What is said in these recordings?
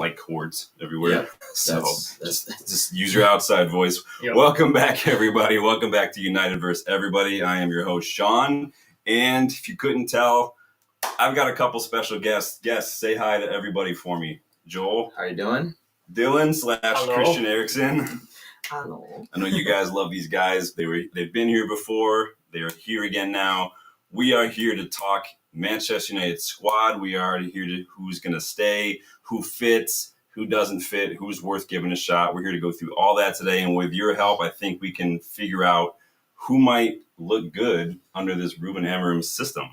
like cords everywhere. Yep. So just use your outside voice. Yep. Welcome back, everybody. Welcome back to United vs. Everybody. I am your host, Sean. And if you couldn't tell, I've got a couple special guests. Say hi to everybody for me. Joel. How you doing? Dylan / Christian Erickson. Hello. I know you guys love these guys. They've been here before. They are here again now. We are here to talk Manchester United squad. We are here to who's going to stay, who fits, who doesn't fit, who's worth giving a shot. We're here to go through all that today. And with your help, I think we can figure out who might look good under this Ruben Amorim system.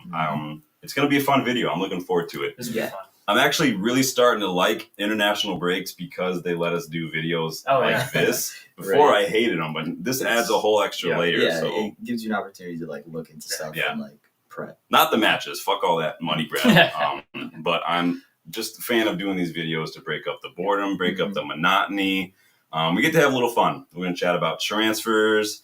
It's going to be a fun video. I'm looking forward to it. This will be fun. I'm actually really starting to like international breaks because they let us do videos like this. Before I hated them, but this adds a whole extra layer. Yeah, so it gives you an opportunity to look into stuff and prep. Not the matches. Fuck all that money grab. But I'm just a fan of doing these videos to break up the boredom, break up the monotony. We get to have a little fun. We're going to chat about transfers.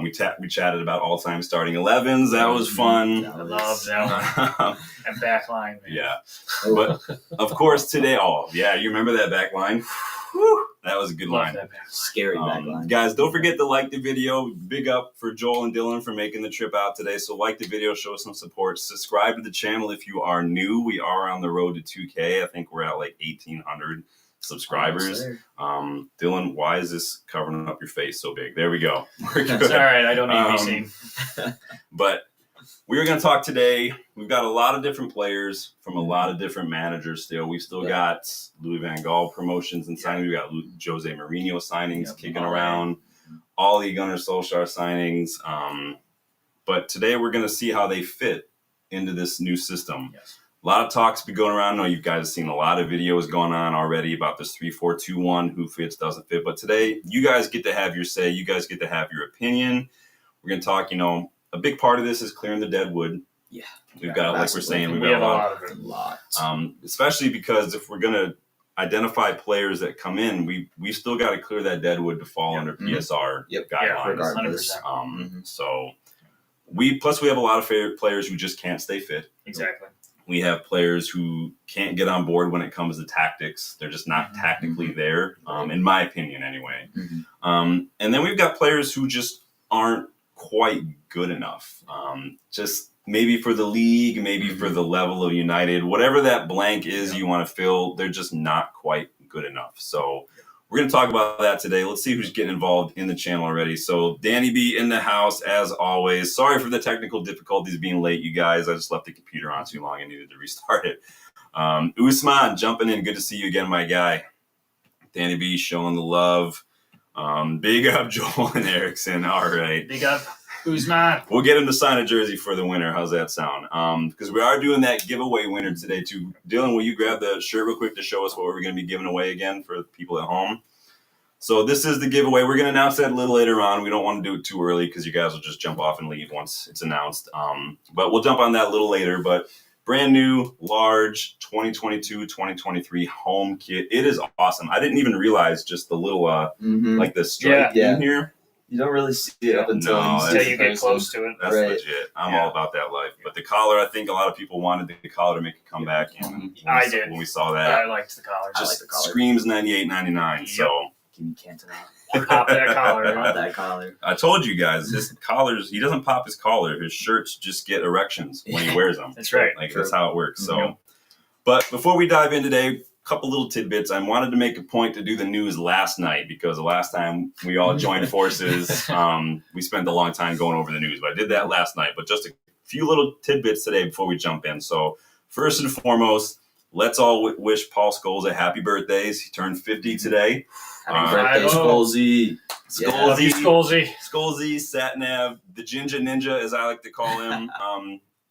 We chatted about all-time starting 11s. That was fun. I love that one. And backline, man. Yeah. But, of course, today... Oh, yeah, you remember that backline? Whew, that was a good line. Scary backline. Guys, don't forget to like the video. Big up for Joel and Dylan for making the trip out today. So like the video, show some support. Subscribe to the channel if you are new. We are on the road to 2K. I think we're at 1,800 subscribers. Dylan, why is this covering up your face so big? There we go. It's all right. I don't need to be seen. But we're going to talk today. We've got a lot of different players from a lot of different managers still. We've still got Louis van Gaal promotions and signings. We've got Jose Mourinho signings kicking around. Ole Gunnar Solskjaer signings. But today we're going to see how they fit into this new system. Yes. A lot of talks be going around. I know you guys have seen a lot of videos going on already about this 3-4-2-1, who fits, doesn't fit. But today, you guys get to have your say. You guys get to have your opinion. We're going to talk, a big part of this is clearing the dead wood. Yeah. We've got, like we're saying, we have a lot of it. Especially because if we're going to identify players that come in, we still got to clear that dead wood to fall under PSR guidelines. Yeah, So we have a lot of favorite players who just can't stay fit. Exactly. We have players who can't get on board when it comes to tactics. They're just not tactically there, in my opinion anyway. And then we've got players who just aren't quite good enough. Just maybe for the league, maybe for the level of United, whatever that blank is you want to fill, they're just not quite good enough. So we're going to talk about that today. Let's see who's getting involved in the channel already. So Danny B in the house, as always. Sorry for the technical difficulties being late, you guys. I just left the computer on too long. I needed to restart it. Usman jumping in. Good to see you again, my guy. Danny B showing the love. Big up Joel and Erickson. All right. Big up Usman. We'll get him to sign a jersey for the winner. How's that sound? Because we are doing that giveaway winner today too. Dylan, will you grab the shirt real quick to show us what we're going to be giving away again for the people at home? So this is the giveaway. We're going to announce that a little later on. We don't want to do it too early because you guys will just jump off and leave once it's announced. But we'll jump on that a little later. But brand new, large 2022-2023 home kit. It is awesome. I didn't even realize just the little like the stripe in here. You don't really see it up until you get close to it. That's legit. I'm all about that life. But the collar, I think a lot of people wanted the collar to make a comeback. And I did. When we saw that. I liked the collar. Just screams $98.99. Yep. So give me Cantona. Pop that collar. Pop that collar. I told you guys, his collars, he doesn't pop his collar. His shirts just get erections when he wears them. That's right. That's how it works. So, but before we dive in today, couple little tidbits. I wanted to make a point to do the news last night because the last time we all joined forces, we spent a long time going over the news. But I did that last night. But just a few little tidbits today before we jump in. So first and foremost, let's all wish Paul Scholes a happy birthday. He turned 50 today. Happy birthday, Scholesy. Love you, Scholesy. Scholesy, Satnav, the Ginger Ninja, as I like to call him.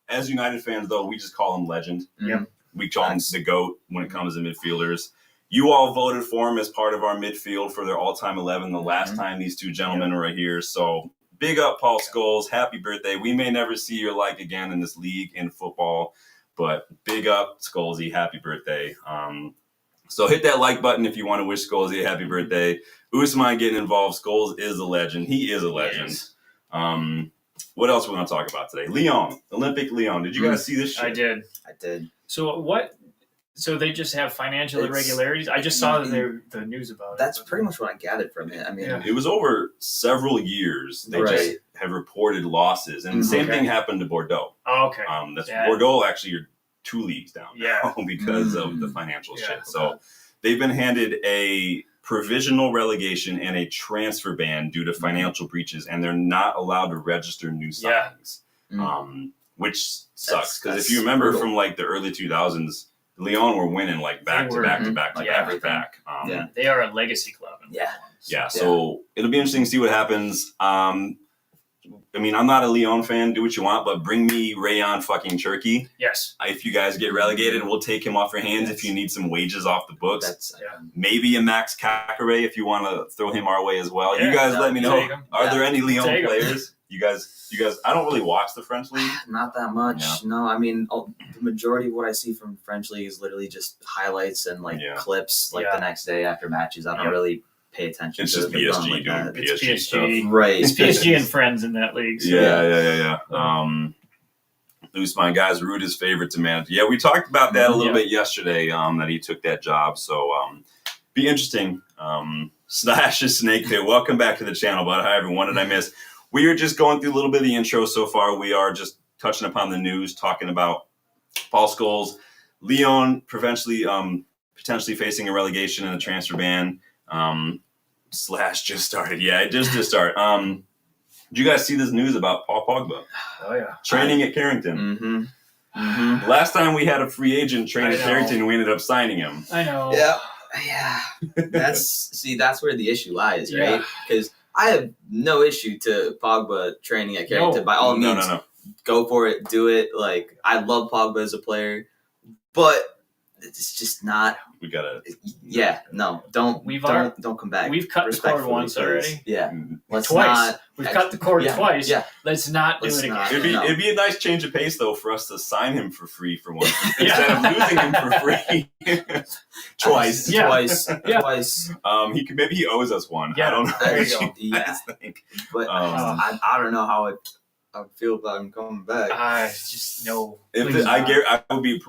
As United fans, though, we just call him Legend. Yep. We call him the GOAT when it comes to midfielders. You all voted for him as part of our midfield for their all-time 11 the last time these two gentlemen were here. So big up, Paul Scholes. Happy birthday. We may never see your like again in this league in football, but big up, Scholesy. Happy birthday. So hit that like button if you want to wish Scholesy a happy birthday. Usman getting involved. Scholes is a legend. He is a legend. What else are we going to talk about today? Lyon, Olympic Lyon. Did you guys see this shit? I did. I did. So what So they just have financial It's- irregularities. I just saw the news about That's it. pretty much what I gathered from it. I mean, Yeah. It was over several years. They Right. just have reported losses, and the same thing happened to Bordeaux. Oh, okay. That's Yeah. Bordeaux actually are 2 leagues down Yeah. now because of the financial Yeah. shit. So they've been handed a provisional relegation and a transfer ban due to financial breaches, and they're not allowed to register new Yeah. signings, Mm. which sucks because That's if you remember brutal. from like the early 2000s, Lyon were winning like back to back to back to Like back to everything. back. Yeah. They are a legacy club. Yeah. Yeah, so it'll be interesting to see what happens. I mean, I'm not a Lyon fan. Do what you want, but bring me Rayon fucking Cherki. Yes. If you guys get relegated, we'll take him off your hands. Yes. If you need some wages off the books, That's maybe a Max Kakare if you want to throw him our way as well. Yeah, you guys let me know. take him. Are there any Lyon Take him. players? You guys. I don't really watch the French league. not that much. Yeah. No, I mean, the majority of what I see from French league is literally just highlights and like Yeah. clips, like Yeah. the next day after matches. I don't Yeah. really pay attention It's to just the film PSG like doing that. It's PSG stuff. PSG. Right. It's PSG and friends in that league. So. Yeah. Usman, guys, Ruud is favorite to manage. Yeah, we talked about that a little bit yesterday. That he took that job, so be interesting. Slash is Snake Pit. Welcome back to the channel, bud. Hi everyone. Did I miss? We are just going through a little bit of the intro so far. We are just touching upon the news, talking about Paul Scholes, Lyon potentially facing a relegation and a transfer ban. Slash just started. Yeah, it just started. Did you guys see this news about Paul Pogba Oh yeah. training at Carrington? Mm-hmm. Mm-hmm. Last time we had a free agent train I at know. Carrington, we ended up signing him. I know. Yeah. That's where the issue lies, Yeah. right? Because I have no issue to Pogba training at Carrington. No. By all means, No. go for it, do it. Like, I love Pogba as a player, but it's just not. We gotta. Yeah, no, don't come back. We've cut the cord Respectfully, once please. already. Yeah, let's Twice. not. We've cut the cord Yeah, twice. Yeah, Let's not do Let's it again. not. It'd be a nice change of pace though for us to sign him for free for once Yeah. instead of losing him for free twice. Yeah. twice. Yeah. Twice. Maybe he owes us one. Yeah, I don't know. there what you go. you guys think. But I don't know how I would feel about him coming back. Just no. If please I not.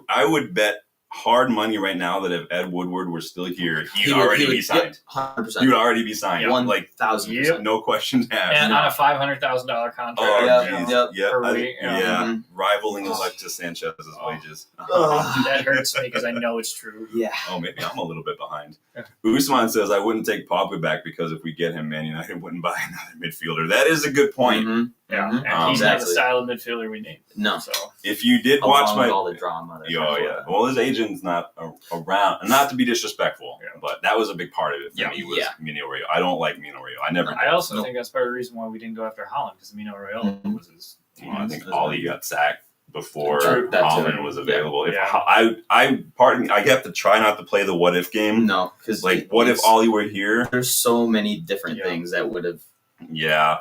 I would bet hard money right now that if Ed Woodward were still here, he'd He would- already he would- be signed. 100%. He would already be signed. Like 1,000%. no questions asked. And on a $500,000 contract. Oh, Yeah, geez. yeah. Per I- week, Mhm. rivaling Oh. Alexis Sanchez's wages. That hurts me because I know it's true. Yeah. Oh, maybe I'm a little bit behind. Yeah. Usman says, I wouldn't take Pogba back because if we get him, Man United wouldn't buy another midfielder. That is a good point. Mhm. Yeah. Mhm. And he's not the Exactly. style of midfielder we need. No. So If you did watch Along my... with all the drama. that's Oh, yeah. before. Well, his agent's not around. Not to be disrespectful, Yeah. but that was a big part of it for Yeah. me was Yeah. Mino Rayo. I don't like Mino Rayo. I never I also Nope. think that's part of the reason why we didn't go after Holland because Mino Raiola Mhm. was his. I think Ollie got sacked before That too. Holland was available. Yeah. I have to try not to play the what if game. No, because Like, what if Ollie were here? There's so many different Yeah. things that would have. Yeah.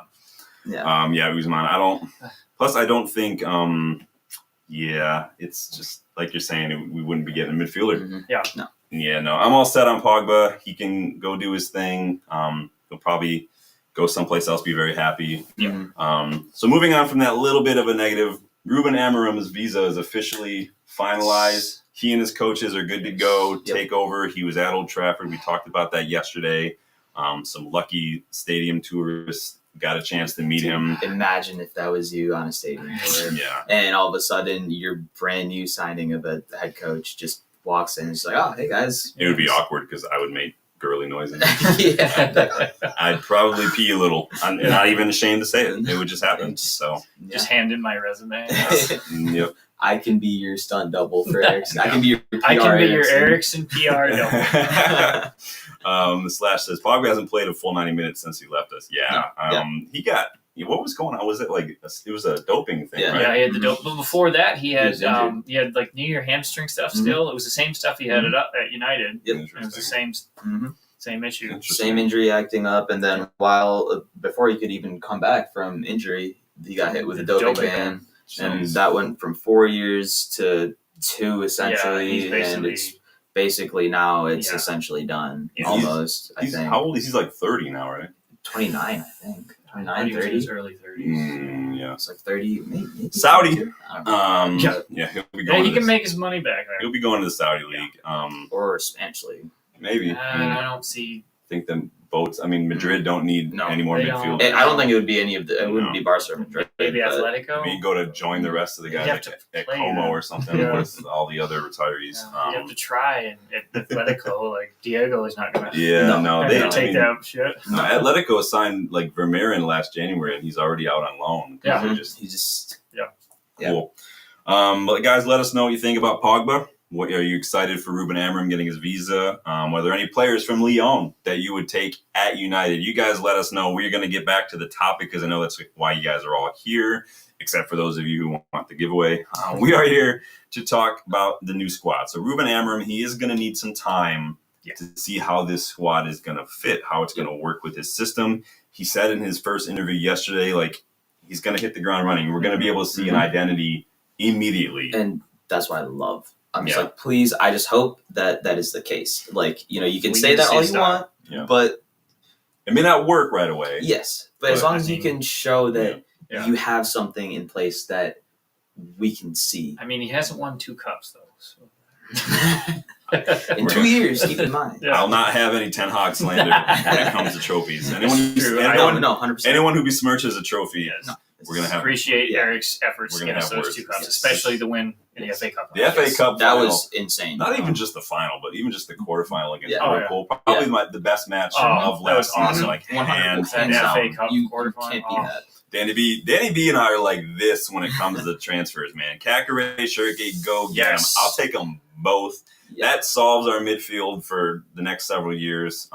Yeah. Usman. I don't. Plus, I don't think. It's just like you're saying. We wouldn't be getting a midfielder. Mhm. Yeah. Yeah, no. I'm all set on Pogba. He can go do his thing. He'll probably go someplace else. Be very happy. Mhm. So moving on from that little bit of a negative, Ruben Amorim's visa is officially finalized. He and his coaches are good to go. Yep. Take over. He was at Old Trafford. We talked about that yesterday. Some lucky stadium tourists got a chance to meet him. Imagine if that was you on a stadium tour, Yeah. and all of a sudden your brand new signing of a head coach just walks in and is like, "Oh, hey guys." It would be awkward because I would make girly noises. Yeah. I'd probably pee a little. I'm not even ashamed to say it. It would just happen. So, Just hand in my resume. yep. I can be your stunt double for Ericsson. I can be your PR I can be your Ericsson. Ericsson PR double. Slash says Pogba hasn't played a full 90 minutes since he left us. Yeah. He got. What was going on? Was it like it was a doping thing? Yeah. Right? Yeah, he had the dope. But before that, he was had injured. he had like knee or hamstring stuff. Mhm. Still, it was the same stuff he had Mhm. it up at United. Yep. It was the same issue. Interesting. Same injury acting up, and then before he could even come back from injury, he got hit with a doping ban, and that went from 4 years to 2 essentially, he's basically- and it's basically now it's Yeah. essentially done Yeah. almost. I think How old is he? He's like 30 now, right? 29, I think I 29, think he was in 30. his early 30s. Yeah. It's like 30, maybe Saudi. 32? I don't know. Yeah, he'll be Yeah, going. he to can this- make his money back there. He'll be going to the Saudi league. Or Spanish league. Maybe. I don't see. I think them boats. I mean, Madrid don't need No, any more they don't. midfielders. I don't think it would be any of the. It wouldn't No. be Barca or Madrid. Maybe but- Atletico. Maybe you go to join the rest of the You guys have like to at play Como them. or something Yeah. with all the other retirees. You have to try, and at Atletico, like Diego is not going to. Yeah, no, they take that shit. No, Atletico signed like Vermeeren last January, and he's already out on loan. Yeah. They're just He just. cool. But guys, let us know what you think about Pogba. What are you excited for Ruben Amorim getting his visa? Are there any players from Lyon that you would take at United? You guys let us know. We're going to get back to the topic because I know that's why you guys are all here, except for those of you who want the giveaway. We are here to talk about the new squad. So Ruben Amorim, he is going to need some time to see how this squad is going to fit, how it's going to work with his system. He said in his first interview yesterday, like, he's going to hit the ground running. We're going to be able to see an identity immediately. And that's what I love. I'm just like, please, I just hope that that is the case. Like, you know, you can We say need to that see all a you style. want, but It may not work right away. yes. But as But, long as you can show that Yeah. you have something in place that we can see. I mean, he hasn't won 2 cups though. So. In 2 years, keep in mind. Yeah. I'll not have any Ten Hag slander when it comes to trophies. Anyone, True. anyone, No, 100%. anyone who besmirches a trophy, Yes. we're gonna have Appreciate Yeah. Eric's efforts We're to gonna get us have those 2 words. cups, Yes. especially the win in the FA Cup. the FA Cup That final. was insane. Not even just the final, but even just the quarterfinal against Yeah. Oh, Liverpool. Probably the best match Oh, of that was last season. awesome. Like 100%. hands And down. FA Cup You quarterfinal. can't beat Oh. that. Danny B and I are like this when it comes to transfers, man. Kakare, Shirky, go get Yes. them. I'll take them both. Yeah. That solves our midfield for the next several years.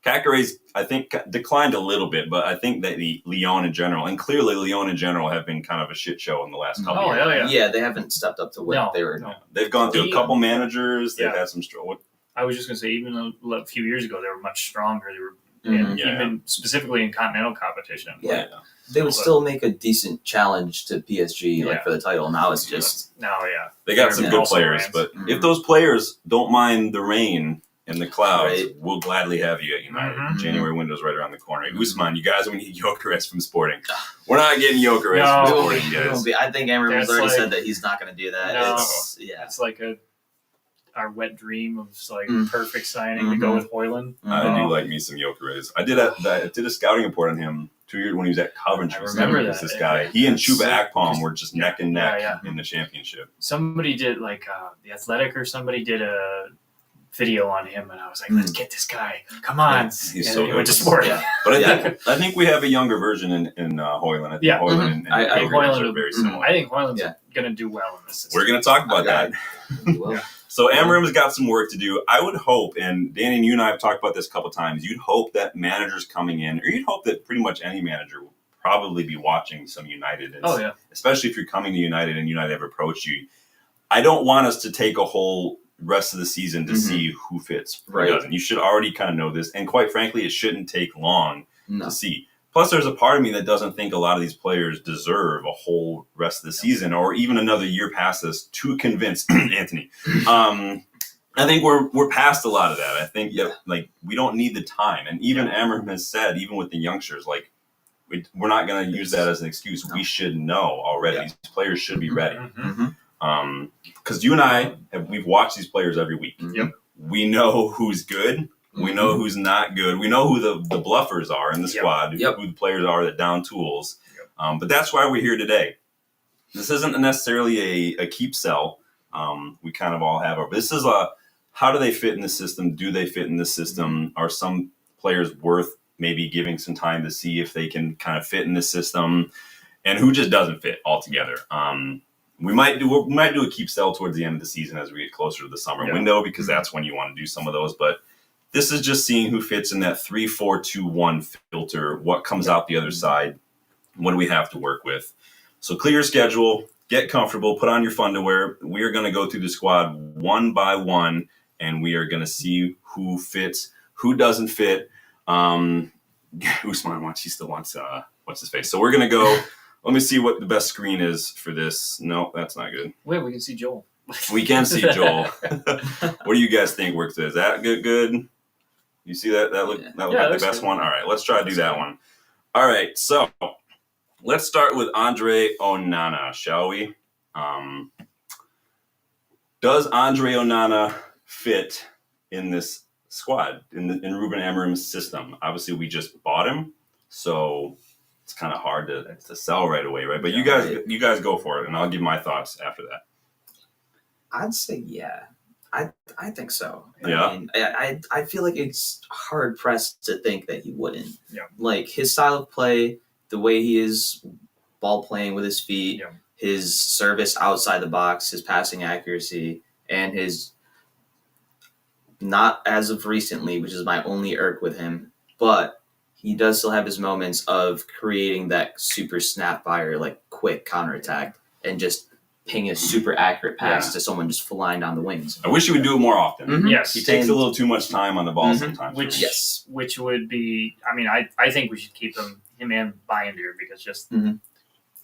Kakare's, I think, declined a little bit, but I think that the Lyon in general, and clearly Lyon in general, have been kind of a shit show in the last couple Oh, years. hell yeah. Yeah, they haven't stepped up to what No, they were. no. They've gone through a He- couple managers. They've Yeah. had some struggle. I was just going to say, even a few years ago, they were much stronger. They were Mhm. Yeah. even specifically in continental competition. Yeah. They would still make a decent challenge to PSG like Yeah. for the title. Now it's just Now, yeah. They got some They're good also players, Rams. but Mhm. if those players don't mind the rain and the clouds, Right. we'll gladly have you at United. Mhm. January window's right around the corner. Mhm. Usman, you guys, we need Jokeres from Sporting. We're not getting Jokeres No. from we Sporting, won't guys. be. I think Amber has That's already like- said that he's not going to do that. No. It's, yeah. That's like our wet dream of like Mm. perfect signing to go Mhm. with Hoyland. I Mhm. do like me some Jokeres. I did a scouting report on him 2 years when he was at Coventry. I remember He was that. This guy, he and Chuba Sick. Akpom were just neck and neck Yeah, in the championship. Somebody did like the Athletic or somebody did a video on him, and I was like, let's get this guy. Come on. He's and so he good. went to Sporting. Yeah. But Yeah. I think we have a younger version in Hoyland. I think Yeah. Hoyland Mhm. and I Jokeres agree. are very Mhm. similar. I think Hoyland's Yeah. going to do well in this system. We're going to talk about Okay. that. Well, So Amorim's got some work to do. I would hope, and Danny and you and I have talked about this a couple times, you'd hope that managers coming in, or you'd hope that pretty much any manager will probably be watching some United, and Oh, yeah. especially if you're coming to United and United have approached you. I don't want us to take a whole rest of the season to Mhm. see who fits, who Right. doesn't. You should already kind of know this, and quite frankly, it shouldn't take long no. to see. Plus, there's a part of me that doesn't think a lot of these players deserve a whole rest of the season or even another year past this to convince Anthony. I think we're past a lot of that. I think like we don't need the time, and even Amorim has said, even with the youngsters, like we're not going to use that as an excuse. No. We should know already. Yeah. These players should be ready. Mhm. Mhm. Because you and I we've watched these players every week. Yep. We know who's good. We know who's not good. We know who the bluffers are in the Yep. squad, Yep. who the players are that down tools. But that's why we're here today. This isn't necessarily a keep sell. We kind of all have our. This is a how do they fit in the system? Do they fit in the system? Are some players worth maybe giving some time to see if they can kind of fit in the system? And who just doesn't fit altogether? We might do a keep sell towards the end of the season as we get closer to the summer window because that's when you want to do some of those. But this is just seeing who fits in that 3-4-2-1 filter. What comes out the other side? What do we have to work with? So clear your schedule, get comfortable, put on your underwear. We are going to go through the squad one by one, and we are going to see who fits, who doesn't fit. Usman he still wants what's his face. So we're going to go. Let me see what the best screen is for this. No, that's not good. Wait, we can see Joel. We can see Joel. What do you guys think works? Is that good? You see that? That look like the looks best good. one? All right, let's try to do that one. All right, so let's start with Andre Onana, shall we? Does Andre Onana fit in this squad, in Ruben Amorim's system? Obviously, we just bought him, so it's kind of hard to sell right away, right? But you guys go for it, and I'll give my thoughts after that. I'd say yeah. I think so. Yeah. I mean, I feel like it's hard pressed to think that he wouldn't. Yeah. Like his style of play, the way he is ball playing with his feet, his service outside the box, his passing accuracy, and his not as of recently, which is my only irk with him, but he does still have his moments of creating that super snap fire, like quick counterattack, and just ping a super accurate pass to someone just flying down the wings. I wish he would do it more often. Mm-hmm. Yes. He takes a little too much time on the ball sometimes. Which would be, I mean, I think we should keep him and Binder because just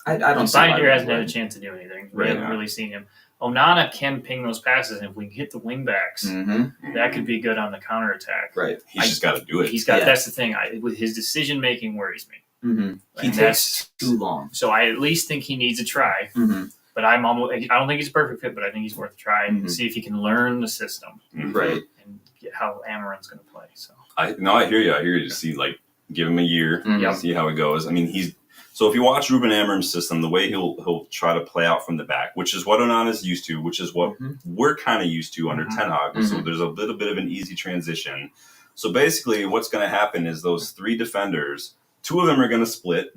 I don't see Binder hasn't had a chance to do anything. We Right, haven't really seen him. Onana can ping those passes, and if we can hit the wing backs, that could be good on the counterattack. Right. He's just got to do it. He's got. That's the thing. With his decision making worries me. He takes too long. So I at least think he needs a try. But I don't think he's a perfect fit, but I think he's worth a try and see if he can learn the system, right, and get how Amorim's going to play. So I hear you. I hear you. Just see, like, give him a year, see how it goes. I mean, so if you watch Ruben Amorim's system, the way he'll try to play out from the back, which is what Onana's used to, which is what we're kind of used to under Ten Hag. So there's a little bit of an easy transition. So basically, what's going to happen is those three defenders, two of them are going to split.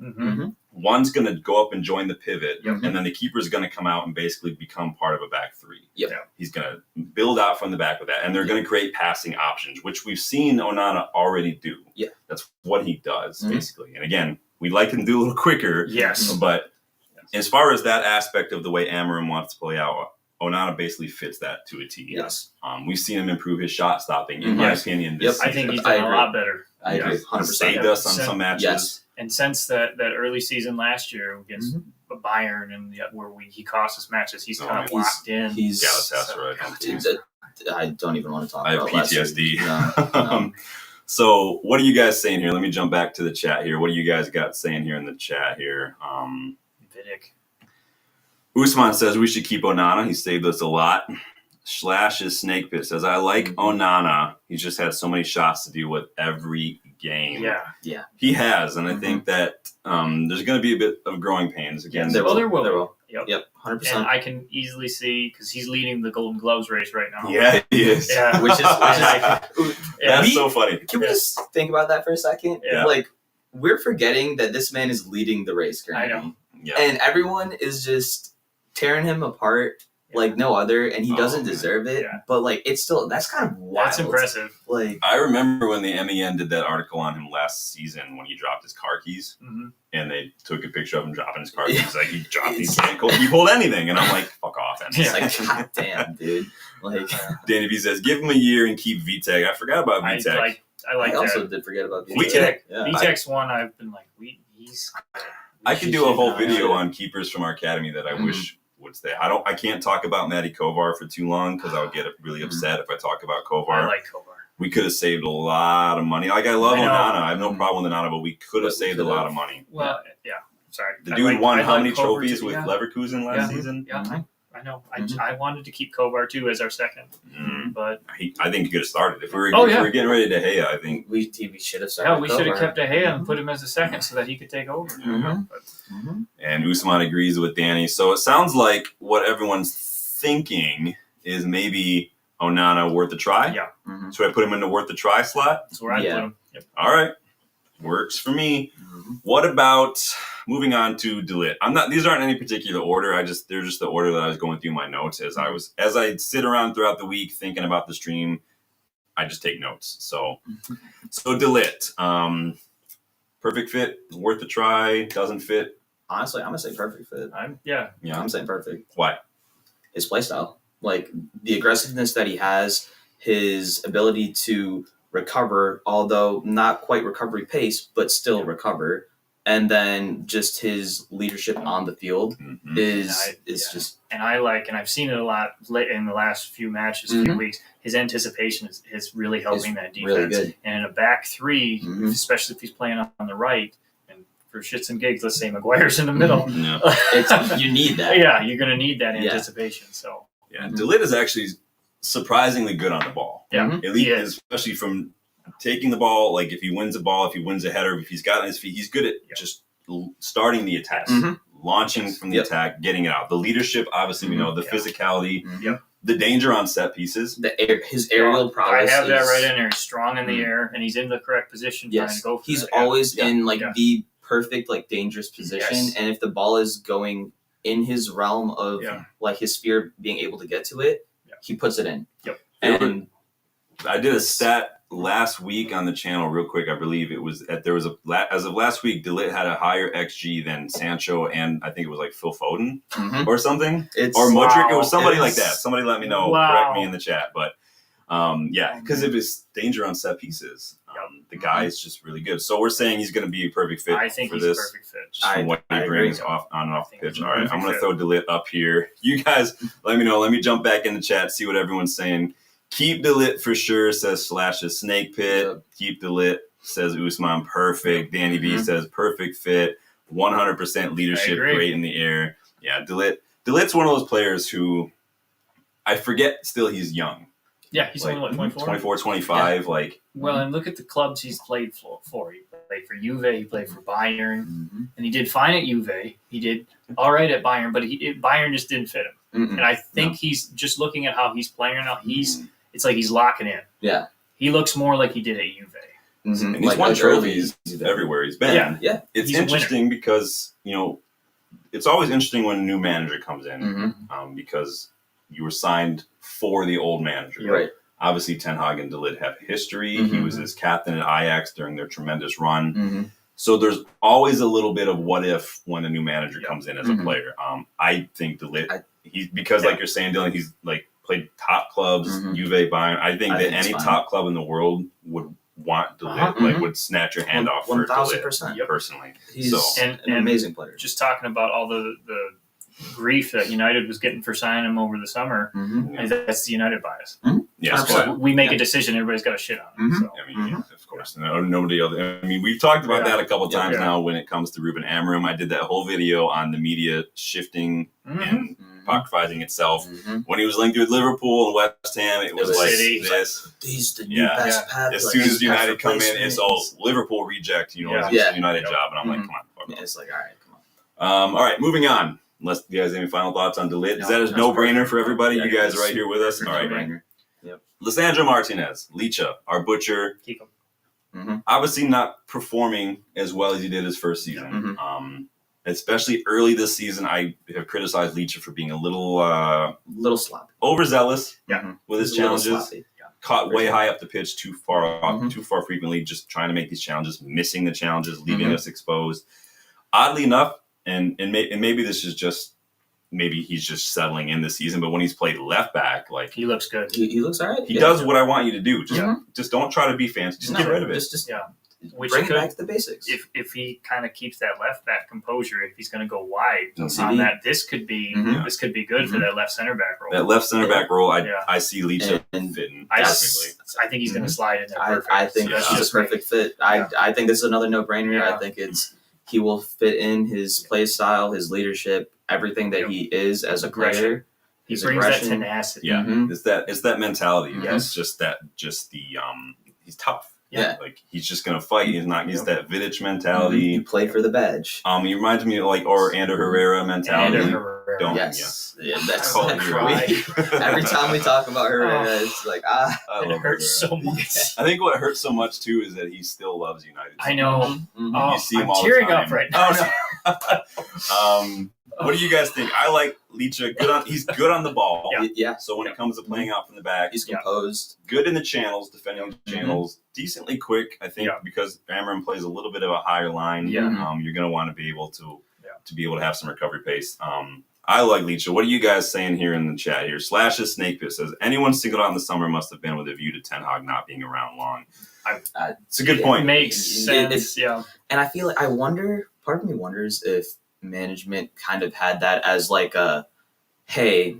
One's going to go up and join the pivot, and then the keeper's going to come out and basically become part of a back three. He's going to build out from the back with that, and they're going to create passing options, which we've seen Onana already do. That's what he does, basically. And again, we'd like him to do a little quicker. But as far as that aspect of the way Amorim wants to play out, Onana basically fits that to a T. We've seen him improve his shot stopping, in my opinion. This I think he's done a lot better. I agree. 100%. Saved us on some matches. And since that early season last year against Bayern and where he cost us matches, he's kind of locked in. He's Galatasaray. I don't even want to talk about it. I have PTSD. No. So what are you guys saying here? Let me jump back to the chat here. What do you guys got saying here in the chat here? Vidic. Usman says we should keep Onana. He saved us a lot. Slash's Snake Pit says, I like Onana. He's just had so many shots to deal with every game. He has, and I think that there's going to be a bit of growing pains again. There will. Yep, 100%. And I can easily see, because he's leading the Golden Gloves race right now. Yeah, he is. Yeah. which is That's so funny. Can we just think about that for a second? Like, we're forgetting that this man is leading the race currently. I know. And everyone is just tearing him apart like no other, and he doesn't deserve it. But like, it's still, that's kind of wild. That's impressive. Like, I remember when the MEN did that article on him last season when he dropped his car keys, and they took a picture of him dropping his car keys. Like, he dropped these, can't hold anything, and I'm like, fuck off. And it's like, god damn, dude. Like, Danny B says, give him a year and keep VTech. I forgot about VTech. I also did forget about VTech. VTech's one I've been like, I could do a whole video on keepers from our academy that I wish would stay. I can't talk about Matty Kovar for too long because I would get really upset if I talk about Kovar. I like Kovar. We could have saved a lot of money. Like, I love Onana. I have no problem with Onana, but we could have saved a lot of money. Well, sorry. The dude won how many trophies with Leverkusen last season? I know. I wanted to keep Kovar too as our second, but I think he could have started. If we were getting ready to Gea, I think we should have started. Yeah, we should have kept De Gea and put him as a second so that he could take over. And Usman agrees with Danny. So it sounds like what everyone's thinking is maybe Onana worth a try. So I put him in the worth a try slot. That's where I put him. All right, works for me. What about moving on to Delete? These aren't any particular order. They're just the order that I was going through my notes as I sit around throughout the week thinking about the stream. I just take notes. So Delete. Perfect fit, worth a try, doesn't fit. Honestly, I'm gonna say perfect fit. I'm saying perfect. Why? His play style, like the aggressiveness that he has, his ability to recover, although not quite recovery pace, but still recover, and then just his leadership on the field is just. And I've seen it a lot in the last few matches, few weeks. His anticipation is really helping that defense. Really good. And in a back three, especially if he's playing on the right, and for shits and gigs, let's say Maguire's in the middle. Yeah. You need that. Yeah, you're going to need that Yeah. anticipation. So Yeah, De Ligt is actually surprisingly good on the ball. yeah, At least, especially from taking the ball. Like if he wins a ball, if he wins a header, if he's got it on his feet, he's good at just starting the attack, launching from the attack, getting it out. The leadership, obviously, we know the physicality, the danger on set pieces. His aerial prowess. I have that right in there. He's strong in the air, and he's in the correct position. Trying to go for he's that. always in like the perfect like dangerous position, and if the ball is going in his realm of like his sphere being able to get to it, he puts it in. And I did a stat last week on the channel real quick. I believe it was as of last week, De Ligt had a higher XG than Sancho and I think it was like Phil Foden or something, or Modric. It was somebody like that. Somebody let me know. Correct me in the chat. But because of his danger on set pieces, the guy is just really good. So we're saying he's going to be a perfect fit I think for he's this. a perfect fit. Just from what he brings on and off the pitch. All right, I'm going to fit. throw De Ligt up here. You guys, let me know. Let me jump back in the chat, see what everyone's saying. Keep De Ligt for sure, says Slash's Snake Pit. Yep. Keep De Ligt, says Usman. Perfect. Danny B says perfect fit. 100% leadership, great in the air. Yeah, De Ligt's one of those players who I forget still he's young. Yeah, he's like, only, 24? 24, 25. Like, well, and look at the clubs he's played for. He played for Juve, he played for Bayern, and he did fine at Juve. He did all right at Bayern, but Bayern just didn't fit him. And I think he's just looking at how he's playing right now. It's like he's locking in. Yeah, he looks more like he did at Juve. And he's won trophies everywhere he's been. Yeah. It's interesting because, it's always interesting when a new manager comes in because you were signed for the old manager. Right. Obviously, Ten Hag and De Ligt have history. He was his captain at Ajax during their tremendous run. So there's always a little bit of what if when a new manager comes in as a player. I think De Ligt, like you're saying, Dylan, he's like played top clubs, Juve, Bayern. I think that any top club in the world would want De Ligt, would snatch your hand off for De Ligt, personally. He's an amazing player. Just talking about all the grief that United was getting for signing him over the summer, and that's the United bias. Yes, so we make a decision, everybody's got a shit on him. So. I mean, of course, nobody else. I mean, we've talked about that a couple times now when it comes to Ruben Amorim. I did that whole video on the media shifting and sacrificing itself. When he was linked with Liverpool and West Ham, it was like this. These the new best path. As soon as United come in, it's all Liverpool reject. It's a United job, and I'm like, come on, fuck off. It's like, all right, come on. All right, moving on. Unless you guys have any final thoughts on De Ligt. Is that a no-brainer for everybody? You guys are right here with us? All right. Lisandro Martinez, Licha, our butcher. Keep him. Obviously not performing as well as he did his first season. Especially early this season, I have criticized Licha for being a little sloppy, overzealous with his challenges. Caught way high up the pitch, too far off, too far frequently, just trying to make these challenges, missing the challenges, leaving us exposed. Oddly enough, and maybe this is just maybe he's just settling in this season, but when he's played left back, like he looks good. He looks all right. He does what I want you to do. Just don't try to be fancy. Just get rid of it. Bring it back to the basics. If he kind of keeps that left back composure, if he's going to go wide on that, this could be good for that left center back role. That left center back role, I see Licha fitting perfectly. I think he's going to slide in there. I think that's just a perfect fit. I think this is another no-brainer. I think he will fit in his play style, his leadership, everything that he is as a player. He brings that tenacity. Yeah, it's that mentality. It's just he's tough. Yeah, like he's just gonna fight. He's that Vidic mentality. You play for the badge. He reminds me of Ander Herrera mentality. That's every time we talk about Herrera, it's like it hurts so much. I think what hurts so much too is that he still loves United. I know. You see him I'm all tearing the time. up right now. What do you guys think? I like Licha. He's good on the ball. Yeah. So when it comes to playing out from the back, he's composed. Good in the channels, defending the channels. Decently quick, I think, because Amorim plays a little bit of a higher line. You're going to want to be able to have some recovery pace. I like Licha. What are you guys saying here in the chat here? Slash's Snake Pit says, anyone singled out in the summer must have been with a view to Ten Hag not being around long. It's a good point. It makes sense, And I feel like part of me wonders if management kind of had that as like hey,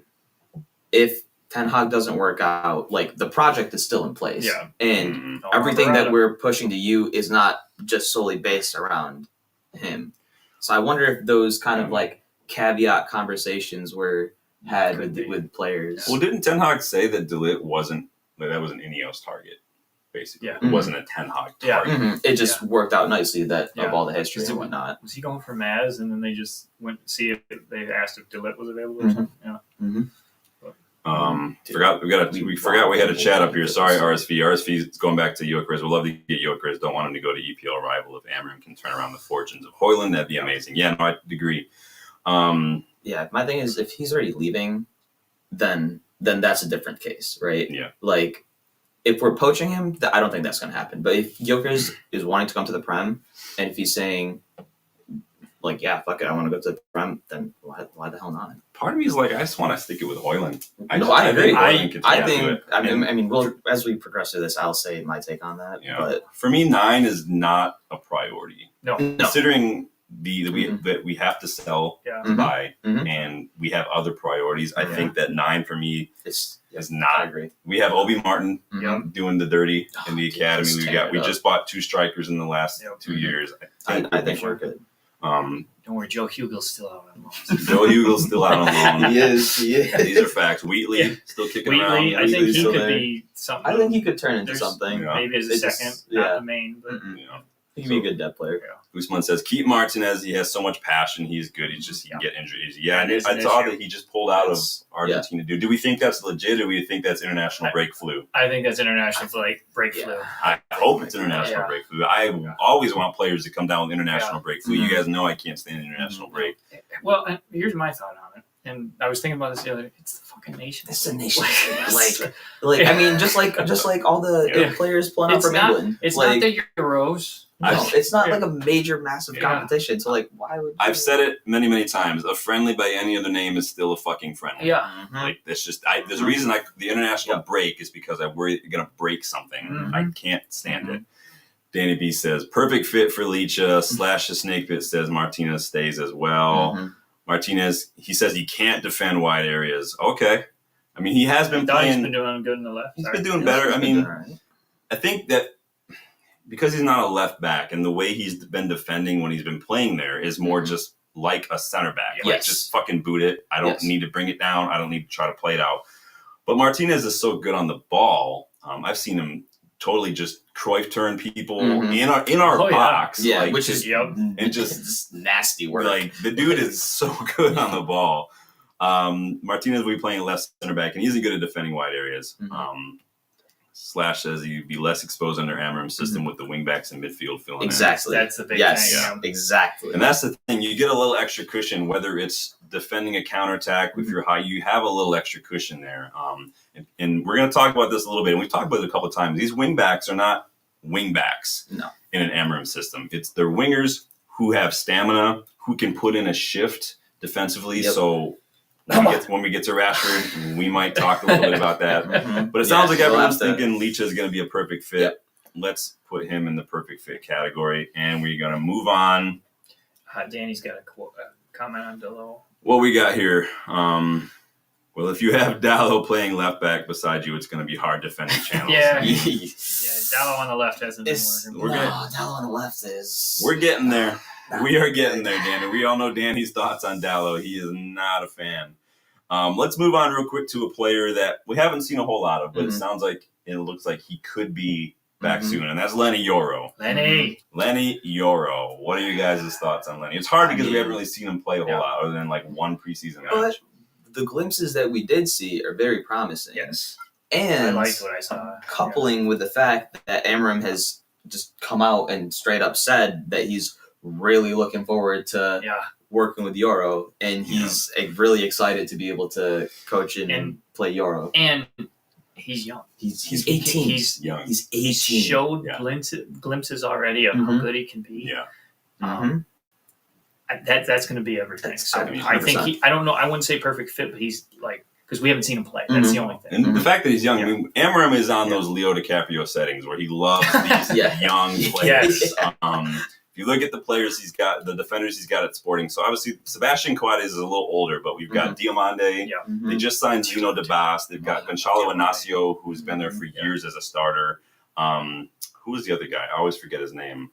if Ten Hag doesn't work out, like the project is still in place. And everything that we're pushing to you is not just solely based around him. So I wonder if those kind of like caveat conversations were had with players. Well, didn't Ten Hag say that De Ligt wasn't that was an Ineos target? Basically, Yeah. it wasn't a Ten Hag Yeah. target. It just worked out nicely that Yeah. of all the history and whatnot. Was he going for Maz, and then they just went to see if they asked if De Ligt was available or something? Yeah. We forgot we had a chat up here. Sorry, RSV. RSV is going back to Gyökeres. We'd love to get Gyökeres. Don't want him to go to EPL rival. If Amorim can turn around the fortunes of Højlund, that'd be amazing. Yeah, no, I agree. Yeah, my thing is if he's already leaving, then that's a different case, right? Yeah. Like if we're poaching him, I don't think that's going to happen. But if Gyökeres is wanting to come to the Prem, and if he's saying, like, yeah, fuck it, I want to go to the Prem, then why the hell not? Part of me is like, I just want to stick it with Højlund. I agree. I mean, well, as we progress through this, I'll say my take on that. Yeah. But for me, 9 is not a priority. No. Considering that we have to sell to buy, and we have other priorities, I think that 9 for me is not. I agree. We have Obi Martin doing the dirty in the academy. We just bought 2 strikers in the last 2 years. I think we're good. Don't worry, Joe Hugel's still out on loan. Joe Hugel's still out on loan. He is. These are facts. Wheatley still kicking around. Wheatley, I think he still could there. be something. I think he could turn into something. Yeah. Maybe as a second, not the main. But He could be a good depth player. Usman says, keep Martinez. He has so much passion. He's good. He can get injured easy. Yeah, That is I an saw issue. that he just pulled out of Argentina. Do we think that's legit, or do we think that's international break flu? I think that's international break flu. I hope it's international break flu. I always want players to come down with international break flu. You guys know I can't stand international break. Well, and here's my thought on it. And I was thinking about this the other day. It's the fucking nation. It's a nation. like I mean, just like all the players pulling out from England. It's like, not the Euros. No, it's not like a major, massive competition. So, like, why would I've said it many, many times. A friendly by any other name is still a fucking friendly. Yeah. Like, that's just, there's a reason the international break is because I worry you're going to break something. I can't stand it. Danny B says, perfect fit for Licha. Slash the Snake Pit says Martinez stays as well. Martinez, he says he can't defend wide areas. Okay. I mean, he has been playing. He's been doing good in the left. He's been doing better. I mean, I think that because he's not a left back and the way he's been defending when he's been playing there is more just like a center back. Like, just fucking boot it. I don't need to bring it down. I don't need to try to play it out. But Martinez is so good on the ball. I've seen him totally just Cruyff turn people in our box. Yeah, like, which is and just nasty work. Like, the dude is so good on the ball. Martinez will be playing left center back, and he's good at defending wide areas. Slash says he'd be less exposed under Amorim's system with the wingbacks in midfield filling in. Exactly. That's the big thing. Exactly. And that's the thing. You get a little extra cushion, whether it's defending a counterattack if you're high. You have a little extra cushion there. And we're going to talk about this a little bit, and we've talked about it a couple of times. These wingbacks are not wingbacks in an Amorim system. They're wingers who have stamina, who can put in a shift defensively. So when we get to Rashford, we might talk a little bit about that. But it sounds like everyone's thinking Licha is going to be a perfect fit. Let's put him in the perfect fit category, and we're going to move on. Danny's got a comment on Dalot. What we got here? Well, if you have Dalot playing left back beside you, it's going to be hard defending channels. Dalot on the left hasn't been working. Dalot on the left is... We're getting there. We are getting there, Danny. We all know Danny's thoughts on Dalot. He is not a fan. Let's move on real quick to a player that we haven't seen a whole lot of, but it looks like he could be back soon, and that's Lenny Yoro. Lenny Yoro. What are you guys' thoughts on Lenny? It's hard because we haven't really seen him play a whole lot other than like one preseason match. But the glimpses that we did see are very promising. Yes. And I liked what I saw. Coupling with the fact that Amorim has just come out and straight up said that he's really looking forward to working with Yoro, and he's really excited to be able to coach and play Yoro. And he's young. He's 18. He's young. He's 18. He showed glimpses already of how good he can be. That's going to be everything. So I think I don't know. I wouldn't say perfect fit, but he's like, because we haven't seen him play. That's the only thing. And the fact that he's young, I mean, Amorim is on those Leo DiCaprio settings where he loves these young players. If you look at the players he's got, the defenders he's got at Sporting, so obviously Sebastian Coates is a little older, but we've got Diomande. They just signed Zuno de Bas. They've got Gonçalo Inacio, who's been there for years as a starter. who's the other guy? I always forget his name.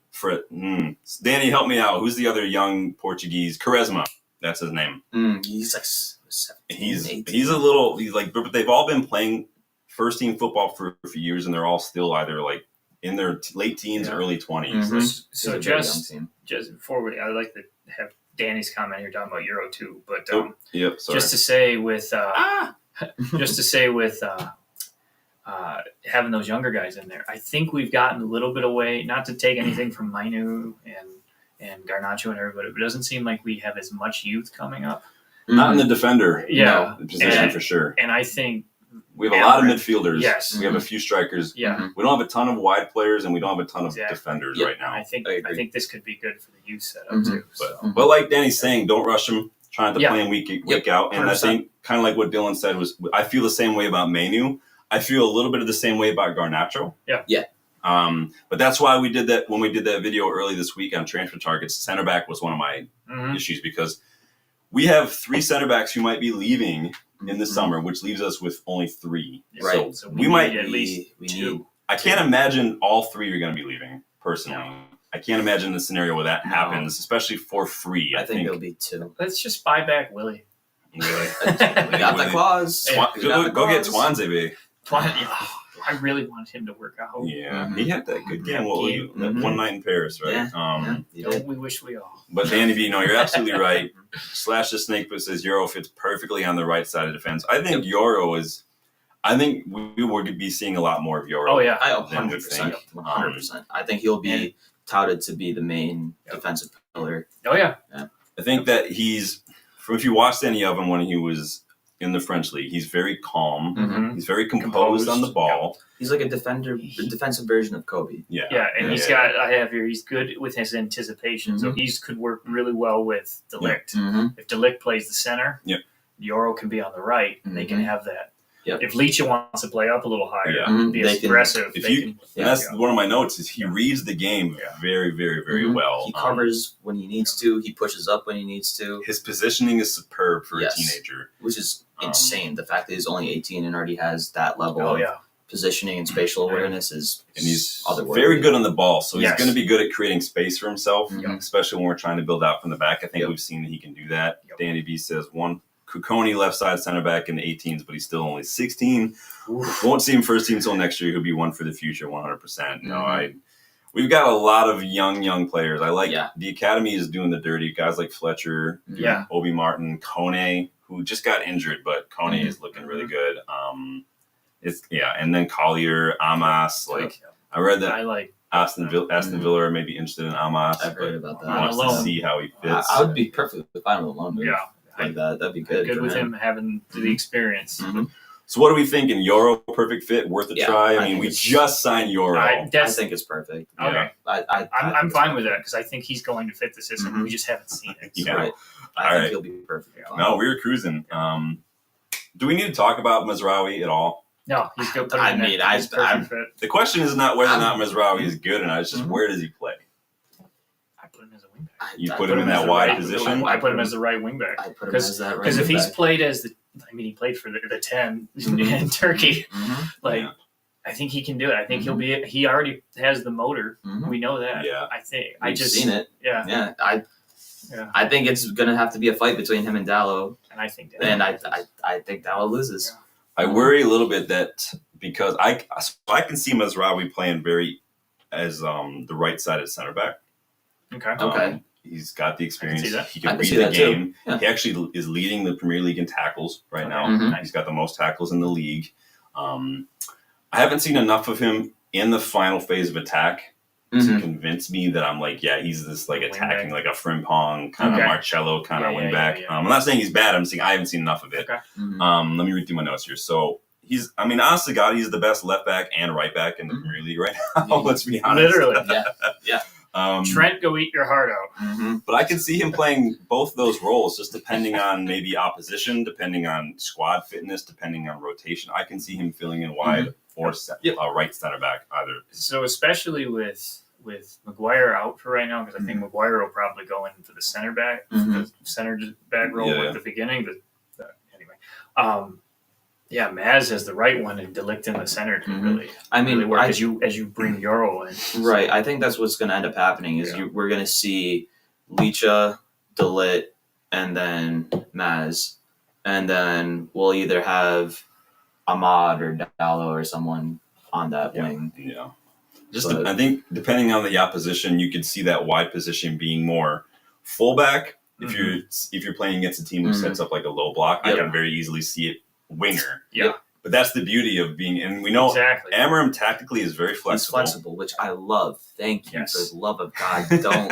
Danny, help me out. Who's the other young Portuguese? Quaresma. That's his name. He's like 17, he's like, but they've all been playing first team football for a few years, and they're all still either like in their late teens, early 20s. So just before I'd like to have Danny's comment here talking about Euro 2, but just to say with having those younger guys in there, I think we've gotten a little bit away. Not to take anything from Mainu and Garnacho and everybody, but it doesn't seem like we have as much youth coming up. Not in the defender position for sure. And I think we have a lot of midfielders. Yes. We have a few strikers. Yeah. We don't have a ton of wide players, and we don't have a ton of defenders right now. I think this could be good for the youth setup too. But like Danny's saying, don't rush him. Trying to play him week out. And 100%. I think kind of like what Dylan said was, I feel the same way about Mainu. I feel a little bit of the same way about Garnacho. Yeah. But that's why we did that when we did that video early this week on transfer targets. Center back was one of my issues because we have 3 center backs who might be leaving in the summer, which leaves us with only 3. Right. So we might at least 2. I can't imagine all 3 are going to be leaving personally. No. I can't imagine the scenario where that happens, especially for free. I think it'll be 2. Let's just buy back Willie. We got the clause. Go get Twanzebe. I really wanted him to work out. Yeah, he had that good game. That one night in Paris, right? We wish we all. But Danny B, no, you're absolutely right. Slash the Snake, but says Euro fits perfectly on the right side of defense. I think Euro is. I think we will be seeing a lot more of Euro. Oh yeah, 100%. 100%. I think he'll be touted to be the main defensive pillar. Oh yeah. I think that if you watched any of him when he was in the French league, he's very calm. He's very composed on the ball. He's like a defensive version of Kobe. Yeah, and he's good with his anticipation, so he could work really well with De Ligt. If De Ligt plays the center, Euro can be on the right, and they can have that. If Leach wants to play up a little higher, be aggressive. That's one of my notes. Is he reads the game very, very, very well. He covers when he needs to. He pushes up when he needs to. His positioning is superb for a teenager, which is insane. The fact that he's only 18 and already has that level of positioning and spatial awareness is very good on the ball. So he's going to be good at creating space for himself, especially when we're trying to build out from the back. I think we've seen that he can do that. Danny B says Kukoni left side center back in the 18s, but he's still only 16. Won't see him first team until next year. He'll be one for the future, 100%. No, we've got a lot of young players. I like the academy is doing the dirty. Guys like Fletcher, Obi Martin, Kone, who just got injured, but Kone is looking really good. And then Collier, Amas. I read that. I like Aston Villa are maybe interested in Amas. I've heard about that. Wants to see how he fits. I would be perfect with final alone. Yeah. Like that'd be good. Good with him having the experience. So what do we think in Euro? Perfect fit, worth a try. I mean, we just signed Euro. I think it's perfect. Okay, I'm fine with that because I think he's going to fit the system. We just haven't seen it. So. I think he'll be perfect. No, we were cruising. Do we need to talk about Mazraoui at all? No, he's good. The question is not whether or not Mazraoui is good, and it's just where does he play? I put him as a wingback. You put him in that wide position? I put him as the right wingback. Because if he's played as he played for the 10 in Turkey. I think he can do it. I think he already has the motor. We know that. Yeah. I've seen it. Yeah. I think it's gonna have to be a fight between him and Dallo. And I think Dallo loses. I worry a little bit that because I can see Mazraoui playing as the right sided center back. Okay. He's got the experience. He can read the game. He actually is leading the Premier League in tackles right now. He's got the most tackles in the league. I haven't seen enough of him in the final phase of attack to convince me that I'm he's this attacking like a Frimpong kind of Marcello kind of wingback. I'm not saying he's bad. I'm saying I haven't seen enough of it. Okay. Let me read through my notes here. So honestly, God, he's the best left back and right back in the Premier League right now. Let's be honest. Literally. Yeah. Trent, go eat your heart out. But I can see him playing both those roles, just depending on maybe opposition, depending on squad fitness, depending on rotation. I can see him filling in wide or right center back either. So especially with Maguire out for right now, because I think Maguire will probably go in for the center back, the center back role at the beginning. Anyway, Yeah, Maz has the right one, and Delict in the center can really. I mean, really work as you bring Euro in. Right. I think that's what's going to end up happening is we're going to see Licha, Delit, and then Maz, and then we'll either have Ahmad or Dallo or someone on that wing. Yeah. I think depending on the opposition, you could see that wide position being more fullback. If you're playing against a team who sets up like a low block, I can very easily see it winger. Yeah. But that's the beauty of being, and we know Amorim tactically is very flexible. He's flexible, which I love. Thank you for the love of God. Don't.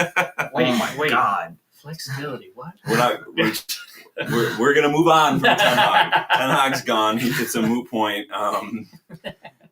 Oh my God. Flexibility. What? We're gonna move on from Ten Hag. Ten Hag's gone. It's a moot point.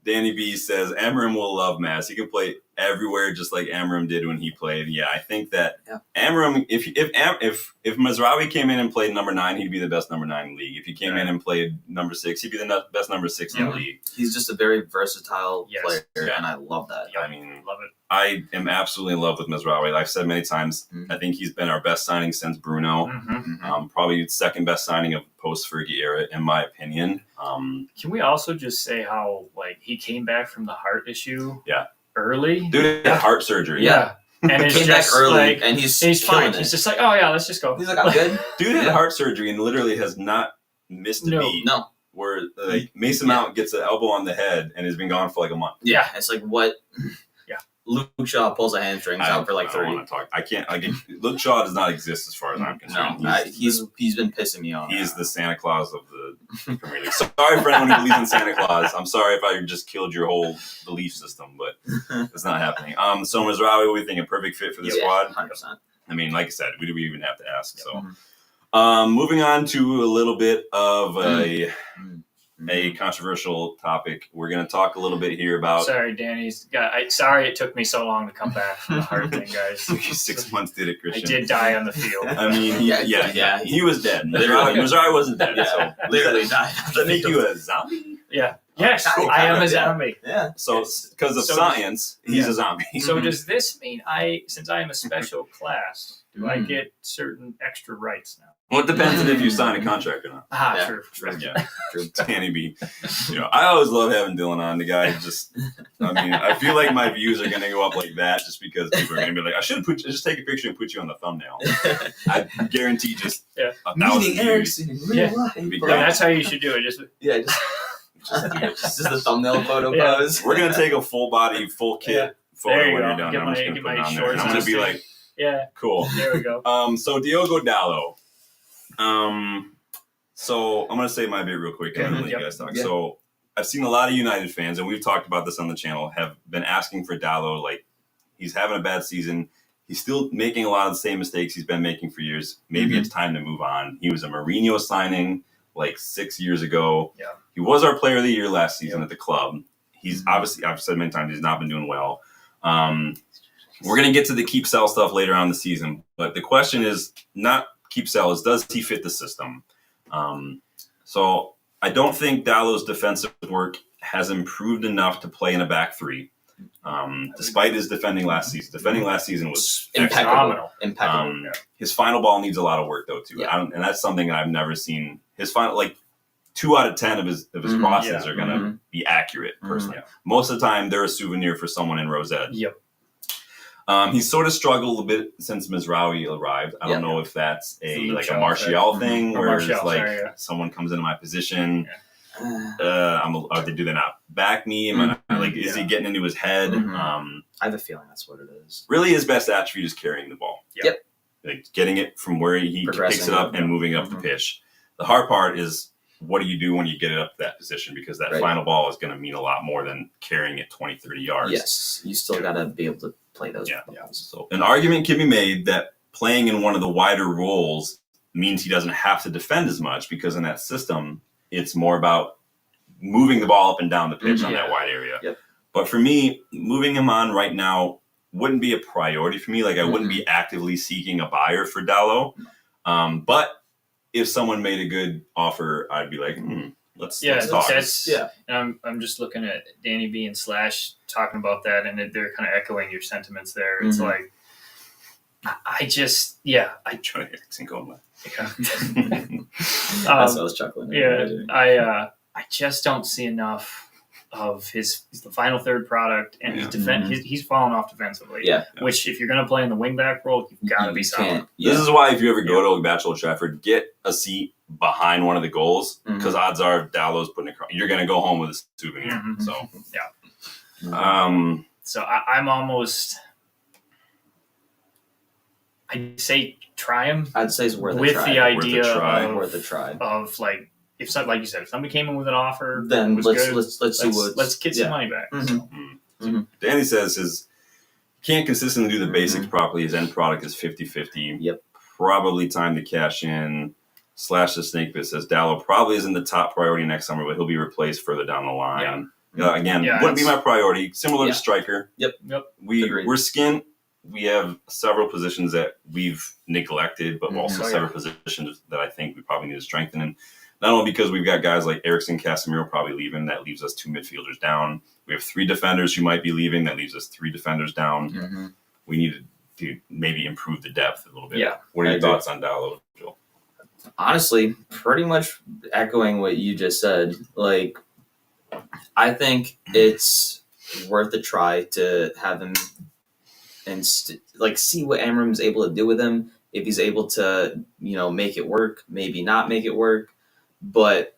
Danny B says Amorim will love Maz. He can play everywhere, just like Amorim did when he played. Yeah, I think that Amorim, if Mazraoui came in and played number 9, he'd be the best number 9 in the league. If he came in and played number 6, he'd be the best number 6 in the league. He's just a very versatile player, and I love that. I mean, love it. I am absolutely in love with Mazraoui. I've said many times, I think he's been our best signing since Bruno. Probably second best signing of post-Fergie era, in my opinion. Can we also just say how he came back from the heart issue? Early. Dude had heart surgery. Yeah. And it's came back early, and he's fine. it. He's just like, oh yeah, let's just go. He's like, I'm good. Dude had heart surgery and literally has not missed a beat. No. Where Mason Mount gets an elbow on the head and has been gone for like a month. Yeah, it's like what? Luke Shaw pulls a hamstring out for like 3. I don't want to talk. I can't. Luke Shaw does not exist as far as I'm concerned. No, he's been pissing me off. He's the Santa Claus of the Premier League. Sorry for anyone who believes in Santa Claus. I'm sorry if I just killed your whole belief system, but it's not happening. So Mazraoui, we think a perfect fit for the squad. 100%. I mean, like I said, we even have to ask. So, moving on to a little bit of a controversial topic. We're going to talk a little bit here about. Sorry, Danny's. Sorry, it took me so long to come back from the heart thing, guys. Took you 6 months, did it, Christian? I did die on the field. I mean, he was dead. Mazraoui wasn't dead. So literally died. Does that make you a zombie? Yeah. Yes, I am a zombie. Yeah. So because of science, he's a zombie. So does this mean since I am a special class, do I get certain extra rights now? Well, it depends on if you sign a contract or not. True. Yeah, Danny B. I always love having Dylan on. The guy I feel like my views are going to go up like that just because people are going to be like, I should just take a picture and put you on the thumbnail. I guarantee just 1,000 views. In real life. That's how you should do it. Just the thumbnail photo pose. We're going to take a full body, full kit photo when you're done. Get I'm just going to put it on there. I'm going to be like, cool. There we go. So Diogo Dallo. So I'm going to say my bit real quick and then let you guys talk. Yeah. So I've seen a lot of United fans, and we've talked about this on the channel, have been asking for Dallo. Like, he's having a bad season. He's still making a lot of the same mistakes he's been making for years. Maybe it's time to move on. He was a Mourinho signing like 6 years ago. Yeah. He was our player of the year last season at the club. He's obviously, I've said many times, he's not been doing well. We're going to get to the keep sell stuff later on in the season, but the question is not keep sell, is does he fit the system? So I don't think Dallo's defensive work has improved enough to play in a back 3. Despite his defending last season. Defending last season was impeccable. His final ball needs a lot of work though too. Yeah. And that's something I've never seen. His final, 2 out of 10 of his crosses are going to be accurate personally. Most of the time they're a souvenir for someone in Rosette. Yep. He's sort of struggled a bit since Mazraoui arrived. I don't know if that's a Martial thing where it's someone comes into my position. Do they not back me? Is he getting into his head? I have a feeling that's what it is. Really, his best attribute is carrying the ball. Yep. Getting it from where he picks it up and moving up the pitch. The hard part is, what do you do when you get it up to that position? Because that final ball is going to mean a lot more than carrying it 20, 30 yards. Yes, you still got to be able to play those balls. So an argument can be made that playing in one of the wider roles means he doesn't have to defend as much, because in that system, it's more about moving the ball up and down the pitch on that wide area. Yep. But for me, moving him on right now wouldn't be a priority for me. I wouldn't be actively seeking a buyer for Dallo. But if someone made a good offer, I'd be like, let's talk. And I'm just looking at Danny B and Slash talking about that, and they're kind of echoing your sentiments there. It's like, I try to sink on that. That's what I was chuckling. Yeah, I just don't see enough of his the final third product, and he's fallen off defensively. Yeah. Which, if you're going to play in the wingback role, you've got to be solid. This is why if you ever go to Bachelor Trafford, get a seat behind one of the goals, because odds are if Dallow's putting it, you're going to go home with a souvenir. Mm-hmm. So yeah. So I'm almost. I'd say try him. I'd say it's worth a with try. the idea worth a try. Of like. If something, like you said, if somebody came in with an offer, then let's see let's get some money back. Danny says can't consistently do the basics properly. His end product is 50-50. Yep. Probably time to cash in. Slash the Snake Bit says Dallow probably isn't the top priority next summer, but he'll be replaced further down the line. Again, wouldn't be my priority. Similar to striker. Yep. We're skint. We have several positions that we've neglected, but also several positions that I think we probably need to strengthen. And not only because we've got guys like Erickson, Casemiro probably leaving, that leaves us 2 midfielders down. We have 3 defenders who might be leaving, that leaves us 3 defenders down. We need to maybe improve the depth a little bit. Yeah. What are your thoughts on Dallow, Joel? Honestly, pretty much echoing what you just said. Like, I think it's worth a try to have him and see what Amorim's able to do with him. If he's able to, make it work, maybe not make it work. But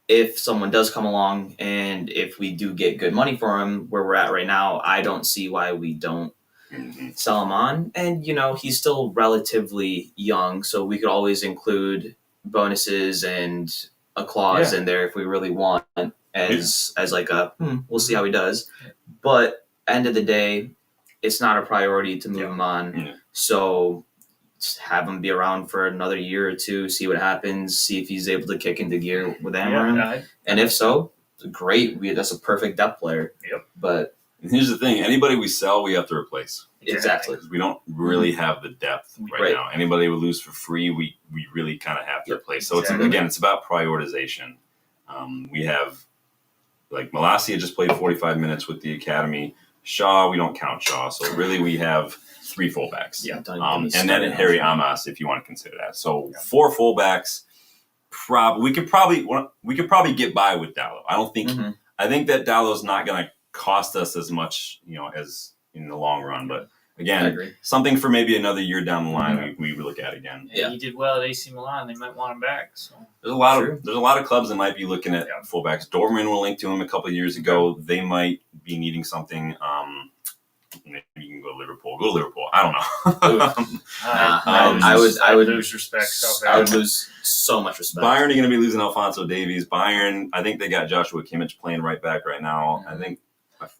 if someone does come along and if we do get good money for him where we're at right now, I don't see why we don't sell him on. And, he's still relatively young, so we could always include bonuses and a clause in there if we really want as like we'll see how he does. But end of the day, it's not a priority to move him on. So just have him be around for another year or two, see what happens, see if he's able to kick into gear with Amorim. And if so, great. That's a perfect depth player. But here's the thing. Anybody we sell, we have to replace. Exactly. We don't really have the depth right now. Anybody we lose for free, we really kind of have to replace. So it's about prioritization. We have, like, Malacia just played 45 minutes with the academy. Shaw, we don't count Shaw. So really we have 3 fullbacks. And then Harry Amas, if you want to consider that. So 4 fullbacks. We could probably get by with Dallow. I don't think. I think that Dallow's not going to cost us as much, as in the long run. But again, something for maybe another year down the line we look at again. Yeah, he did well at AC Milan. They might want him back. So there's a lot of clubs that might be looking at fullbacks. Dortmund will link to him a couple of years ago. They might be needing something. Maybe you can go to Liverpool. Go to Liverpool. I don't know. I would lose respect. I would lose so much respect. Bayern are going to be losing Alphonso Davies. Bayern, I think they got Joshua Kimmich playing right back right now. I think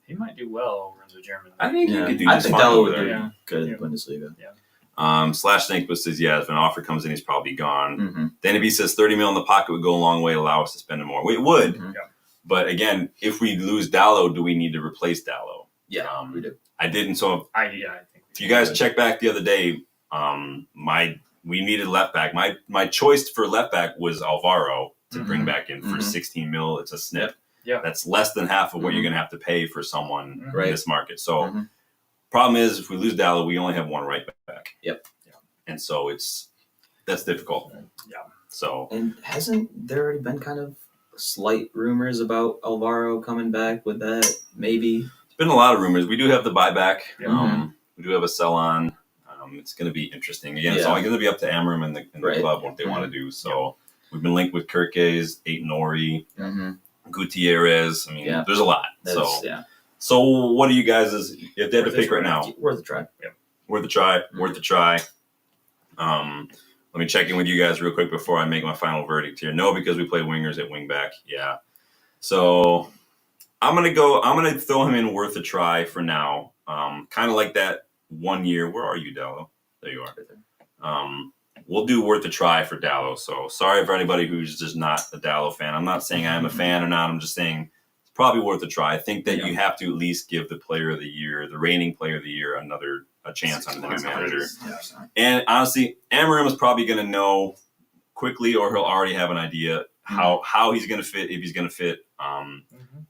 he might do well over in the German. I think he could do I just think fine Dallow over would there. do good in Bundesliga. Slash Snakebush says, if an offer comes in, he's probably gone. Then if he says 30 mil in the pocket would go a long way, allow us to spend him more. It would. But again, if we lose Dallow, do we need to replace Dallow? Yeah, we do. I didn't. So I think if you guys check back the other day, we needed left back. My choice for left back was Alvaro to bring back in for 16 mil. It's a snip. That's less than half of what you're going to have to pay for someone in this market. So problem is, if we lose Dallow, we only have 1 right back. And so that's difficult. So and hasn't there already been kind of slight rumors about Alvaro coming back with that? Maybe. Been a lot of rumors. We do have the buyback. We do have a sell on. It's going to be interesting. Again, it's all going to be up to Amorim and the club what they want to do. So we've been linked with Kirkes, Nori, Gutierrez. I mean, there's a lot. So what are you guys? If they had to pick right now, worth a try. Worth a try. Worth a try. Let me check in with you guys real quick before I make my final verdict here. No, because we play wingers at wingback. So I'm gonna throw him in worth a try for now. Kind of like that 1 year. Where are you, Dallow? There you are. We'll do worth a try for Dallow. So sorry for anybody who's just not a Dallow fan. I'm not saying I'm a fan or not. I'm just saying it's probably worth a try. I think that you have to at least give the player of the year, the reigning player of the year, a chance under the new manager. And honestly, Amorim is probably going to know quickly, or he'll already have an idea how he's going to fit, if he's going to fit.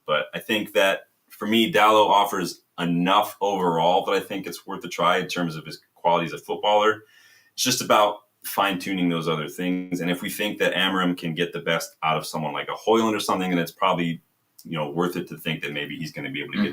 But I think that for me, Dallow offers enough overall that I think it's worth a try in terms of his quality as a footballer. It's just about fine-tuning those other things. And if we think that Amorim can get the best out of someone like a Højlund or something, then it's probably, worth it to think that maybe he's going to be able to get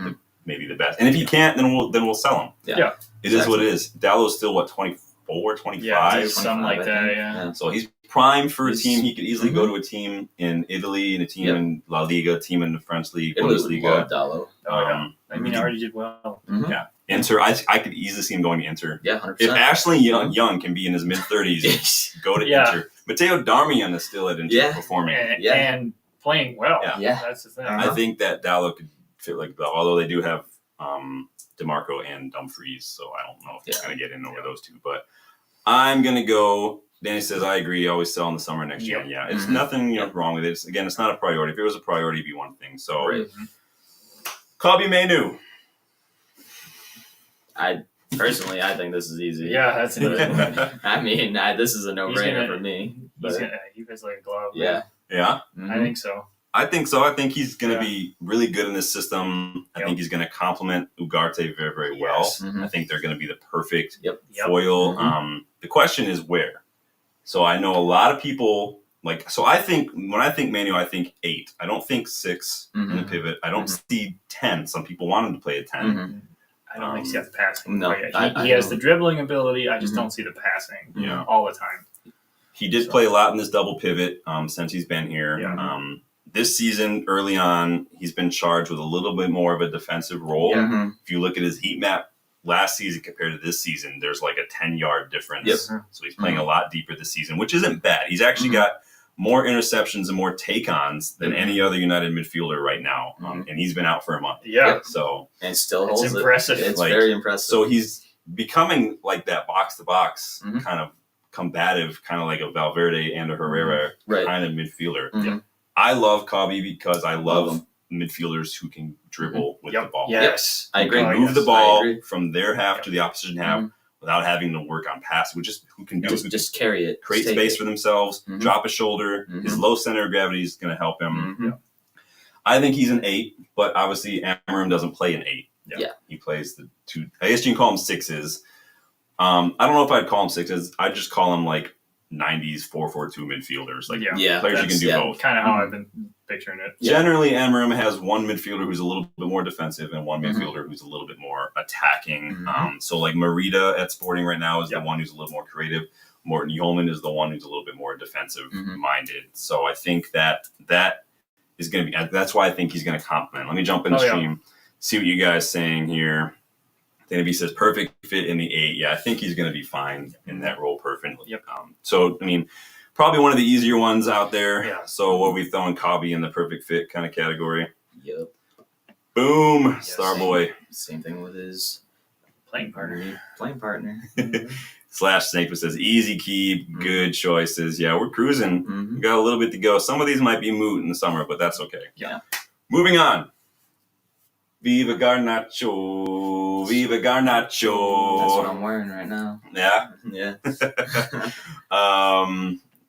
the best. And if he can't, then we'll sell him. Yeah. It is what it is. Dallow's still 24, 25? Yeah, something like that, yeah. So he's prime for a team. He could easily go to a team in Italy and a team in La Liga, a team in the French league, Bundesliga. Dallo. Oh, yeah. I mean, he already did well. Yeah. Inter, I could easily see him going to Inter. Yeah, 100%. If Ashley Young can be in his mid-30s, go to Inter. Matteo Darmian is still at Inter performing. And playing well. Yeah. That's the thing. I think that Dallo could fit like Bell, although they do have DeMarco and Dumfries, so I don't know if they're going to get in over those two. But I'm going to go. Danny says, I agree. Always sell in the summer next year. Yeah, it's nothing wrong with it. Again, it's not a priority. If it was a priority, it'd be one thing. So, Kobbie Mainoo. I think this is easy. Yeah, that's it. I mean, this is a no-brainer for me. He fits like a glove. Yeah. I think so. I think so. I think he's going to be really good in this system. I think he's going to complement Ugarte very, very well. I think they're going to be the perfect foil. The question is where. So I know a lot of people when I think Mainoo, I think 8. I don't think 6 in the pivot. I don't see 10. Some people want him to play at 10. I don't think he has the passing. No, he has the dribbling ability. I just don't see the passing all the time. He did play a lot in this double pivot since he's been here. Yeah. This season, early on, he's been charged with a little bit more of a defensive role. If you look at his heat map last season compared to this season, there's like a 10-yard difference. So he's playing a lot deeper this season, which isn't bad. He's actually got more interceptions and more take-ons than any other United midfielder right now. And he's been out for a month. Yeah. So and still holds it's impressive. It's very impressive. So he's becoming like that box-to-box kind of combative, kind of like a Valverde and a Herrera kind of midfielder. I love Kobbie because I love midfielders who can dribble with the ball. Yes. I agree. Move the ball from their half to the opposition half without having to work on pass. Who can do it. Just carry it. Create space for themselves, drop a shoulder. His low center of gravity is going to help him. I think he's an 8, but obviously Amorim doesn't play an 8. He plays the 2. I guess you can call him 6s. I don't know if I'd call him 6s. I'd just call him like 90s 4-4-2 midfielders. Players you can do both. Kind of how I've been picturing it. Generally, Amorim has one midfielder who's a little bit more defensive and one midfielder who's a little bit more attacking. So like Merida at Sporting right now is the one who's a little more creative. Morten Yeoman is the one who's a little bit more defensive-minded. So I think that is going to be – that's why I think he's going to complement. Let me jump in the stream, see what you guys saying here. Danny B says, perfect fit in the 8. Yeah, I think he's going to be fine in that role perfectly. So, I mean, probably one of the easier ones out there. So what are we throwing Kobbie in the perfect fit kind of category? Boom. Starboy. Same thing with his playing partner. Slash Snake says, easy keep, good choices. Yeah, we're cruising. We got a little bit to go. Some of these might be moot in the summer, but that's okay. Moving on. Viva Garnacho. Viva Garnacho. That's what I'm wearing right now. Yeah? Yeah.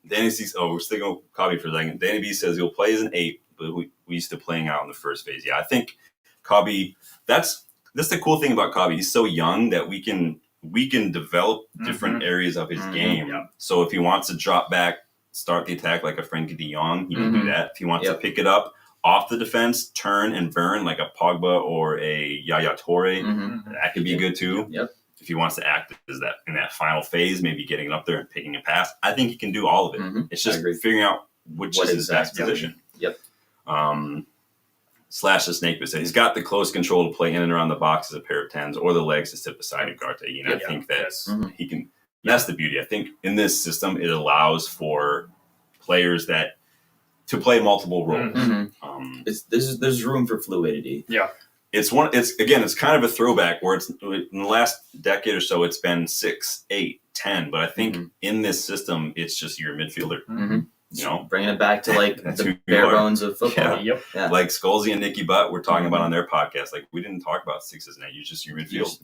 Danny C. we're sticking with Kobbie for a second. Danny B says he'll play as an 8, but we used to playing out in the first phase. Yeah, I think Kobbie, that's the cool thing about Kobbie. He's so young that we can develop different areas of his game. So if he wants to drop back, start the attack like a Frenkie de Jong, he can do that. If he wants to pick it up off the defense, turn and burn like a Pogba or a Yaya Toure, that could be good too. If he wants to act as that in that final phase, maybe getting up there and picking a pass, I think he can do all of it. It's just figuring out which is his best position. Slash the Snake said he's got the close control to play in and around the box as a pair of 10s or the legs to sit beside Ugarte. I think that he can. That's the beauty. I think in this system it allows for players to play multiple roles. There's room for fluidity. It's kind of a throwback where it's in the last decade or so it's been 6, 8, 10, but I think in this system it's just your midfielder. Bringing it back to like the bare bones of football. Like Scholesy and Nicky Butt were talking about on their podcast. Like we didn't talk about 6s and 8. You just your midfield. Just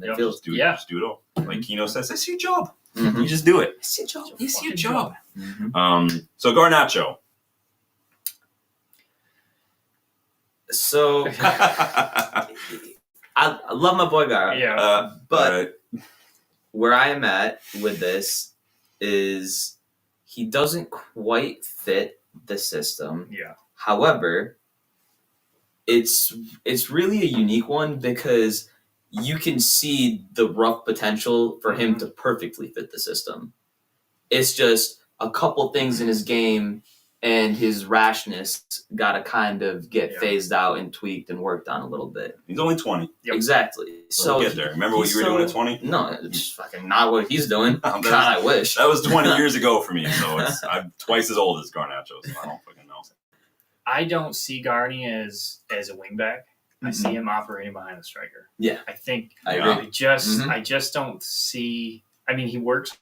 do it all. Like Kino says, it's your job. You just do it. It's your job. It's your job. So Garnacho. So I love my boy Gar. Yeah. But where I am at with this is he doesn't quite fit the system. Yeah. However, it's really a unique one because you can see the rough potential for him to perfectly fit the system. It's just a couple things in his game and his rashness got to kind of get phased out and tweaked and worked on a little bit. He's only 20. Yep. Exactly. So get there. Remember what you were doing at 20? No, it's fucking not what he's doing. God, I wish. That was 20 years ago for me, so I'm twice as old as Garnacho, so I don't fucking know. I don't see Garney as a wingback. I see him operating behind the striker. Yeah. I think I agree. I just don't see. I mean, he works.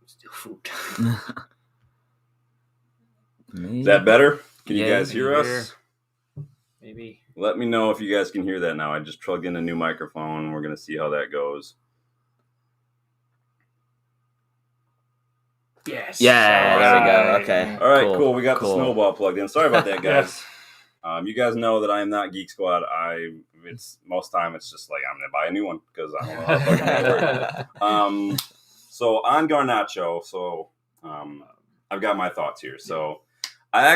Still food. Is that better? Can you guys hear us? Maybe. Let me know if you guys can hear that now. I just plugged in a new microphone. We're going to see how that goes. Yes. Yeah, there we go. Okay. All right, cool. We got Cool. the snowball plugged in. Sorry about that, guys. You guys know that I am not Geek Squad. Most time it's just like I'm going to buy a new one because I don't know how to fucking make it work. So on Garnacho, I've got my thoughts here. So I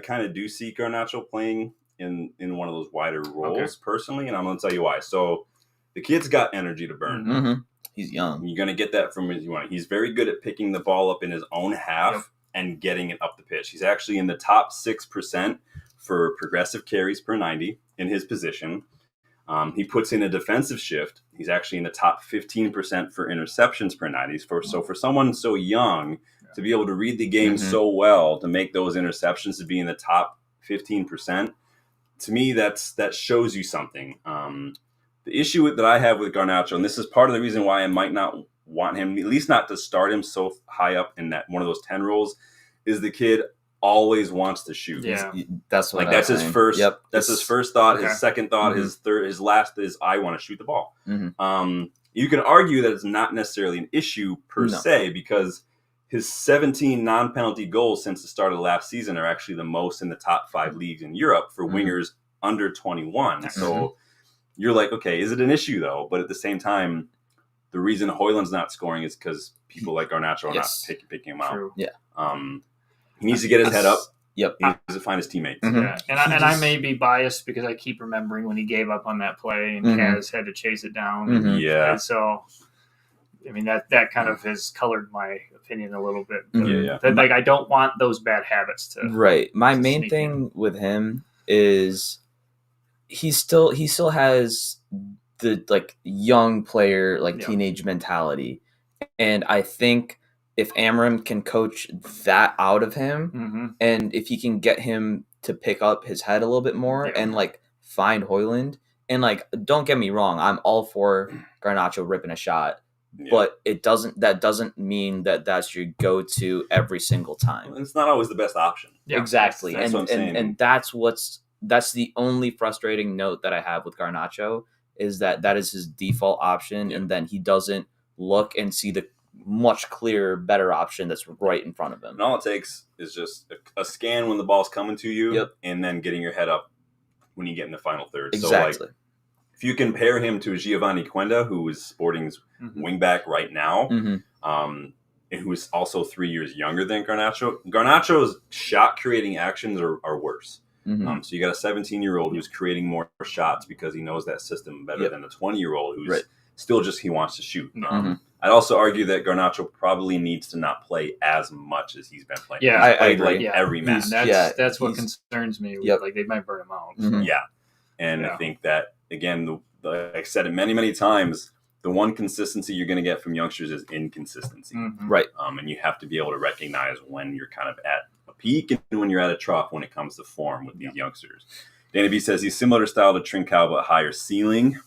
kind of do see Garnacho playing in one of those wider roles personally, and I'm going to tell you why. So the kid's got energy to burn. Mm-hmm. He's young. You're going to get that from his one. He's very good at picking the ball up in his own half and getting it up the pitch. He's actually in the top 6% for progressive carries per 90 in his position. He puts in a defensive shift. He's actually in the top 15% for interceptions per 90. So for someone so young to be able to read the game so well, to make those interceptions to be in the top 15%, to me, that shows you something. The issue that I have with Garnacho, and this is part of the reason why I might not want him, at least not to start him so high up in that one of those 10 roles, is the kid always wants to shoot. Yeah. That's what that's his first. Yep. That's his first thought. His second thought. His third. His last is I want to shoot the ball. You can argue that it's not necessarily an issue per se because his 17 non-penalty goals since the start of the last season are actually the most in the top 5 leagues in Europe for wingers under 21. So you're like, okay, is it an issue though? But at the same time, the reason Højlund's not scoring is because people like Garnacho are not picking him out. True. Yeah. He needs to get his head up. Yep. He needs to find his teammates. Yeah. And I may be biased because I keep remembering when he gave up on that play and Kaz had to chase it down. Yeah. And so I mean, that kind of has colored my opinion a little bit. Yeah. That, like, I don't want those bad habits to. Right. My to main sneak thing with him is he still has the like young player, like Yeah. teenage mentality. And I think if Amorim can coach that out of him, Mm-hmm. and if he can get him to pick up his head a little bit more Yeah. and like find Højlund, and like don't get me wrong, I'm all for Garnacho ripping a shot, but that doesn't mean that that's your go-to every single time. It's not always the best option. Yeah, Exactly. That's what I'm saying. And that's the only frustrating note that I have with Garnacho is that is his default option, and then he doesn't look and see the much clearer, better option that's right in front of him. And all it takes is just a scan when the ball's coming to you, and then getting your head up when you get in the final third. Exactly. So, like, if you compare him to Giovanni Quenda, who is Sporting's wingback right now, and who is also 3 years younger than Garnacho, Garnacho's shot-creating actions are worse. So you got a 17-year-old who's creating more shots because he knows that system better than a 20-year-old who's still just he wants to shoot. I'd also argue that Garnacho probably needs to not play as much as he's been playing. Yeah, he's played I agree. every match. That's what concerns me. Like, they might burn him out. Yeah, and I think that again, like I said it many times, the one consistency you're going to get from youngsters is inconsistency. Right. And you have to be able to recognize when you're kind of at a peak and when you're at a trough when it comes to form with these youngsters. Danny B says he's similar style to Trincao but higher ceiling.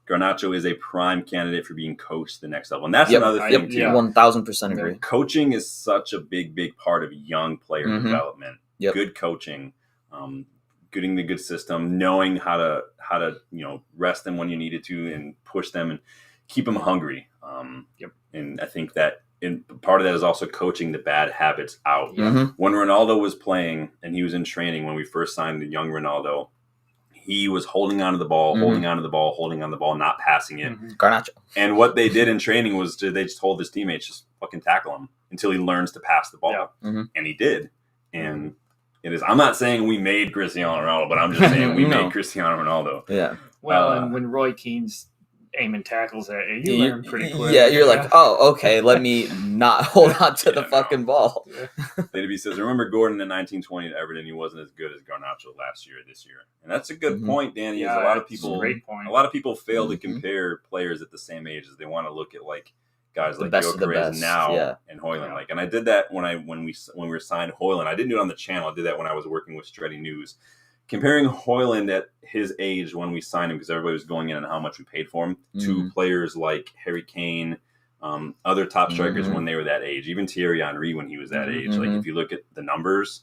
Garnacho is a prime candidate for being coached to the next level. And that's another thing, too. 1,000% agree. Coaching is such a big part of young player development. Good coaching, getting the good system, knowing how to rest them when you needed to and push them and keep them hungry. And I think that part of that is also coaching the bad habits out. When Ronaldo was playing and he was in training when we first signed the young Ronaldo, he was holding onto the ball, holding onto the ball, not passing it. Garnacho. And what they did in training was they just told his teammates, just fucking tackle him until he learns to pass the ball. And he did. And it is. I'm not saying we made Cristiano Ronaldo, but I'm just saying we made Cristiano Ronaldo. Yeah. Well, and when Roy Keane's aiming tackles at you, you learn pretty quick. Yeah, you're like, oh, okay, let me not hold on to the fucking ball. Lady B says, remember Gordon in 1920 at Everton? He wasn't as good as Garnacho this year. And that's a good point, Danny. Yeah, is a lot of people, great point. A lot of people fail to compare players at the same age as they want to look at like guys The like best of the Gyökeres best, now and Højlund. Like, and I did that when we were signed Højlund. I didn't do it on the channel. I did that when I was working with Stretty News. Comparing Højlund at his age when we signed him, because everybody was going in on how much we paid for him, to players like Harry Kane, other top strikers when they were that age, even Thierry Henry when he was that age. Like, if you look at the numbers,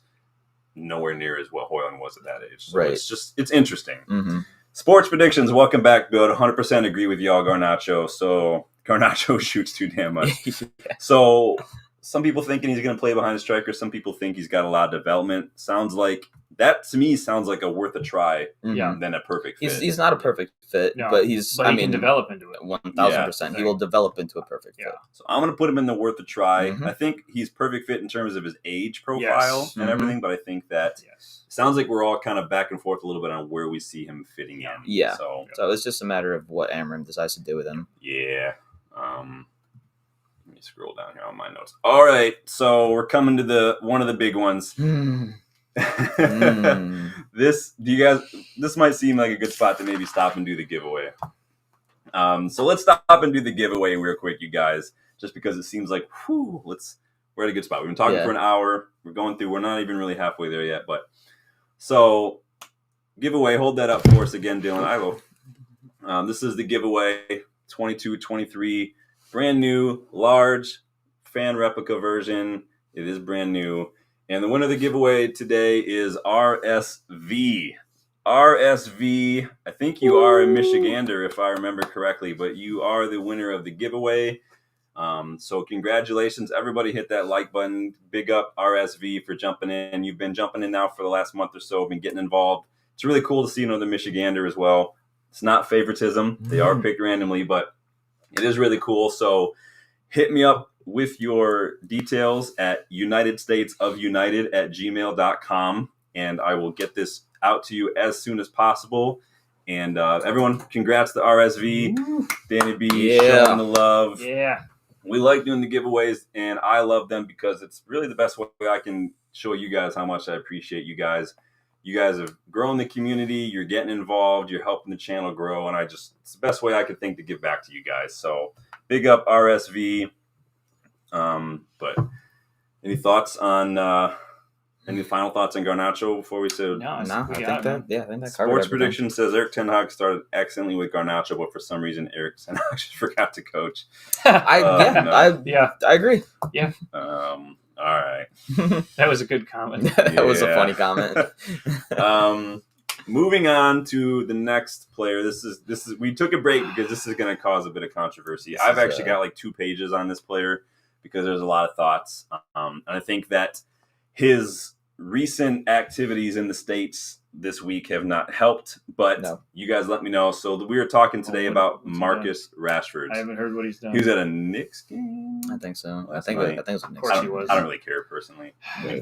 nowhere near as what Højlund was at that age. So it's interesting. Sports predictions, welcome back, Bill. 100% agree with y'all, Garnacho. So Garnacho shoots too damn much. So some people thinking he's going to play behind the striker. Some people think he's got a lot of development. That to me sounds like a worth a try than a perfect fit. He's not a perfect fit, but he can develop into it. 1,000%. He will develop into a perfect fit. So I'm going to put him in the worth a try. I think he's perfect fit in terms of his age profile and everything, but I think that sounds like we're all kind of back and forth a little bit on where we see him fitting in. Yeah. So it's just a matter of what Amorim decides to do with him. Yeah. Let me scroll down here on my notes. All right. So we're coming to one of the big ones. This might seem like a good spot to maybe stop and do the giveaway. So let's stop and do the giveaway real quick, you guys, just because it seems like we're at a good spot. We've been talking for an hour. We're going through. We're not even really halfway there yet, but so giveaway. Hold that up for us again, Dylan. I will. This is the giveaway 22-23, brand new, large fan replica version. It is brand new. And the winner of the giveaway today is RSV. RSV, I think you are a Michigander, if I remember correctly, but you are the winner of the giveaway. So congratulations. Everybody hit that like button. Big up RSV for jumping in. You've been jumping in now for the last month or so, been getting involved. It's really cool to see another Michigander as well. It's not favoritism. They are picked randomly, but it is really cool. So hit me up with your details at unitedstatesofunited@gmail.com, and I will get this out to you as soon as possible. And everyone, congrats to RSV. Danny B, showing the love. Yeah. we like doing the giveaways, and I love them because it's really the best way I can show you guys how much I appreciate you guys. You guys have grown the community. You're getting involved. You're helping the channel grow, and it's the best way I could think to give back to you guys. So big up RSV. But any thoughts on any final thoughts on Garnacho before we say? No, I think that covered Sports everything. prediction says Eric Ten Hag started excellently with Garnacho, but for some reason Eric Ten Hag just forgot to coach. I agree. All right. That was a good comment. That was a funny comment. Moving on to the next player. This is we took a break because this is going to cause a bit of controversy. I've actually got like 2 pages on this player because there's a lot of thoughts. And I think that his recent activities in the States this week have not helped, but you guys let me know. So we were talking today about Marcus Rashford. I haven't heard what he's done. He was at a Knicks game? I think so. Last I think night. it was a Knicks. Of course he was. I don't really care personally.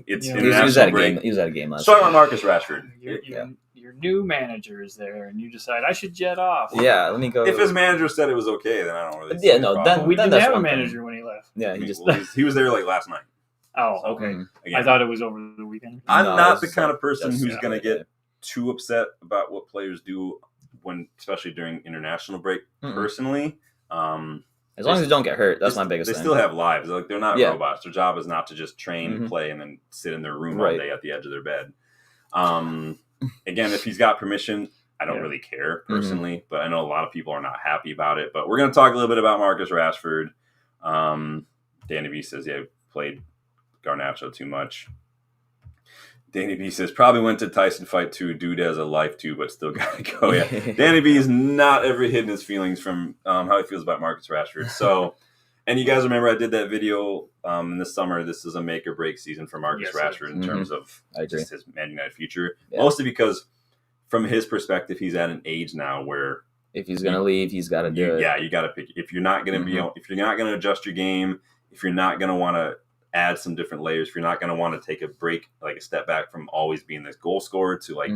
It's Yeah. He was international at a break. game. He was at a game last Talking night. about Marcus Rashford. Your new manager is there, and you decide I should jet off. Yeah, let me go. If his manager said it was okay, then I don't really see Yeah, a no, problem. then We didn't that's have a one thing. manager when he left. Yeah, He was there like last night. Oh, okay. Again, I thought it was over the weekend. I'm No, not the that's- kind of person that's- who's yeah, going to yeah. get too upset about what players do when, especially during international break. Mm-mm. Personally, As long as you don't get hurt, that's my biggest They thing. still have lives. Like they're not Yeah. robots. Their job is not to just train, Mhm. play, and then sit in their room Right. all day at the edge of their bed. Again, if he's got permission, I don't really care personally, but I know a lot of people are not happy about it. But we're going to talk a little bit about Marcus Rashford. Danny B says, yeah, played Garnacho too much. Danny B says, probably went to Tyson fight too. Dude has a life too, but still got to go. Yeah. Danny B is not ever hidden his feelings from how he feels about Marcus Rashford. So, and you guys remember I did that video in the summer. This is a make or break season for Marcus Rashford in terms of just his Man United future. Yeah. Mostly because from his perspective, he's at an age now where if he's going to leave, he's got to do it. Yeah, you got to pick. If you're not going to be, if you're not going to adjust your game, if you're not going to want to add some different layers, if you're not going to want to take a break, like a step back from always being this goal scorer to like,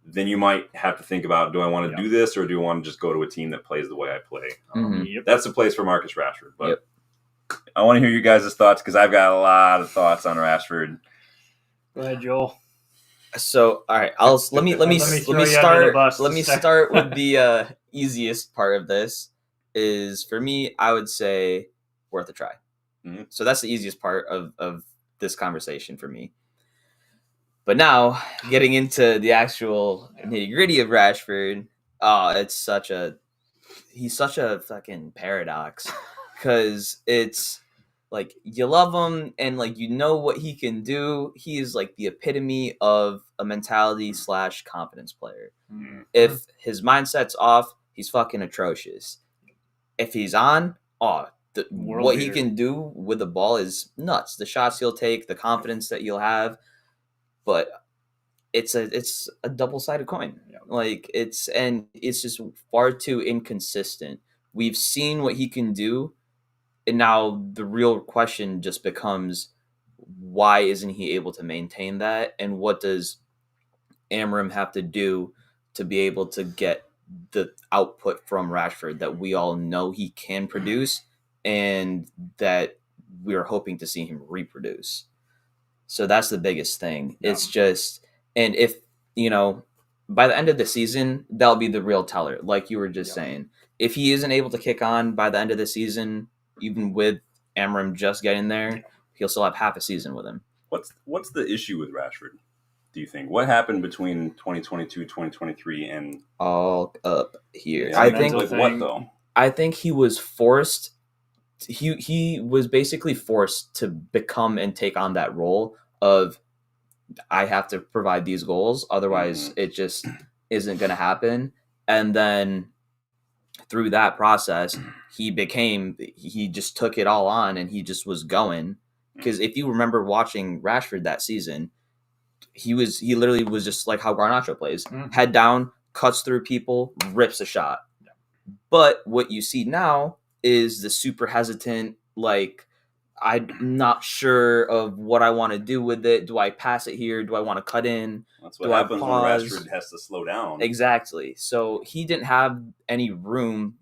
then you might have to think about, do I want to do this or do I want to just go to a team that plays the way I play? That's the place for Marcus Rashford. But I want to hear you guys' thoughts because I've got a lot of thoughts on Rashford. Go ahead, Joel. So, all right, let me start with the easiest part of this. Is for me, I would say worth a try. So that's the easiest part of this conversation for me. But now, getting into the actual nitty-gritty of Rashford, he's such a fucking paradox because it's like you love him and like you know what he can do. He is like the epitome of a mentality / confidence player. If his mindset's off, he's fucking atrocious. If he's on, what he can do with the ball is nuts. The shots he'll take, the confidence that he'll have, but it's a double-sided coin. Like it's just far too inconsistent. We've seen what he can do, and now the real question just becomes, why isn't he able to maintain that? And what does Amorim have to do to be able to get the output from Rashford that we all know he can produce and that we're hoping to see him reproduce? So that's the biggest thing. It's just, and if, by the end of the season, that'll be the real teller. Like you were just saying, if he isn't able to kick on by the end of the season, even with Amorim just getting there, he'll still have half a season with him. What's the issue with Rashford, do you think? What happened between 2022, 2023, and all up here? I think what though? I think he was forced. He was basically forced to become and take on that role of, I have to provide these goals, otherwise it just isn't going to happen. And then through that process, he just took it all on and he just was going. Because if you remember watching Rashford that season, he literally was just like how Garnacho plays. Head down, cuts through people, rips a shot. But what you see now is the super hesitant, like, I'm not sure of what I want to do with it. Do I pass it here? Do I want to cut in? That's what happens when Rashford has to slow down. Exactly. So he didn't have any room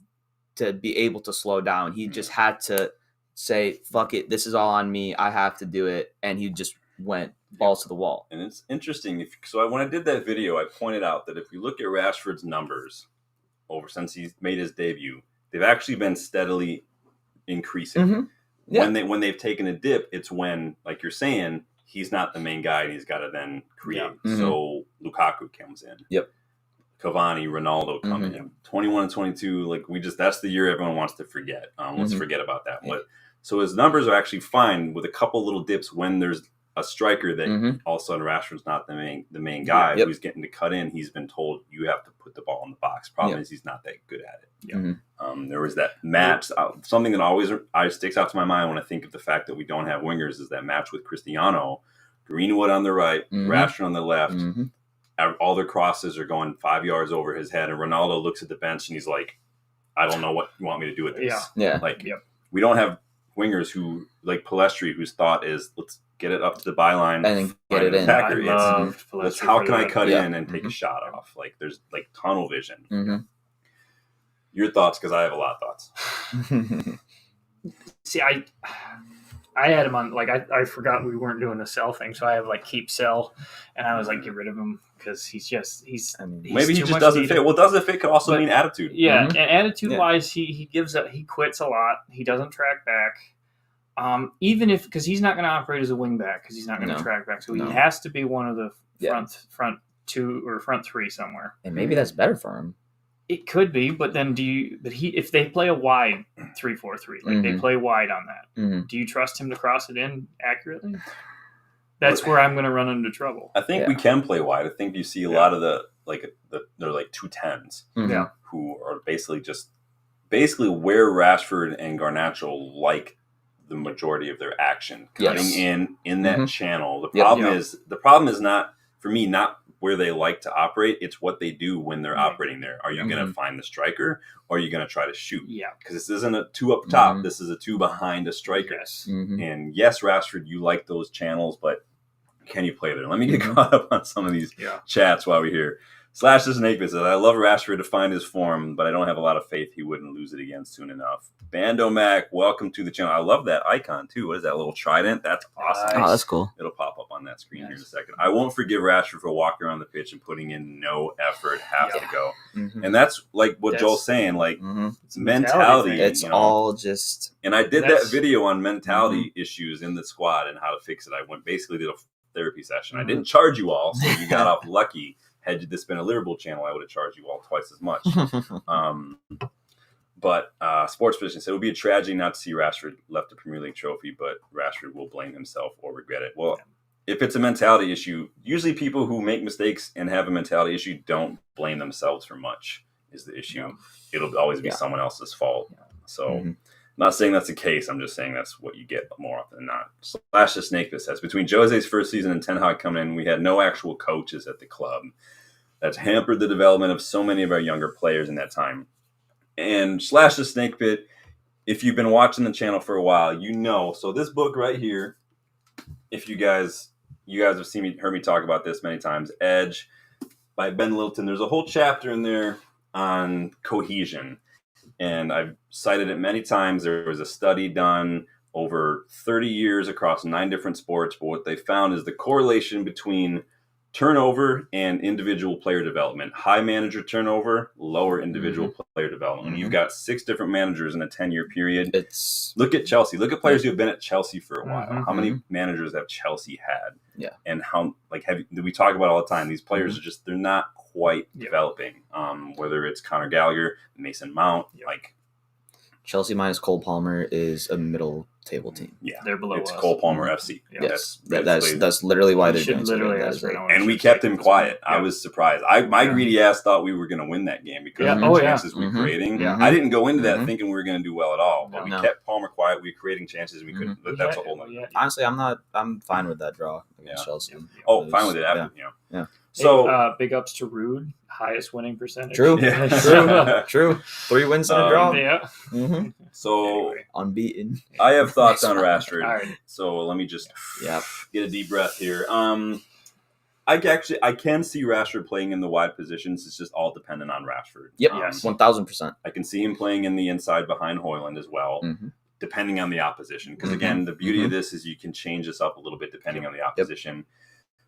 to be able to slow down. He just had to say, fuck it, this is all on me, I have to do it, and he just went balls to the wall. And it's interesting. When I did that video, I pointed out that if you look at Rashford's numbers since he's made his debut, they've actually been steadily increasing. Mm-hmm. Yeah. When they've taken a dip, it's when, like you're saying, he's not the main guy and he's got to then create. Yeah. Mm-hmm. So Lukaku comes in. Yep. Cavani, Ronaldo come in. 21 and 22, that's the year everyone wants to forget. Let's forget about that. Yeah. But so his numbers are actually fine with a couple little dips when there's a striker that all of a sudden Rashford's not the main guy who's getting to cut in. He's been told you have to put the ball in the box. Problem is he's not that good at it. Yeah. There was that match. Something that always sticks out to my mind when I think of the fact that we don't have wingers is that match with Cristiano, Greenwood on the right, Rashford on the left. All their crosses are going 5 yards over his head, and Ronaldo looks at the bench and he's like, "I don't know what you want me to do with this." Yeah. We don't have wingers who like Palestri, whose thought is let's get it up to the byline and then get it in. Attacker. I loved Palestri Let's how for can I that. cut in and take a shot off? Like there's like tunnel vision. Mm-hmm. Your thoughts, because I have a lot of thoughts. See, I had him on, like, I forgot we weren't doing the sell thing, so I have, like, keep sell, and I was like, get rid of him, because he's Maybe he too just much doesn't needed. fit. Well, doesn't fit could also But- mean attitude. Yeah, Mhm. and attitude-wise, he gives up, he quits a lot, he doesn't track back, even if, because he's not going to operate as a wing back, because he's not going to No. track back, so No. he has to be one of the Yeah. front two or front three somewhere. And maybe that's better for him. It could be, but then if they play a wide 3-4-3, like they play wide on that, Mm-hmm. do you trust him to cross it in accurately? That's where I'm going to run into trouble. I think we can play wide. I think you see a lot of they're like 210s Yeah. who are basically where Rashford and Garnacho like the majority of their action, cutting in that channel. The problem is not for me, not where they like to operate. It's what they do when they're operating there. Are you going to find the striker, or are you going to try to shoot? Yeah. Because this isn't a two up top. This is a two behind a striker. Yes. Mm-hmm. And yes, Rashford, you like those channels, but can you play there? Let me get caught up on some of these chats while we're here. Slash the Snake says, I love Rashford to find his form, but I don't have a lot of faith he wouldn't lose it again soon enough. Bando Mac, welcome to the channel. I love that icon too. What is that little trident? That's awesome. Oh, that's cool. It'll pop up on that screen here in a second. I won't forgive Rashford for walking around the pitch and putting in no effort. Has to go. Mm-hmm. And that's like what Joel's saying. Like It's a mentality. It's all just. And I did that video on mentality issues in the squad and how to fix it. I did a therapy session. I didn't charge you all, so you got off lucky. Had this been a Liverpool channel, I would have charged you all twice as much. But Sports Position said it would be a tragedy not to see Rashford left the Premier League trophy, but Rashford will blame himself or regret it. Well, if it's a mentality issue, usually people who make mistakes and have a mentality issue don't blame themselves for much is the issue. It'll always be someone else's fault. So I'm not saying that's the case. I'm just saying that's what you get more often than not. Slash the Snake that says, between Jose's first season and Ten Hag coming in, we had no actual coaches at the club. That's hampered the development of so many of our younger players in that time. And Slash the Snake Pit, if you've been watching the channel for a while, you know. So this book right here, if you guys have heard me talk about this many times, Edge by Ben Littleton. There's a whole chapter in there on cohesion. And I've cited it many times. There was a study done over 30 years across 9 different sports. But what they found is the correlation between turnover and individual player development. High manager turnover, lower individual player development. When you've got 6 different managers in a 10-year period, look at Chelsea. Look at players who have been at Chelsea for a while. How many managers have Chelsea had? Yeah. And how we talk about all the time, these players are just, they're not quite developing. Whether it's Conor Gallagher, Mason Mount, Chelsea minus Cole Palmer is a middle table team. Yeah, they're below it's us. Cole Palmer FC. Yes, that's literally why they're doing so. And we kept him quiet. I was surprised. My greedy ass thought we were going to win that game because of the chances we were creating. I didn't go into that thinking we were going to do well at all, but we kept Palmer quiet. We were creating chances. We couldn't. But that's a whole nother. Honestly, I'm fine with that draw against Chelsea. Oh, fine with it. After, yeah. So big ups to Rude, highest winning percentage. True. Yeah. True. 3 wins in a draw. Yeah. So unbeaten. I have thoughts on Rashford. All right. So let me just get a deep breath here. I can see Rashford playing in the wide positions. It's just all dependent on Rashford. Yep. 1,000%. I can see him playing in the inside behind Højlund as well. depending on the opposition. Because again, the beauty of this is you can change this up a little bit depending on the opposition.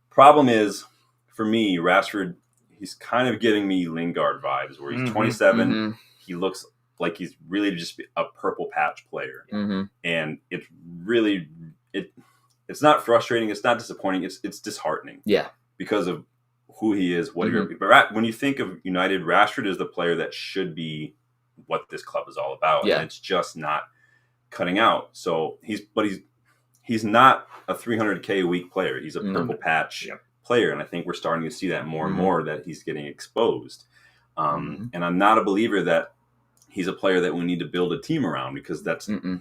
Problem is, for me, Rashford, he's kind of giving me Lingard vibes, where he's 27. He looks like he's really just a purple patch player, and it's really it's not frustrating. It's not disappointing. It's disheartening. Yeah, because of who he is. But when you think of United, Rashford is the player that should be what this club is all about. Yeah. And it's just not cutting out. So he's not a 300K a week player. He's a purple patch player, and I think we're starting to see that more and more, that he's getting exposed. And I'm not a believer that he's a player that we need to build a team around, because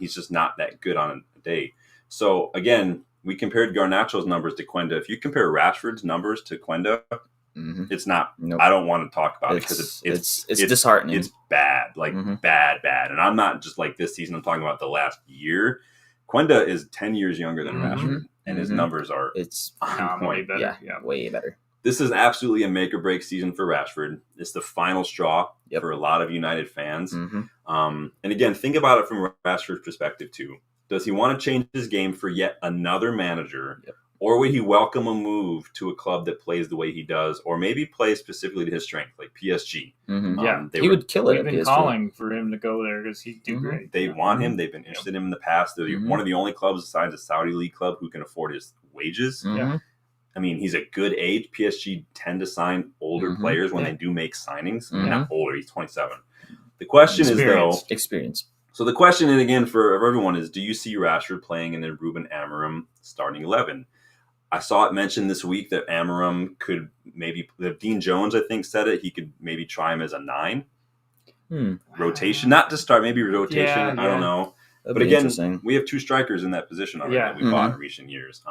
he's just not that good on a day. So again, we compared Garnacho's numbers to Quenda. If you compare Rashford's numbers to Quenda, it's not. Nope. I don't want to talk about it because it's disheartening. It's bad, bad. And I'm not just like this season. I'm talking about the last year. Quenda is 10 years younger than Rashford, and his numbers are way better. Yeah, way better. This is absolutely a make or break season for Rashford. It's the final straw for a lot of United fans. And again, think about it from Rashford's perspective too. Does he want to change his game for yet another manager? Or would he welcome a move to a club that plays the way he does, or maybe play specifically to his strength, like PSG? He would kill it. We've been calling for him to go there because he'd do great. They want him. They've been interested in him in the past. They're one of the only clubs besides the Saudi League club who can afford his wages. I mean, he's a good age. PSG tend to sign older players when they do make signings. I mean, not older. He's 27. The question is, though... Experience. So the question, and again, for everyone is, do you see Rashford playing in a Ruben Amorim starting 11? I saw it mentioned this week that Amorim could maybe... Dean Jones, I think, said it. He could maybe try him as a 9. Rotation. Not to start, maybe rotation. I don't know. But again, we have 2 strikers in that position already that we bought in recent years.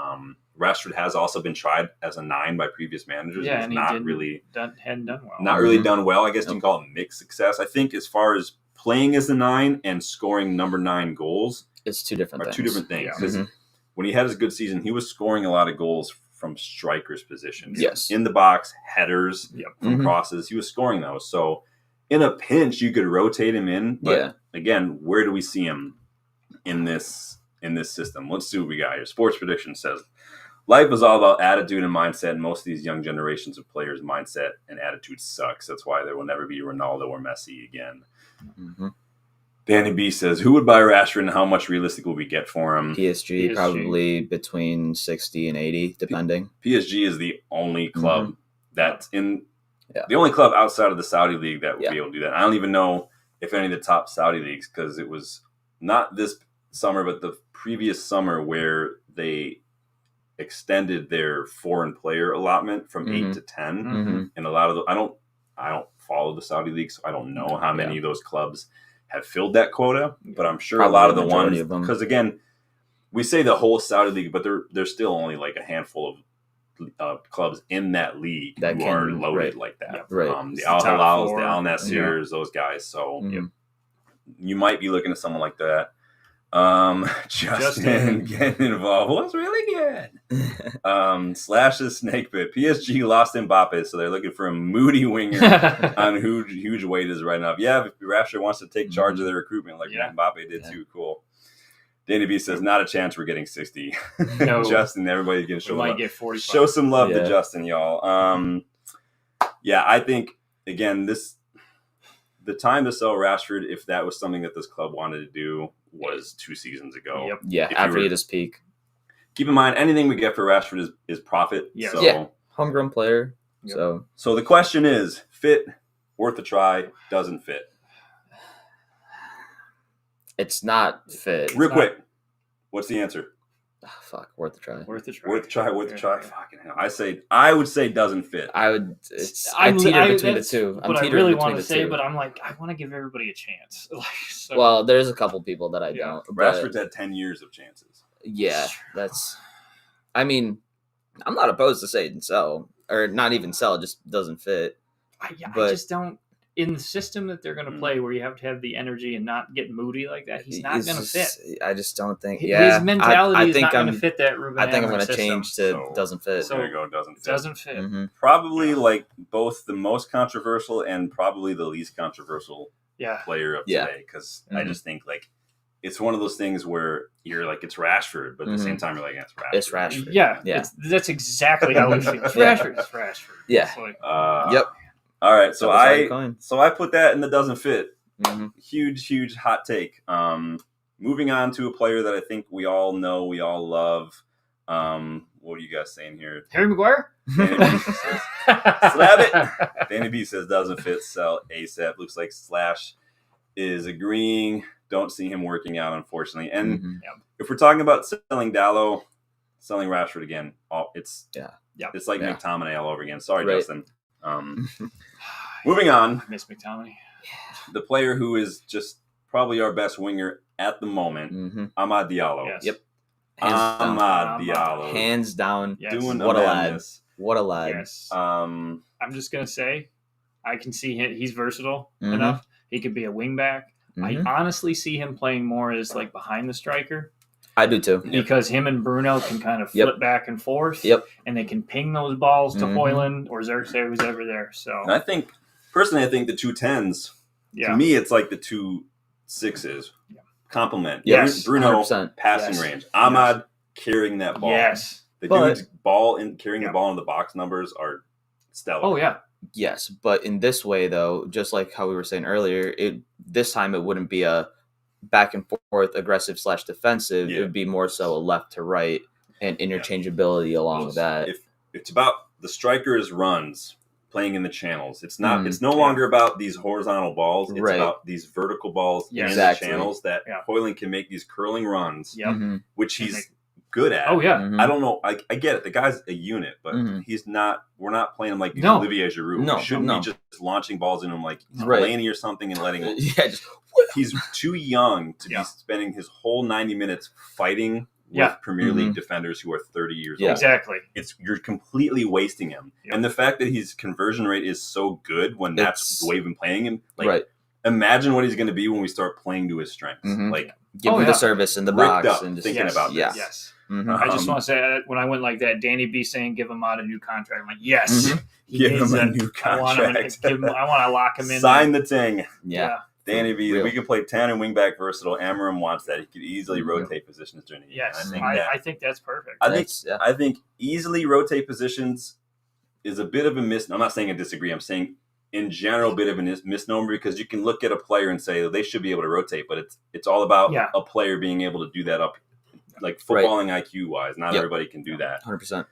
Rashford has also been tried as a 9 by previous managers. Yeah, and he hadn't done well. Not really done well. I guess you can call it mixed success. I think as far as playing as a 9 and scoring number 9 goals, it's two different things. Because when he had his good season, he was scoring a lot of goals from strikers' positions. Yes. In the box, headers from crosses. He was scoring those. So in a pinch, you could rotate him in. But again, where do we see him in this system? Let's see what we got here. Sports Prediction says, life is all about attitude and mindset. And most of these young generations of players' mindset and attitude sucks. That's why there will never be Ronaldo or Messi again. Danny B says, who would buy Rashford and how much realistic will we get for him? PSG. Probably between 60 and 80, depending. PSG is the only club that's in the only club outside of the Saudi League that would be able to do that. I don't even know if any of the top Saudi leagues, because it was not this summer, but the previous summer where they extended their foreign player allotment from 8 to 10. And a lot of I don't follow the Saudi League, so I don't know how many of those clubs have filled that quota, but I'm sure probably a lot of the ones, because again, we say the whole Saudi League, but there's still only like a handful of clubs in that league who are loaded like that. The Al Hilals, the Al Nassrs, those guys. So you might be looking at someone like that. Justin getting involved was really good. Slashes snake bit. PSG lost Mbappe, so they're looking for a moody winger on huge wages right now. Yeah, if Rashford wants to take charge of the recruitment like Mbappe did too, cool. Danny B says, not a chance we're getting 60. No. Justin, everybody's going to show love. Get 45. Show some love to Justin, y'all. I think, again, the time to sell Rashford, if that was something that this club wanted to do, was 2 seasons ago. After he hit his peak. Keep in mind, anything we get for Rashford is profit. Homegrown player. So the question is, fit, worth a try, doesn't fit. It's not fit. Real quick, what's the answer? Worth a try. Worth a try. Fucking hell. I would say doesn't fit. I'm teeter between the two. What I really want to say, but I'm like, I want to give everybody a chance. Well, there's a couple people that I don't. Rashford's had 10 years of chances. Yeah, I mean, I'm not opposed to say sell, or not even sell, just doesn't fit. I just don't. In the system that they're going to play, where you have to have the energy and not get moody like that, he's not going to fit. I just don't think. His mentality is not going to fit that Ruben Amorim I think I'm going to change to doesn't fit. So there you go, doesn't fit. Doesn't fit. Probably like both the most controversial and probably the least controversial player of today, because I just think like it's one of those things where you're like, it's Rashford, but at the same time, you're like, it's Rashford. It's Rashford. Yeah, Yeah. That's exactly how we feel. It's Yeah. Rashford. It's Rashford. Yeah. It's like, Yep. All right, so Double-sided coin. I put that in the doesn't fit. Mhm. Huge hot take. Moving on to a player that I think we all know, we all love. What are you guys saying here? Harry Maguire? Danny B says, slap it. Danny B says doesn't fit, sell ASAP. Looks like Slash is agreeing. Don't see him working out, unfortunately. And if we're talking about selling Dallo, selling Rashford again, it's like McTominay all over again. Sorry, Right. Justin. Moving on. I miss McTominay. The player who is just probably our best winger at the moment, Amad Diallo. Yes. Yep. Hands down. Amad Diallo. Hands down. Yes. Doing What a lad. madness. What a lad. Yes. Um, I'm just going to say, I can see him. He's versatile Mhm. enough. He could be a wing back. I honestly see him playing more as like behind the striker I do too. because him and Bruno can kind of flip back and forth. Yep. And they can ping those balls to Hoyland or Xerxes, who's ever there. So, and I think the two 10s, to me, it's like the two 6s. Complement. Yes. Bruno 100%. passing Yes. range. Ahmad carrying that ball. yes. The But- dude's carrying the ball in the box numbers are stellar. Oh, yeah. Yes, but in this way, though, just like how we were saying earlier, this time it wouldn't be a back and forth aggressive / defensive. Yeah. It would be more so a left to right and interchangeability along with that. If it's about the striker's runs playing in the channels, it's not. Mhm. It's no longer about these horizontal balls. It's Right. about these vertical balls Yeah. in Exactly. the channels that Hoyland can make these curling runs, Yep. Mhm. which And he's good at. Oh, yeah. Mhm. I don't know. I get it. The guy's a unit, but Mhm. he's not. We're not playing him like he's No. Olivier Giroud. No, We shouldn't no. be just launching balls in him like he's Right. Delaney or something and letting him. Yeah, just He's too young to Yeah. be spending his whole 90 minutes fighting with Yeah. Premier League Mhm. defenders who are 30 years Yeah. old. Exactly. You're completely wasting him. Yep. And the fact that his conversion rate is so good when that's It's- the way we've been playing him, like right. imagine what he's going to be when we start playing to his strengths. Mhm. Like Give Oh, him yeah. the service in the Ripped box up and just thinking about yeah. this. Yes. Mhm. I just want to say when I went like that, Danny B saying give him out a new contract. I'm like, yes, Mhm. he Give needs him a it. new I want contract. to lock him in. Sign the thing. Yeah. Danny B, Real. we can play 10 and wingback versatile. Amorim wants that. He could easily Real. rotate positions during the game. Yes, I I think that's perfect. I think easily rotate positions is a bit of a I'm not saying I disagree. I'm saying in general, a bit of a misnomer because you can look at a player and say they should be able to rotate, but it's all about a player being able to do that up, like footballing IQ wise. Not everybody can do that. 100%.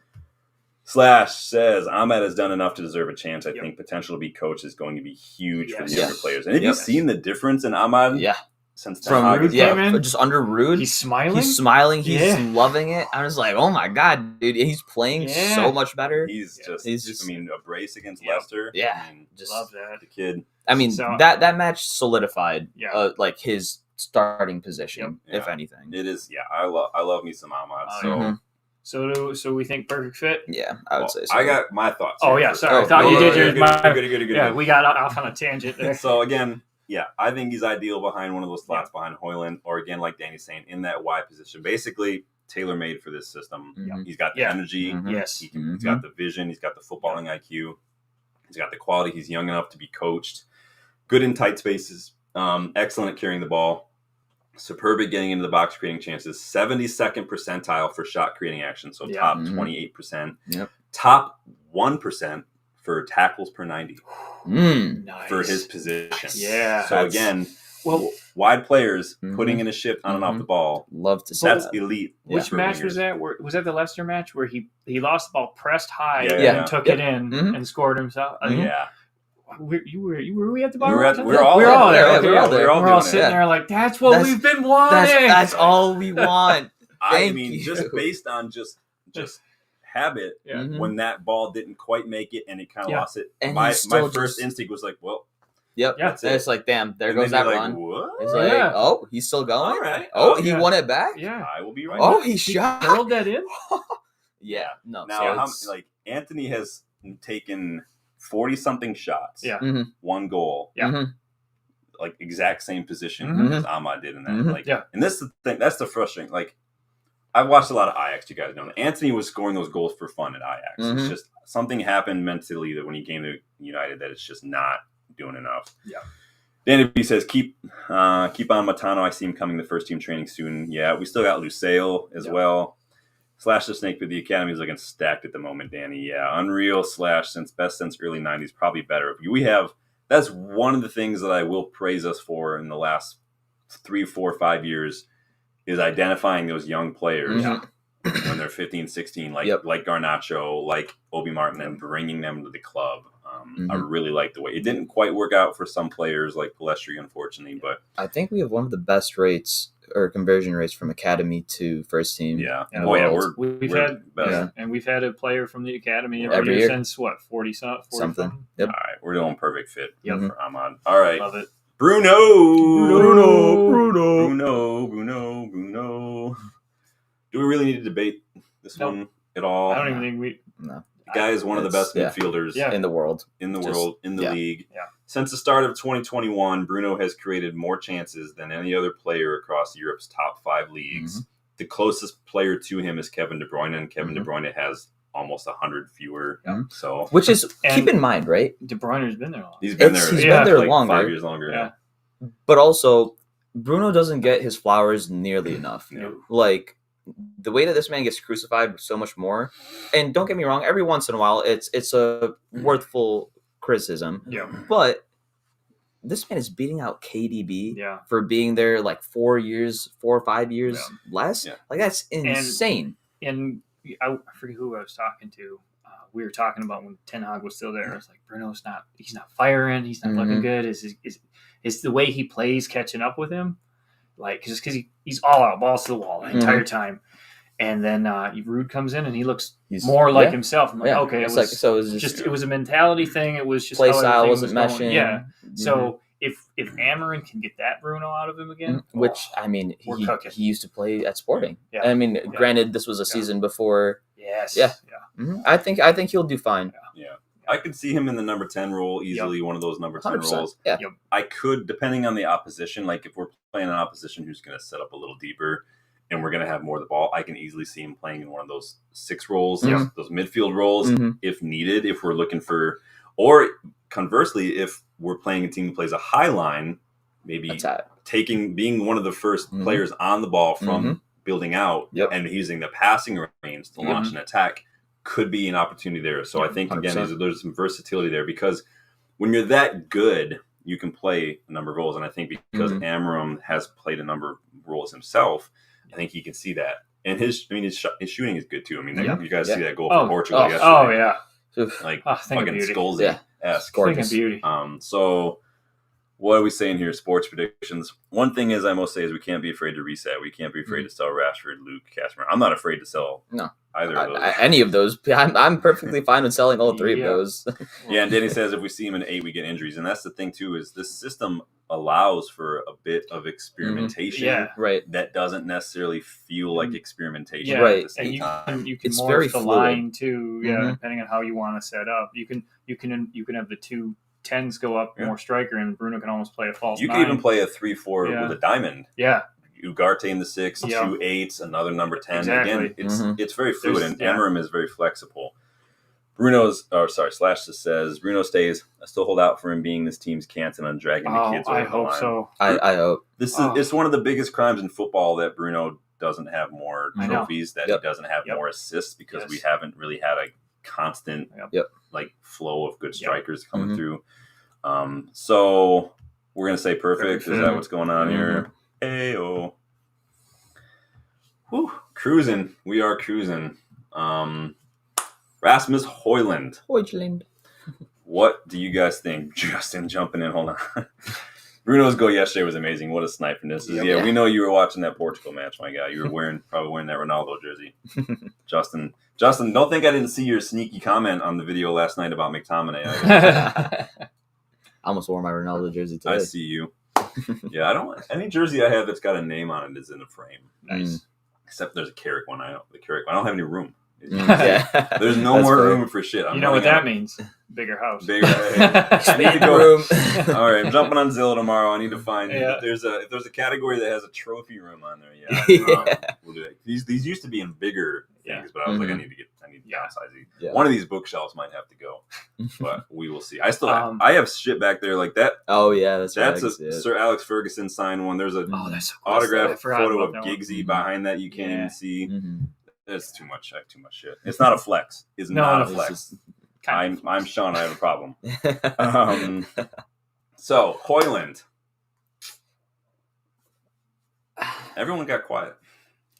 Slash says Ahmed has done enough to deserve a chance. I think potential to be coach is going to be huge for the younger players. And have you seen the difference in Ahmed? Yeah. Since From Ten Hag? came in? just under Rude. He's smiling. He's smiling. He's Yeah. loving it. I was like, oh my god, dude, he's playing Yeah. so much better. He's just He's I mean, a brace against Yeah. Leicester. Yeah. I mean, Just Love that. the kid. I mean, So- that match solidified Yeah. like his starting position, Yep. if anything. It is. Yeah, I love me some Ahmad. Oh, So. Mhm. So we think perfect fit. Yeah, I would Well, say so. I got my thoughts. Oh here yeah, first. sorry. I Oh, thought you did yours. Good. Yeah, we got off on a tangent there. So again, yeah, I think he's ideal behind one of those slots behind Hoyland, or again, like Danny's saying, in that wide position. Basically, tailor made for this system. Mhm. He's got the Yeah. energy. Mhm. Yes. He's got the vision. He's got the footballing IQ. He's got the quality. He's young enough to be coached. Good in tight spaces. Excellent at carrying the ball. Superb at getting into the box, creating chances. 72nd percentile for shot creating action. So top Mhm. 28%. Yep. Top 1% for tackles per 90 Nice. for his position. Yeah. So again, Well, wide players Mhm. putting in a shift on and off Mhm. the ball. Love to see That's that. elite. which for match wingers. was that? Was that the Leicester match where he lost the ball, pressed high, Yeah. and took Yep. it in Mhm. and scored himself? I mean, Yeah. were we at the bar? We were watching all that? there. We were all there. Yeah, Okay, we were all there. We're all doing it. sitting Yeah. there like, that's what That's- we've been wanting. That's all we want. I Thank mean, you. just based on just habit, Yeah. Mhm. when that ball didn't quite make it and it kind of Yeah. lost it, And my he's still first just- instinct was like, well, Yep. Yeah. that's And it. it's like, damn, there And goes then that you're run. What? It's like, Yeah. oh, he's still going. All right. Oh, he Yeah. won it back. Yeah. I will be right Oh, back. he shot. Curled that in? Yeah. No. Now, so how, it's- like Anthony has taken 40-something shots, Yeah. Mhm. one goal, Yeah. Mhm. like exact same position Mhm. as Ahmad did in that. Mhm. Like, Yeah. and this is the thing. That's the frustrating. Like, I've watched a lot of Ajax. You guys know that Anthony was scoring those goals for fun at Ajax. It's Mhm. just something happened mentally that when he came to United that it's just not doing enough. Yeah. Danny B says, keep on Matano. I see him coming to first team training soon. Yeah, we still got Lucille as well. Slash the Snake, but the Academy is looking stacked at the moment, Danny. Yeah, Unreal Slash, best since early 90s, probably better. That's one of the things that I will praise us for in the last 3, 4, 5 years is identifying those young players when they're 15, 16, like Garnacho, like Obi Martin, and bringing them to the club. I really like the way it didn't quite work out for some players like Palestri, unfortunately, but I think we have one of the best rates or conversion rates from academy to first team. Yeah. We've had a player from the academy every year since 40 something. Yep. All right, we're doing perfect fit Yep. for Ahmad. All right. Love it. Bruno. Do we really need to debate this one at all? I don't even think we. No. The guy is one of the best midfielders in the world. In the league. Yeah. Since the start of 2021, Bruno has created more chances than any other player across Europe's top 5 leagues. The closest player to him is Kevin De Bruyne, and Kevin De Bruyne has almost 100 fewer. So, which is keep in mind, right? De Bruyne's been there long. He's been there like longer, 5 years longer. Yeah. But also, Bruno doesn't get his flowers nearly enough. No. Like the way that this man gets crucified so much more. And don't get me wrong, every once in a while, it's a worthful criticism. Yeah. But this man is beating out KDB for being there like 4 or 5 years less. Yeah. Like that's insane. And I forget who I was talking to. We were talking about when Ten Hag was still there. I was like, Bruno's he's not firing. He's not looking good. Is the way he plays catching up with him? Like, just because he's all out, balls to the wall the entire time. And then Rude comes in and he looks more like himself. I'm like, okay, it was a mentality thing. It was just play style wasn't meshing. Yeah. So if Amorim can get that Bruno out of him again, which I mean, he used to play at Sporting. Yeah. I mean, granted, this was a season before. Yes. Yeah. I think he'll do fine. Yeah. I could see him in the number 10 role easily, one of those number 10 roles. Yeah. I could, depending on the opposition, like if we're playing an opposition who's going to set up a little deeper and we're going to have more of the ball, I can easily see him playing in one of those 6 roles, those midfield roles, if needed, if we're looking for, or conversely, if we're playing a team that plays a high line, maybe being one of the first players on the ball from building out and using the passing range to launch an attack could be an opportunity there. So I think, again, there's some versatility there because when you're that good, you can play a number of roles. And I think because Amorim has played a number of roles himself, I think he can see that. And his shooting is good too. I mean, you guys see that goal for Portugal yesterday. Oh, yeah. Like fucking Scholesy-esque. Freaking beauty. So what are we saying here? Sports predictions. One thing is I must say is we can't be afraid to reset. We can't be afraid to sell Rashford, Luke, Casemiro. I'm not afraid to sell either of those. Any of those. I'm perfectly fine with selling all 3 of those. And Danny says if we see him in 8, we get injuries. And that's the thing too, is this system allows for a bit of experimentation that doesn't necessarily feel like experimentation at the same time. You can it's morph very the fluid. line too, depending on how you want to set up. You can have the 2 10s go up more striker, and Bruno can almost play a false 9. You can even play a 3-4 with a diamond. Yeah. Ugarte in the 6, 2 8s, another number 10. Exactly. Again, it's very fluid, and Amorim is very flexible. Slash says, Bruno stays. I still hold out for him being this team's Canton on dragging the kids over I the hope line. so. I hope. It's one of the biggest crimes in football that Bruno doesn't have more trophies, that he doesn't have more assists, because we haven't really had a constant flow of good strikers coming through. So we're going to say perfect. Is that what's going on here? Hey-oh. Whew. Cruising. We are cruising. Rasmus Højlund. What do you guys think? Justin jumping in. Hold on. Bruno's goal yesterday was amazing. What a snipe from this. We know you were watching that Portugal match, my guy. You were probably wearing that Ronaldo jersey. Justin, don't think I didn't see your sneaky comment on the video last night about McTominay. I almost wore my Ronaldo jersey today. I see you. Yeah, any jersey I have that's got a name on it is in a frame. Nice. Except there's a carrot one. I don't have any room. There's no more room for shit. You know what that means? Bigger house. I need to go. All right, I'm jumping on Zillow tomorrow. I need to find if there's a category that has a trophy room on there. We'll do it. These used to be in bigger things, but I was like, I need to downsize these. One of these bookshelves might have to go. but we will see. I still I have shit back there like that. Oh yeah, that's Sir Alex Ferguson signed one. There's a that's so cool. autographed photo of Giggsy behind that you can't even see. That's too much. I have too much shit. It's not a flex. It's not a flex. I'm Sean. I have a problem. So Hoyland. Everyone got quiet.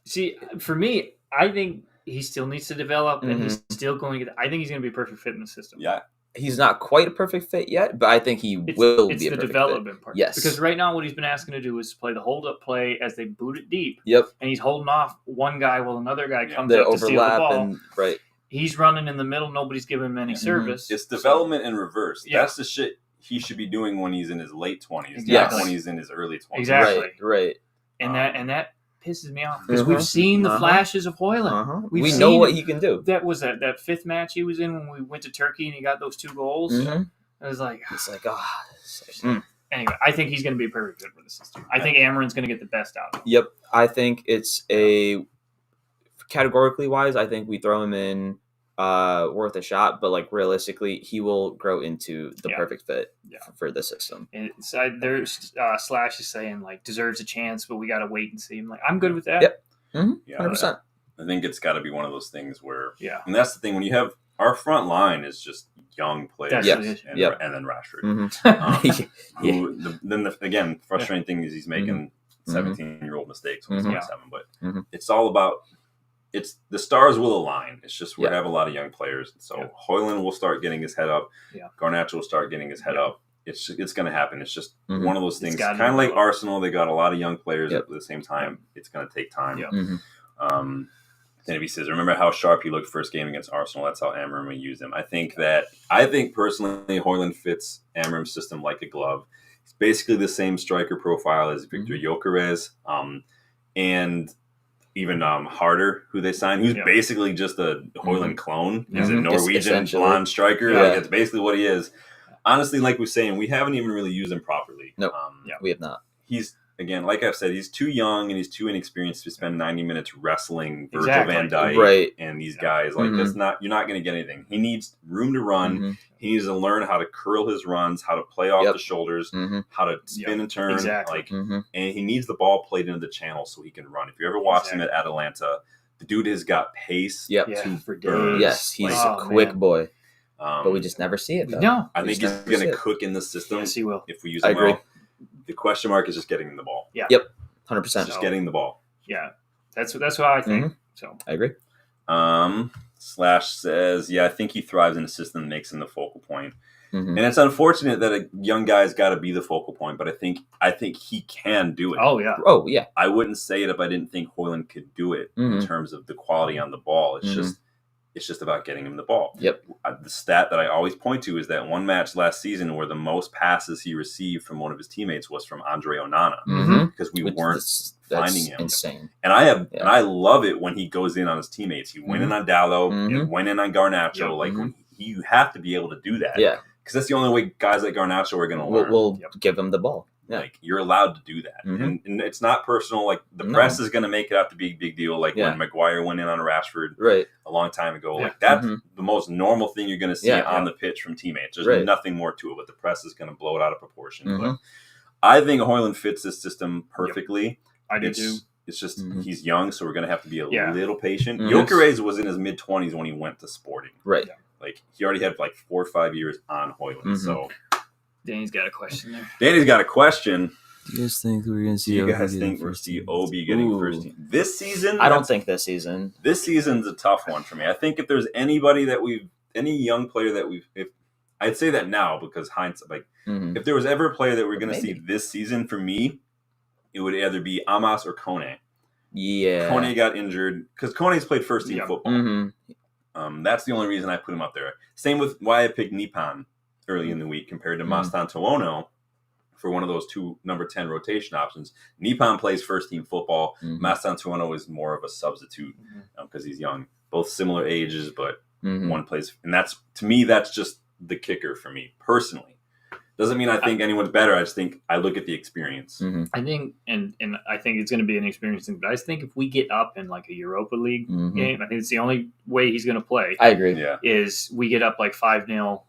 See, for me, I think he still needs to develop, and he's still going to get. I think he's going to be a perfect fit in the system. Yeah. He's not quite a perfect fit yet, but I think he will be a perfect fit. It's the development part. Yes. Because right now what he's been asking to do is play the hold-up play as they boot it deep. Yep. And he's holding off one guy while another guy comes up to steal the ball. Right. He's running in the middle. Nobody's giving him any service. It's development in reverse. Yeah. That's the shit he should be doing when he's in his late 20s, Exactly. not when he's in his early 20s. Exactly. Right. And that pisses me off because we've seen the flashes of Hoyland. We know what he can do. That was that fifth match he was in when we went to Turkey and he got those 2 goals. I was like, Anyway, I think he's going to be a perfect fit for the system. I think Amorim's going to get the best out of him. Yep. I think it's categorically wise, I think we throw him in worth a shot, but like realistically, he will grow into the perfect fit for the system. And there's Slash is saying like deserves a chance, but we got to wait and see. I'm like, I'm good with that. Yep. 100%. I think it's got to be one of those things where, and that's the thing when you have our front line is just young players, and then Rashford. Again, frustrating thing is he's making 17-year-old mistakes when he's 27, but it's all about. It's the stars will align. It's just we have a lot of young players. So Hoyland will start getting his head up. Garnacho will start getting his head up. It's going to happen. It's just one of those things. Kind of like Arsenal, they got a lot of young players at the same time. It's going to take time. Then he says, "Remember how sharp he looked first game against Arsenal? That's how Amorim used him." I think personally, Hoyland fits Amorim's system like a glove. He's basically the same striker profile as Victor Gyökeres, and even Harder, who they signed, who's basically just a Hoyland clone. He's a Norwegian blonde striker. Like, that's basically what he is. Honestly, like we're saying, we haven't even really used him properly. No, we have not. He's, again, like I've said, he's too young and he's too inexperienced to spend 90 minutes wrestling Virgil van Dijk and these guys. Like, that's not, you're not going to get anything. He needs room to run. He needs to learn how to curl his runs, how to play off the shoulders, how to spin and turn. And he needs the ball played into the channel so he can run. If you ever watch him at Atalanta, the dude has got pace to burn. Yes, he's a quick boy. But we just never see it, though. No. I think he's going to cook in the system. Yes, he will. If we use him well. The question mark is just getting him the ball. Yeah. Yep. 100%. Just getting the ball. Yeah. That's what I think. So I agree. Slash says, I think he thrives in a system that makes him the focal point. And it's unfortunate that a young guy's got to be the focal point, but I think he can do it. Oh yeah. I wouldn't say it if I didn't think Hoyland could do it in terms of the quality on the ball. It's just about getting him the ball. Yep. The stat that I always point to is that one match last season where the most passes he received from one of his teammates was from Andre Onana because we weren't finding him. Insane. And I love it when he goes in on his teammates. He went in on Dallo, he went in on Garnacho. Like you have to be able to do that. Yeah. Because that's the only way guys like Garnacho are going to learn. We'll give him the ball. Yeah. Like you're allowed to do that, and it's not personal. Like the press is going to make it out to be a big deal. Like when Maguire went in on Rashford a long time ago. Like that's the most normal thing you're going to see on the pitch from teammates. There's nothing more to it, but the press is going to blow it out of proportion. But I think Hoyland fits this system perfectly. I do too. It's just he's young, so we're going to have to be a little patient. Gyökeres was in his mid-20s when he went to Sporting. Right. Like he already had like 4 or 5 years on Hoyland. So. Danny's got a question there. Danny's got a question. Do you guys think we're going to see? Do you guys think we're see Obi getting first team this season? I don't think this season. This season's a tough one for me. I think if there's anybody that any young player that I'd say that now because hindsight, like if there was ever a player that we're going to see this season for me, it would either be Amos or Kone. Yeah, Kone got injured because Kone's played first team football. That's the only reason I put him up there. Same with why I picked Nipan early in the week compared to Mastantuono for one of those 2 number 10 rotation options. Nipan plays first team football. Mastantuono is more of a substitute because he's young. Both similar ages, but one plays. And that's, to me, that's just the kicker for me personally. Doesn't mean I think anyone's better. I just think I look at the experience. I think, and I think it's going to be an experience thing. But I think if we get up in like a Europa League game, I think it's the only way he's going to play. I agree. Yeah. Is we get up like 5-0.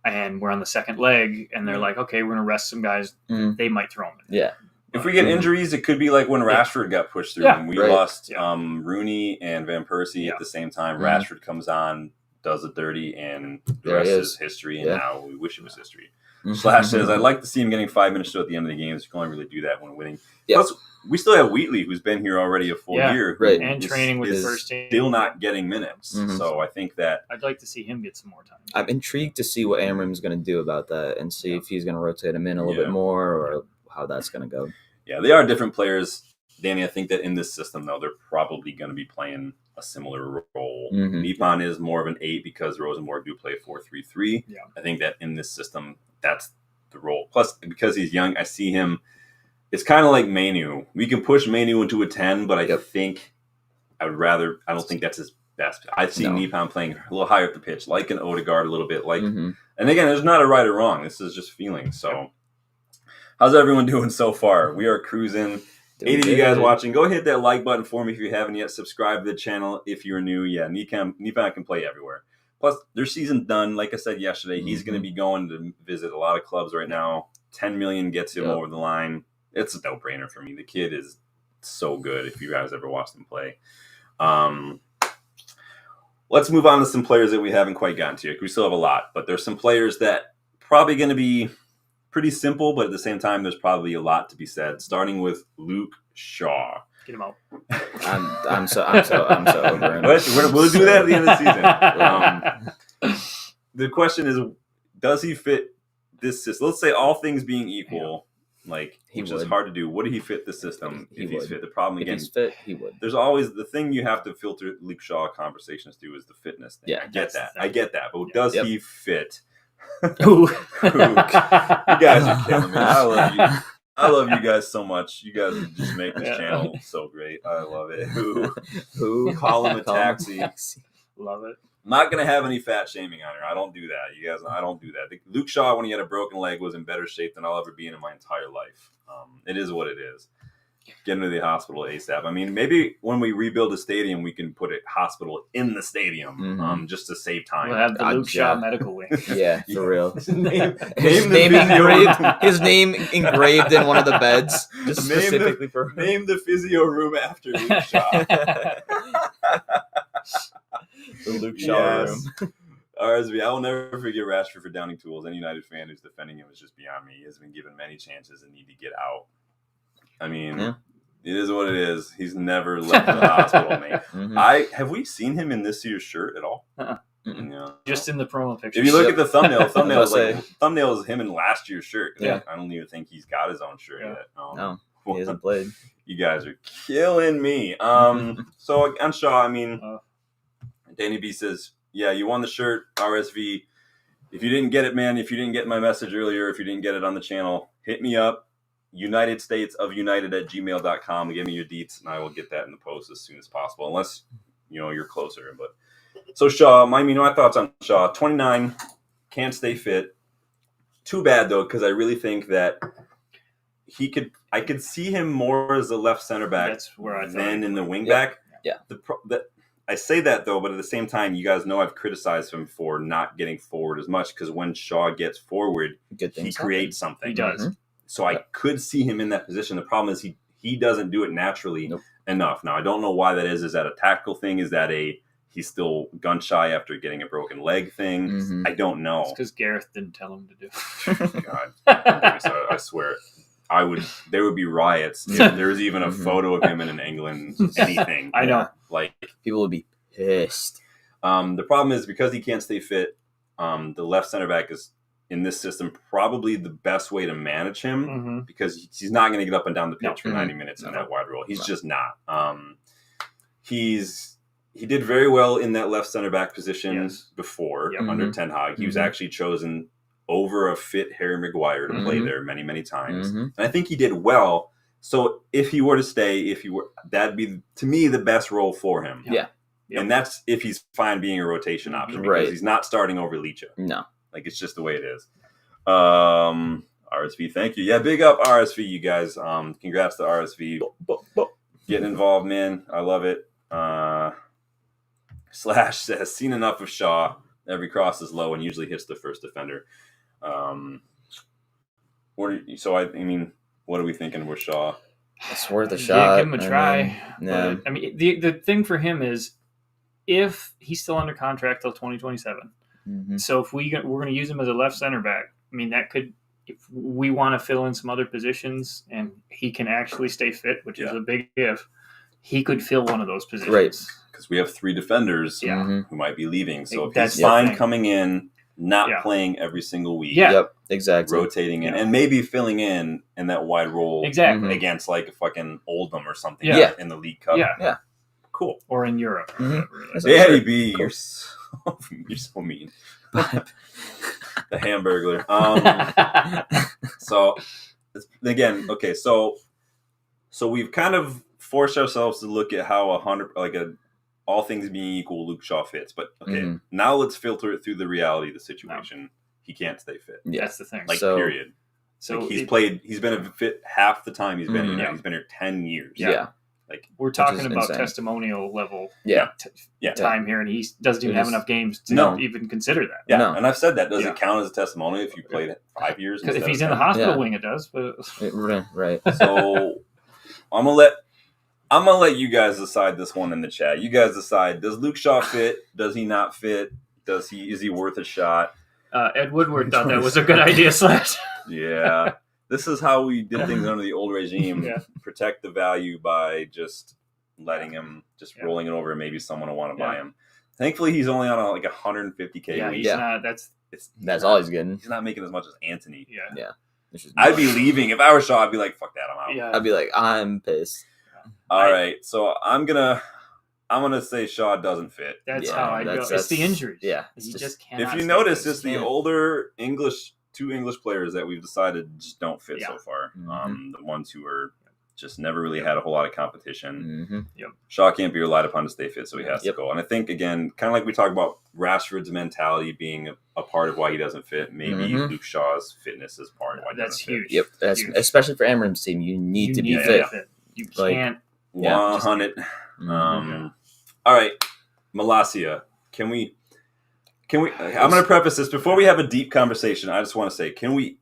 and we're on the second leg, and they're like, okay, we're going to rest some guys. They might throw them in. Yeah. If we get injuries, it could be like when Rashford got pushed through. And we lost Rooney and Van Persie at the same time. Rashford comes on, does it dirty, and the rest is history. And now we wish it was history. Slash says, I'd like to see him getting 5 minutes still at the end of the games. You can only really do that when winning. Plus, we still have Wheatley, who's been here already a full year. And training with the first team. Still not getting minutes. So I think that... I'd like to see him get some more time. I'm intrigued to see what Amorim's going to do about that and see if he's going to rotate him in a little bit more or how that's going to go. Yeah, they are different players. Danny, I think that in this system, though, they're probably going to be playing a similar role. Nippon is more of an 8 because Rosenborg do play 4-3-3. Yeah. I think that in this system, that's the role. Plus, because he's young, I see him. It's kind of like Manu. We can push Manu into a 10, but I think I don't think that's his best. I see Nippon playing a little higher up the pitch, like an Odegaard a little bit. And again, there's not a right or wrong. This is just feeling. So, how's everyone doing so far? We are cruising. 8 of you guys watching, go hit that like button for me if you haven't yet. Subscribe to the channel if you're new. Yeah, Nippon can play everywhere. Plus, their season's done. Like I said yesterday, he's going to be going to visit a lot of clubs right now. 10 million gets him over the line. It's a no-brainer for me. The kid is so good if you guys ever watched him play. Let's move on to some players that we haven't quite gotten to. We still have a lot, but there's some players that probably going to be pretty simple, but at the same time, there's probably a lot to be said. Starting with Luke Shaw. Get him out. I'm so over him. We'll do that at the end of the season. The question is, does he fit this system? Let's say all things being equal, which is hard to do. Would he fit the system if he's fit? The problem again, if he's fit, he would. There's always the thing you have to filter Luke Shaw conversations through is the fitness thing. Yeah, I get that. But does he fit? Ooh. You guys are killing me. I love you. I love you guys so much. You guys just make this channel so great. I love it. Who? Call him a taxi. Love it. I'm not going to have any fat shaming on her. I don't do that. You guys, I don't do that. Luke Shaw, when he had a broken leg, was in better shape than I'll ever be in my entire life. It is what it is. Get him to the hospital ASAP. I mean, maybe when we rebuild the stadium, we can put a hospital in the stadium just to save time. We'll have the Luke Shaw medical wing. Yeah, for real. His name engraved in one of the beds, just specifically for name the physio room after Luke Shaw. The Luke Shaw room. RSV, I will never forget Rashford for downing tools. Any United fan who's defending him is just beyond me. He has been given many chances and need to get out. I mean, it is what it is. He's never left the hospital, mate. Have we seen him in this year's shirt at all? Yeah. Just in the promo picture. If you look at the thumbnail is him in last year's shirt. Yeah. I don't even think he's got his own shirt yet. No, he hasn't played. You guys are killing me. So on Shaw, I mean, Danny B says, yeah, you won the shirt, RSV. If you didn't get it, man, if you didn't get my message earlier, if you didn't get it on the channel, hit me up. UnitedStatesOfUnited@gmail.com. Give me your deets, and I will get that in the post as soon as possible, unless you're closer. But so Shaw, my thoughts on Shaw. 29, can't stay fit. Too bad though, because I really think that I could see him more as a left center back than in the wing back. Yeah. I say that though, but at the same time, you guys know I've criticized him for not getting forward as much because when Shaw gets forward, he creates something. He does. So I could see him in that position. The problem is he doesn't do it naturally enough. Now, I don't know why that is. Is that a tactical thing? Is that he's still gun shy after getting a broken leg thing? I don't know. It's because Gareth didn't tell him to do it. God, I swear. There would be riots if there was even a photo of him in an England anything. I know. People would be pissed. The problem is because he can't stay fit, the left center back is in this system probably the best way to manage him because he's not going to get up and down the pitch for 90 minutes in that wide role. He's just not. He did very well in that left center back position before under Ten Hag. He was actually chosen over a fit Harry Maguire to play there many, many times. And I think he did well. So if he were to stay, that'd be, to me, the best role for him. Yeah. And that's if he's fine being a rotation option because he's not starting over Licha. No. It's just the way it is. RSV, thank you. Yeah, big up RSV, you guys. Congrats to RSV. Getting involved, man. I love it. Slash says, seen enough of Shaw. Every cross is low and usually hits the first defender. What are we thinking with Shaw? It's worth a shot. Give him a try. Yeah. But, the thing for him is, if he's still under contract till 2027, so if we're going to use him as a left center back, that could, if we want to fill in some other positions and he can actually stay fit, which is a big if, he could fill one of those positions. Right. Because we have 3 defenders who might be leaving. So if That's he's fine coming in, not playing every single week. Yeah. Yep. Exactly. Rotating in and maybe filling in that wide role against like a fucking Oldham or something in the League Cup. Yeah. Cool. Or in Europe. Daddy B, you're so mean. The Hamburglar. So again, okay, so we've kind of forced ourselves to look at how all things being equal, Luke Shaw fits. But okay, now let's filter it through the reality of the situation. No. He can't stay fit. Yeah. That's the thing. Period. So he's been fit half the time he's been here. He's been here 10 years. Yeah. We're talking about testimonial level time here, and he doesn't even have enough games to even consider that. Yeah, and I've said that. Does it count as a testimonial if you played 5 years? Because if he's in the hospital wing, it does. But right. So I'm gonna let you guys decide this one in the chat. You guys decide. Does Luke Shaw fit? Does he not fit? Is he worth a shot? Ed Woodward thought that was a good idea, Slash. Yeah. This is how we did things under the old regime. Protect the value by just letting him, rolling it over, and maybe someone will want to buy him. Thankfully, he's only on like 150K. Yeah, he's not. That's all he's getting. He's not making as much as Anthony. Yeah. I'd be leaving if I were Shaw. I'd be like, "Fuck that, I'm out." Yeah. I'd be like, I'm pissed. All right, so I'm gonna say Shaw doesn't fit. That's how I go. It's the injuries. Yeah, he just can't. If you notice, it's the older two English players that we've decided just don't fit so far. The ones who are just never really had a whole lot of competition. Shaw can't be relied upon to stay fit, so he has to go. And I think, again, kind of like we talked about Rashford's mentality being a part of why he doesn't fit, maybe Luke Shaw's fitness is part of why he doesn't fit. Huge. That's huge. Especially for Amorim's team, you need to be fit. You can't. 100. All right, Malacia, can we? I'm going to preface this before we have a deep conversation. I just want to say, can we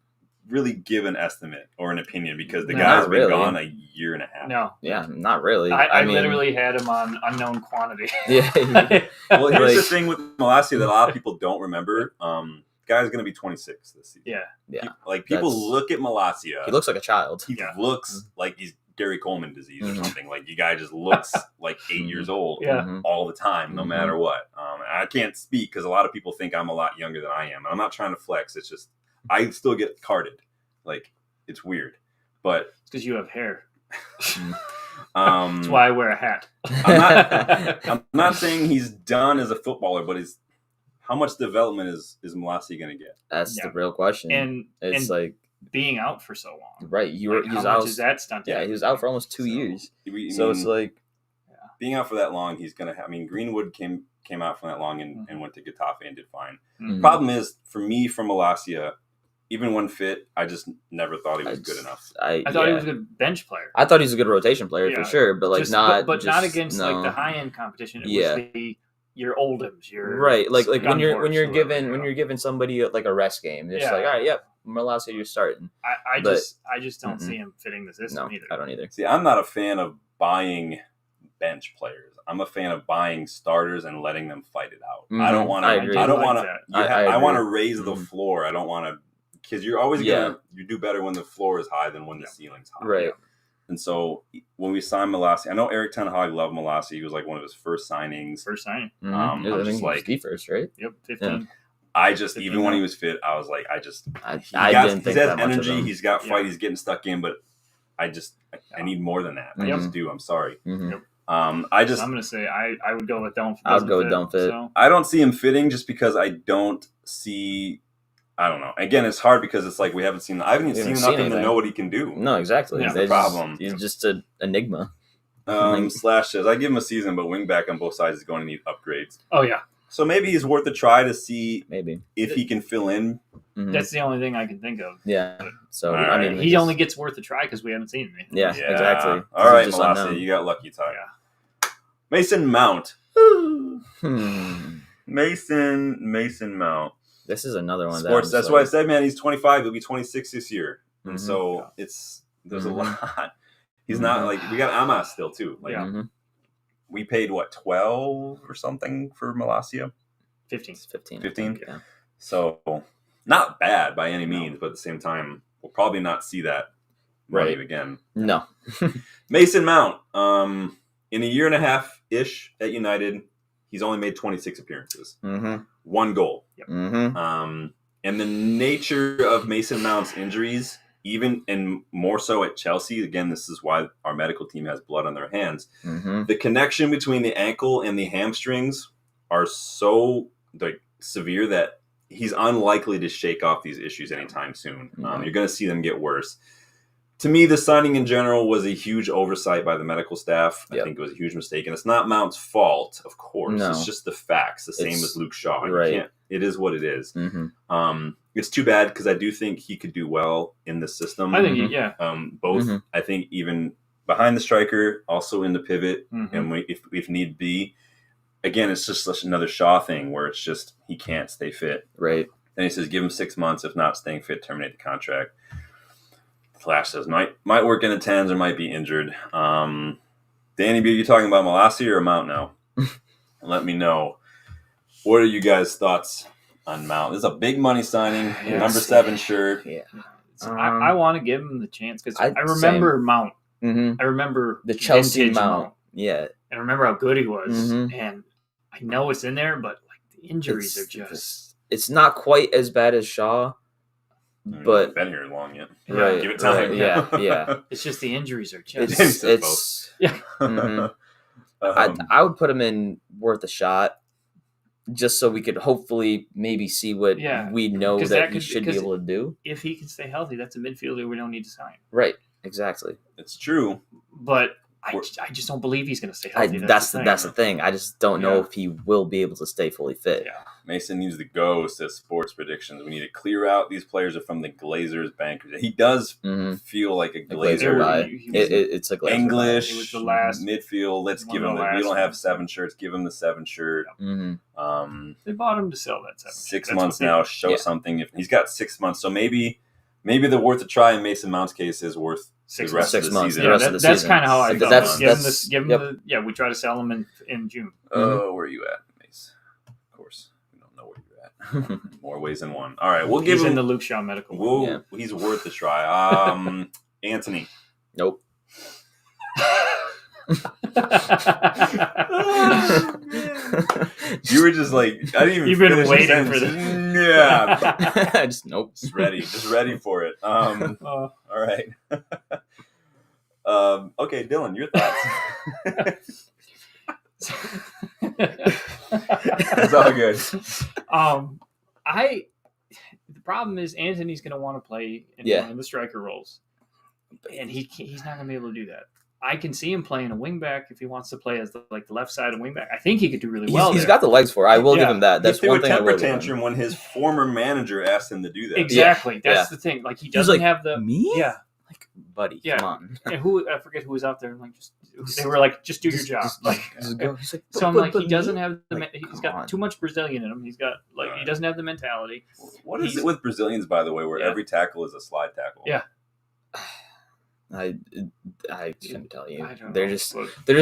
really give an estimate or an opinion, because the guy's been gone a year and a half? No, not really. I mean, literally had him on unknown quantity. Well, here's the thing with Malacia that a lot of people don't remember. Guy's going to be 26 this season. Yeah. People look at Malacia. He looks like a child. He looks like he's Gary Coleman disease or something. Like, you guy just looks like 8 years old all the time, no matter what. I can't speak because a lot of people think I'm a lot younger than I am. I'm not trying to flex. It's just I still get carded. Like, it's weird, but it's because you have hair. That's why I wear a hat. I'm not saying he's done as a footballer, but how much development is Malacia going to get? That's the real question. And it's like being out for so long. Right. He's how out. much is that stunt? Yeah, he was out for almost 2 years. So it's like being out for that long, he's going to have. I mean, Greenwood came out for that long and went to Getafe and did fine. Problem is, for me, from Malacia, even when fit, I just never thought he was good enough. I thought he was a good bench player. I thought he was a good rotation player for sure, but like not against like the high end competition. It was your Oldhams, your right. Like when you're given somebody like a rest game, it's like, all right, Malacia, you're starting. I just don't see him fitting the system either. I don't either. See, I'm not a fan of buying bench players. I'm a fan of buying starters and letting them fight it out. I don't want to. I don't want to. I want to raise the floor. I don't want to, because you're always gonna you do better when the floor is high than when the ceiling's high. Right. And so when we signed Malacia, I know Eric Ten Hag loved Malacia. He was like one of his first signings. I'm just like the first, right? Yep, 15. I just, even when he was fit, I was like, I didn't think that much energy. of him. He's got fight. He's getting stuck in, but I need more than that. I just do. I'm sorry. I'm gonna say I would go with don't. I would go with don't fit. So. I don't see him fitting just because I don't see. I don't know. Again, it's hard because it's like I haven't seen nothing to know what he can do. No, exactly. That's the problem. He's just an enigma. Slash says, I give him a season, but wingback on both sides is going to need upgrades. Oh yeah. So maybe he's worth a try to see maybe if he can fill in. That's the only thing I can think of. Yeah. So right. I mean, he only gets worth a try because we haven't seen him. Yeah, exactly. All right, Malacia, you got lucky, Ty. Yeah. Mason Mount. Mason Mount. This is another one. Sports. That's why I said, man, he's 25. He'll be 26 this year, and so there's a lot. He's not like we got Amas still too. Like we paid what 12 or something for Malacia. 15. Yeah. So not bad by any means, but at the same time, we'll probably not see that money again. No. Mason Mount, in a year and a half ish at United, he's only made 26 appearances, 1 goal. And the nature of Mason Mount's injuries, even and more so at Chelsea, again, this is why our medical team has blood on their hands. The connection between the ankle and the hamstrings are so severe that he's unlikely to shake off these issues anytime soon. You're going to see them get worse. To me, the signing in general was a huge oversight by the medical staff. I think it was a huge mistake. And it's not Mount's fault, of course. No. It's just the facts, the same as Luke Shaw. It is what it is. It's too bad because I do think he could do well in the system. I think, both, I think even behind the striker, also in the pivot, and if need be. Again, it's just another Shaw thing where it's just he can't stay fit. Right. Then he says, give him 6 months. If not staying fit, terminate the contract. Flash says, might work in the 10s or might be injured. Danny B, you talking about Malacia or Mount now? Let me know. What are you guys' thoughts on Mount? This is a big money signing. Number 7 shirt. Yeah. I want to give him the chance because I remember Mount. I remember the Chelsea Mount. Yeah. And I remember how good he was. And I know it's in there, but like the injuries are just... It's not quite as bad as Shaw. But been here long yet. Right, give it time. Right, yeah. It's just the injuries are just. It's I would put him in worth a shot, just so we could hopefully maybe see what we know that he should be able to do. If he can stay healthy, that's a midfielder we don't need to sign. Right. Exactly. It's true, but I just don't believe he's going to stay healthy. That's the thing. I just don't know if he will be able to stay fully fit. Yeah. Mason needs to go, says Sports Predictions. We need to clear out. These players are from the Glazers bankers. He does feel like a Glazer guy. It's a Glazer English guy. He was the last midfield. Let's give him we don't have 7 shirts. Give him the 7 shirt. They bought him to sell that 7 6 months now. Show something. If he's got 6 months, so maybe the worth a try in Mason Mount's case is worth 6 months. That's kind of how I felt. Give him we try to sell him in June. Oh, where are you at, Mace? Of course, we don't know where you're at. More ways than one. All right, we'll give him in the Luke Shaw medical. He's worth a try. Anthony. Nope. You were just like, I didn't even. You've been waiting for this. Yeah. Just nope. Just ready for it. All right. Okay, Dylan, your thoughts. It's all good. The problem is Anthony's going to want to play in one of the striker roles, and he's not going to be able to do that. I can see him playing a wingback if he wants to play as the left side of wingback. I think he could do really well. He's got the legs for it. I will give him that. That's one thing. Temper tantrum when his former manager asked him to do that. Exactly. That's the thing. Like he doesn't have the me. Yeah. Like buddy, come on. And I forget who was out there. Like they were like, just do your job. Just go. He's like, so I'm like, he doesn't have he's got too much Brazilian in him. He's got he doesn't have the mentality. What is it with Brazilians, by the way, where every tackle is a slide tackle? Yeah. I couldn't tell you. They're just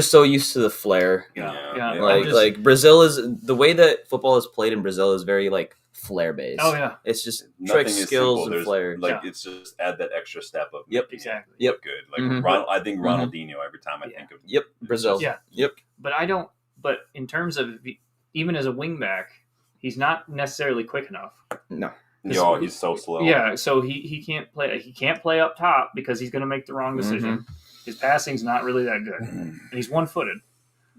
so used to the flair. Yeah. Like Brazil is the way that football is played in Brazil is very like flair based. Oh yeah. It's just trick, skills, and flair. It's just add that extra step of exactly. Good. Like I think Ronaldinho every time I think of Brazil. Yeah. Yep. But I don't. But in terms of even as a wingback, he's not necessarily quick enough. No. He's so slow. Yeah, so he can't play. He can't play up top because he's going to make the wrong decision. His passing's not really that good, and he's 1-footed.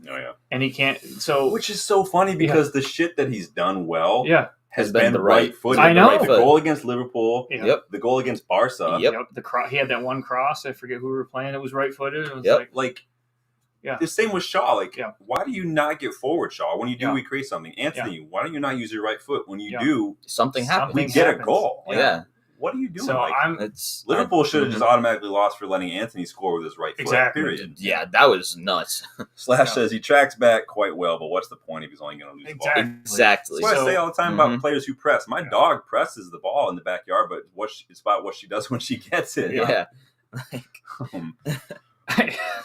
Oh yeah, and he can't. So which is so funny because the shit that he's done well, has been the right foot. I know the goal against Liverpool. Yep. The goal against Barca. Yep. He had that one cross. I forget who we were playing. It was right footed. It was the same with Shaw. Why do you not get forward, Shaw? When you do, we create something. Anthony, why do you not use your right foot? When you do, something happens. We get a goal. Yeah. what are you doing? So Liverpool should have just automatically lost for letting Anthony score with his right foot. Period. Yeah, that was nuts. Slash says he tracks back quite well, but what's the point if he's only going to lose the ball? Exactly. That's what I say all the time about players who press. My dog presses the ball in the backyard, but it's about what she does when she gets it. Yeah.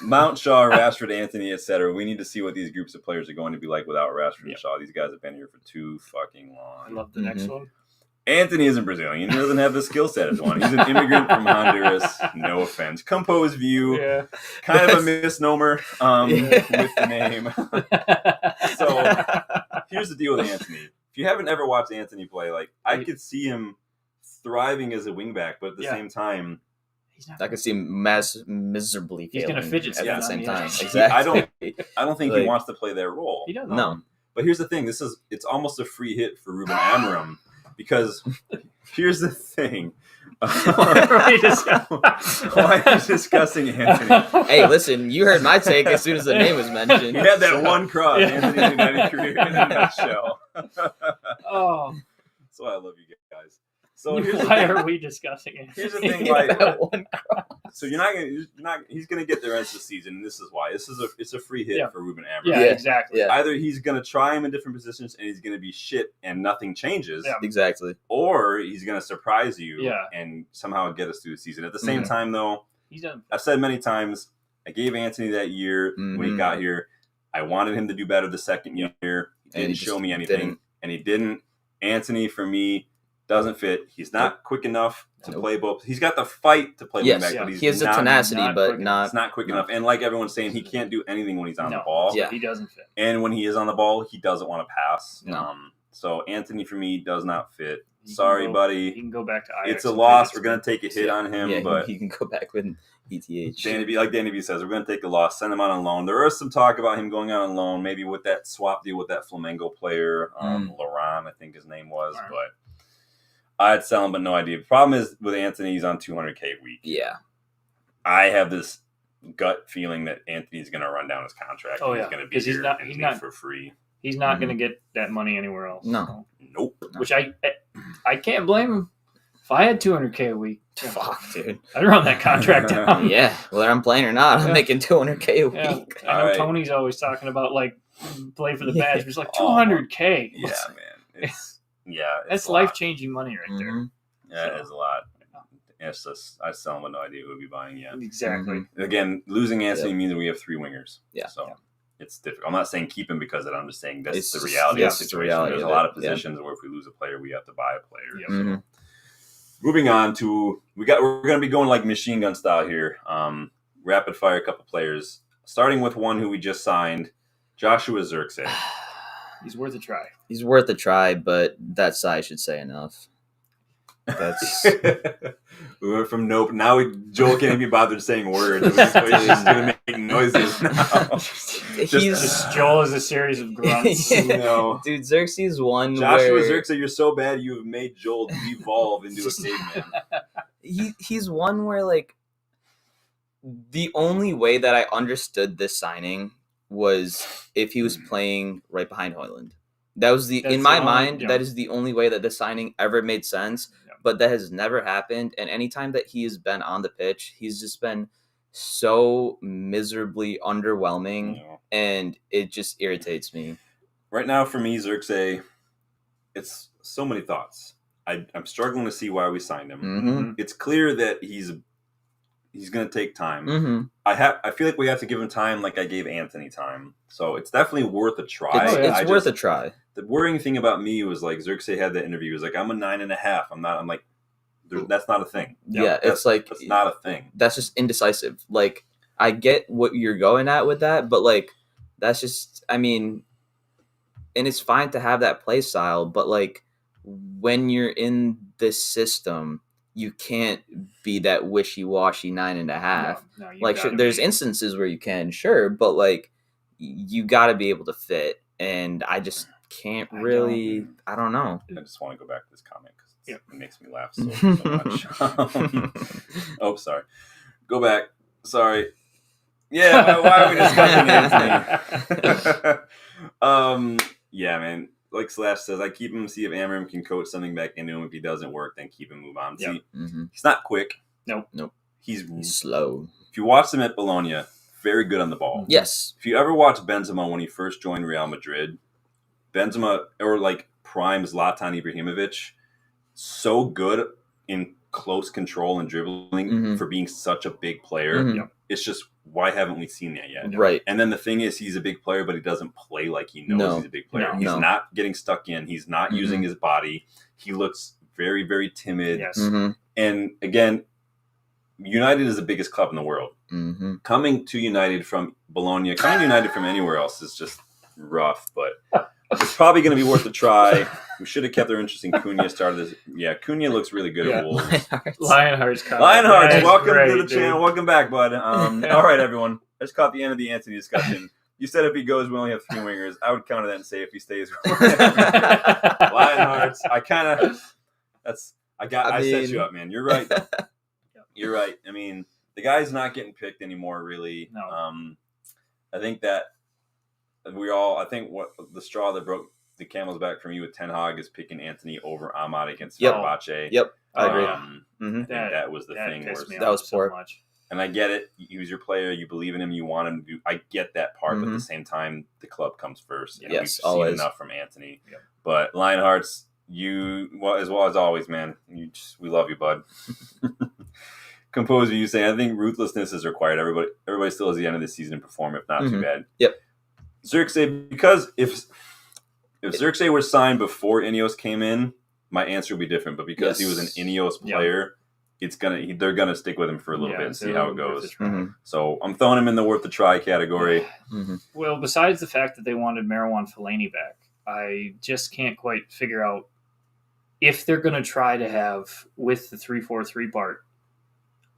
Mount Shaw, Rashford, Anthony, etc. We need to see what these groups of players are going to be like without Rashford and Shaw. These guys have been here for too fucking long. I love the next one. Anthony isn't Brazilian. He doesn't have the skill set as one. He's an immigrant from Honduras. No offense. Composed view. Yeah. Kind of a misnomer with the name. So here's the deal with Anthony. If you haven't ever watched Anthony play, I could see him thriving as a wingback, but at the same time, I could see him miserably he's going to fidget at the same time. Exactly. I don't think he wants to play their role. He doesn't. No. But here's the thing. It's almost a free hit for Ruben Amorim. Because here's the thing. Why are you discussing Anthony? Hey, listen, you heard my take as soon as the name was mentioned. He had that one cross, Anthony's United career in a nutshell. Oh. That's why I love you guys. So why are we discussing it? Here's the thing, so he's gonna get their ends this season, and this is why. It's a free hit for Ruben Amorim. Yeah, exactly. Yeah. Either he's gonna try him in different positions and he's gonna be shit and nothing changes. Yeah. Exactly. Or he's gonna surprise you and somehow get us through the season. At the same time though, I've said many times, I gave Anthony that year when he got here. I wanted him to do better the second year. He didn't show me anything. And he didn't. Anthony, for me, doesn't fit. He's not quick enough to play both. He's got the fight to play wingback, but he has the tenacity, but it's not quick enough. And like everyone's saying, he can't do anything when he's on the ball. Yeah, he doesn't fit. And when he is on the ball, he doesn't want to pass. No. So Anthony, for me, does not fit. Sorry, buddy. He can go back to Ajax. It's a loss. We're going to take a hit on him, but he can go back with ETH. Like Danny B says, we're going to take a loss. Send him out on loan. There is some talk about him going out on loan, maybe with that swap deal with that Flamengo player, Laurent, I think his name was, but I'd sell him, but no idea. The problem is with Anthony, he's on $200K a week. Yeah. I have this gut feeling that Anthony's going to run down his contract. Oh, yeah. He's going to be here he's not for free. He's not going to get that money anywhere else. No. Nope. Which I can't blame him. If I had $200K a week, fuck, dude, I'd run that contract down. Yeah, whether I'm playing or not, I'm making $200K a week. I know Tony's always talking about play for the badge. It's like $200K. Yeah, man. That's life-changing money right there. Yeah, it is a lot. It's just, I still have no idea who would be buying yet. Exactly. Again, losing Anthony means that we have three wingers. Yeah. So it's difficult. I'm not saying keep him because of it. I'm just saying that's the reality of the situation. There's a lot of positions where if we lose a player, we have to buy a player. Yeah. So, moving on to we're going to be going like machine gun style here. Rapid fire, a couple players. Starting with one who we just signed, Joshua Zirkzee. He's worth a try. He's worth a try, but that size should say enough. That's we went from nope. Now Joel can't be bothered saying words. He's just going to make noises now. Joel is a series of grunts. Dude, Xerxes is one. Joshua Zirkzee, you're so bad you have made Joel devolve into a caveman. He's one where the only way that I understood this signing was if he was playing right behind Højlund. That was in my mind. That is the only way that the signing ever made sense. But that has never happened. And anytime that he has been on the pitch, he's just been so miserably underwhelming. And it just irritates me. Right now, for me, Zirkzee, it's so many thoughts. I'm struggling to see why we signed him. Mm-hmm. It's clear that he's going to take time. Mm-hmm. I feel like we have to give him time like I gave Anthony time. So it's definitely worth a try. It's worth a try. The worrying thing about me was Zirkzee had that interview. He was like, I'm a 9.5. I'm like, that's not a thing. That's not a thing. That's just indecisive. I get what you're going at with that, but that's just, and it's fine to have that play style, but when you're in this system, you can't be that wishy-washy 9.5. There's instances where you can, sure, but you got to be able to fit, and I just can't really. I don't know. I just want to go back to this comment because it makes me laugh so much. Sorry. Go back. Sorry. Yeah, why are we discussing Anthony? Yeah, man. like Slash says, I keep him, see if Amorim can coach something back into him. If he doesn't work, then keep him, move on. Yep. See, he's not quick. Nope. He's slow. If you watch him at Bologna, very good on the ball. Yes. If you ever watch Benzema when he first joined Real Madrid, Benzema, or like prime Zlatan Ibrahimovic, so good in close control and dribbling for being such a big player. It's just, why haven't we seen that yet? Right. And then the thing is, he's a big player, but he doesn't play like he knows he's a big player. He's not getting stuck in. He's not using his body. He looks very, very timid. Yes. And again, United is the biggest club in the world. Coming to United from Bologna, coming to United from anywhere else is just rough, but it's probably going to be worth a try. We should have kept our interest in Cunha started this. Yeah, Cunha looks really good at Wolves. Lionheart's coming. Lionheart's, welcome great, to the dude. channel. Welcome back, bud. All right, everyone. I just caught the end of the Anthony discussion. You said if he goes, we only have 3 wingers. I would counter that and say if he stays, Lionhearts. I set you up, man. You're right. You're right. I mean, the guy's not getting picked anymore, really. No. I think what the straw that broke the camel's back for me with Ten Hag is picking Anthony over Ahmad against Fenerbahce. Yep. I agree. I think that was the thing. That was poor. So much. And I get it. He was your player. You believe in him. You want him to do. I get that part. But at the same time, the club comes first. And we've seen enough from Anthony. Yep. But Lionhearts, as well as always, man, we love you, bud. Composer, you say, I think ruthlessness is required. Everybody still has the end of the season to perform, if not too bad. Yep. Xerxes, because if Xerxes was signed before Ineos came in, my answer would be different. But because he was an Ineos player, they're gonna stick with him for a little bit and see how it goes. So I'm throwing him in the worth the try category. Well, besides the fact that they wanted Marwan Fellaini back, I just can't quite figure out if they're going to try to have with the 3-4-3 part.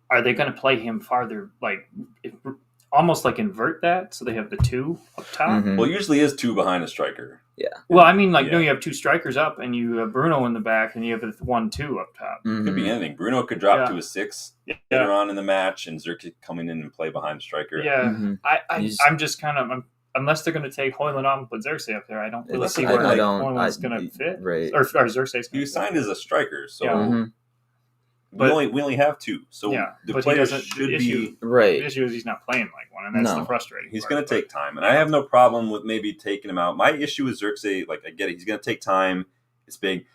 Are they going to play him farther, almost like invert that so they have the 2 up top? Well, it usually is 2 behind a striker. Yeah. Well, I mean, no, you have 2 strikers up and you have Bruno in the back and you have 1-2 up top. Could be anything. Bruno could drop to a 6 later on in the match, and Xerxes coming in and play behind a striker. Yeah, I'm just kind of unless they're going to take Højlund on and put Xerxes up there, I don't really see where Højlund's going to fit. Right. Or Xerxes. He was signed as a striker, so we only have 2. So the player should be right. The issue is he's not playing like one, and that's the frustrating. He's part. going to take time, and I have no problem with maybe taking him out. My issue with Xerxes, I get it, he's going to take time. It's big.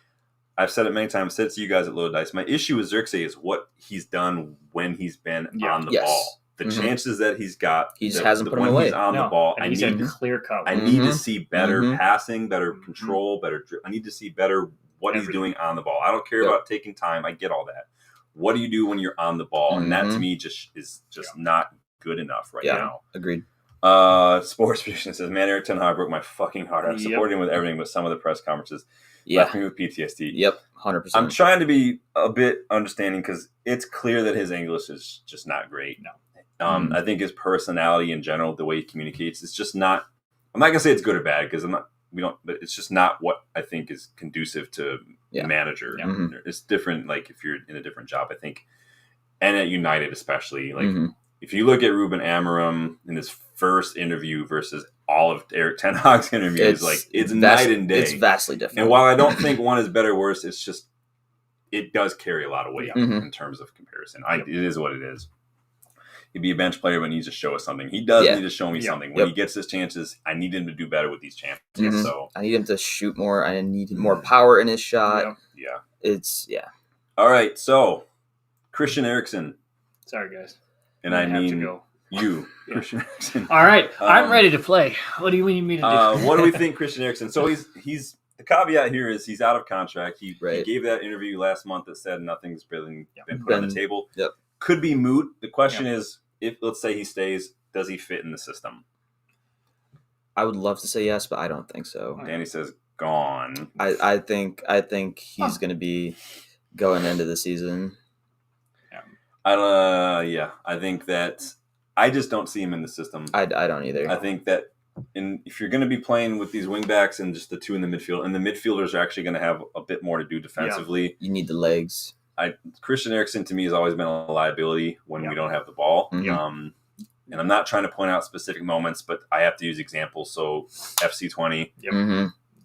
I've said it many times. Said it to you guys at Low Dice. My issue with Xerxes is what he's done when he's been on the ball. The chances that he's got, he just hasn't put them when away. He's on the ball. And he's had clear cover. I need to see better passing, better control, better. I need to see better what he's doing on the ball. I don't care about taking time. I get all that. What do you do when you're on the ball? And that to me is not good enough right now. Agreed. Sports Prediction says, man, Eric Ten Hag broke my fucking heart. I've supported him with everything, but some of the press conferences left me with PTSD. Yep, 100%. I'm trying to be a bit understanding because it's clear that his English is just not great. No. I think his personality in general, the way he communicates, it's just not. I'm not gonna say it's good or bad because but it's just not what I think is conducive to manager. Yeah. It's different. Like if you're in a different job, I think, and at United especially, if you look at Ruben Amorim in his first interview versus all of Eric Ten Hag's interviews, it's night and day. It's vastly different. And while I don't think one is better or worse, it's just it does carry a lot of weight in terms of comparison. It is what it is. He'd be a bench player, but he needs to show us something. He does need to show me something. When he gets his chances, I need him to do better with these chances. So I need him to shoot more. I need more power in his shot. Yeah. All right. So Christian Eriksen. Sorry, guys. And I mean to go. You, Christian Eriksen. All right. I'm ready to play. What do you need me to do? What do we think, Christian Eriksen? So he's the caveat here is he's out of contract. He gave that interview last month that said nothing's been put on the table. Yep. Could be moot. The question is, if let's say he stays, does he fit in the system? I would love to say yes, but I don't think so. Danny says gone. I think he's going to be going into the season. I think that I just don't see him in the system. I don't either. I think that if you're going to be playing with these wing backs and just the 2 in the midfield, and the midfielders are actually going to have a bit more to do defensively. You need the legs. Christian Eriksen to me has always been a liability when we don't have the ball. And I'm not trying to point out specific moments, but I have to use examples. So FC20,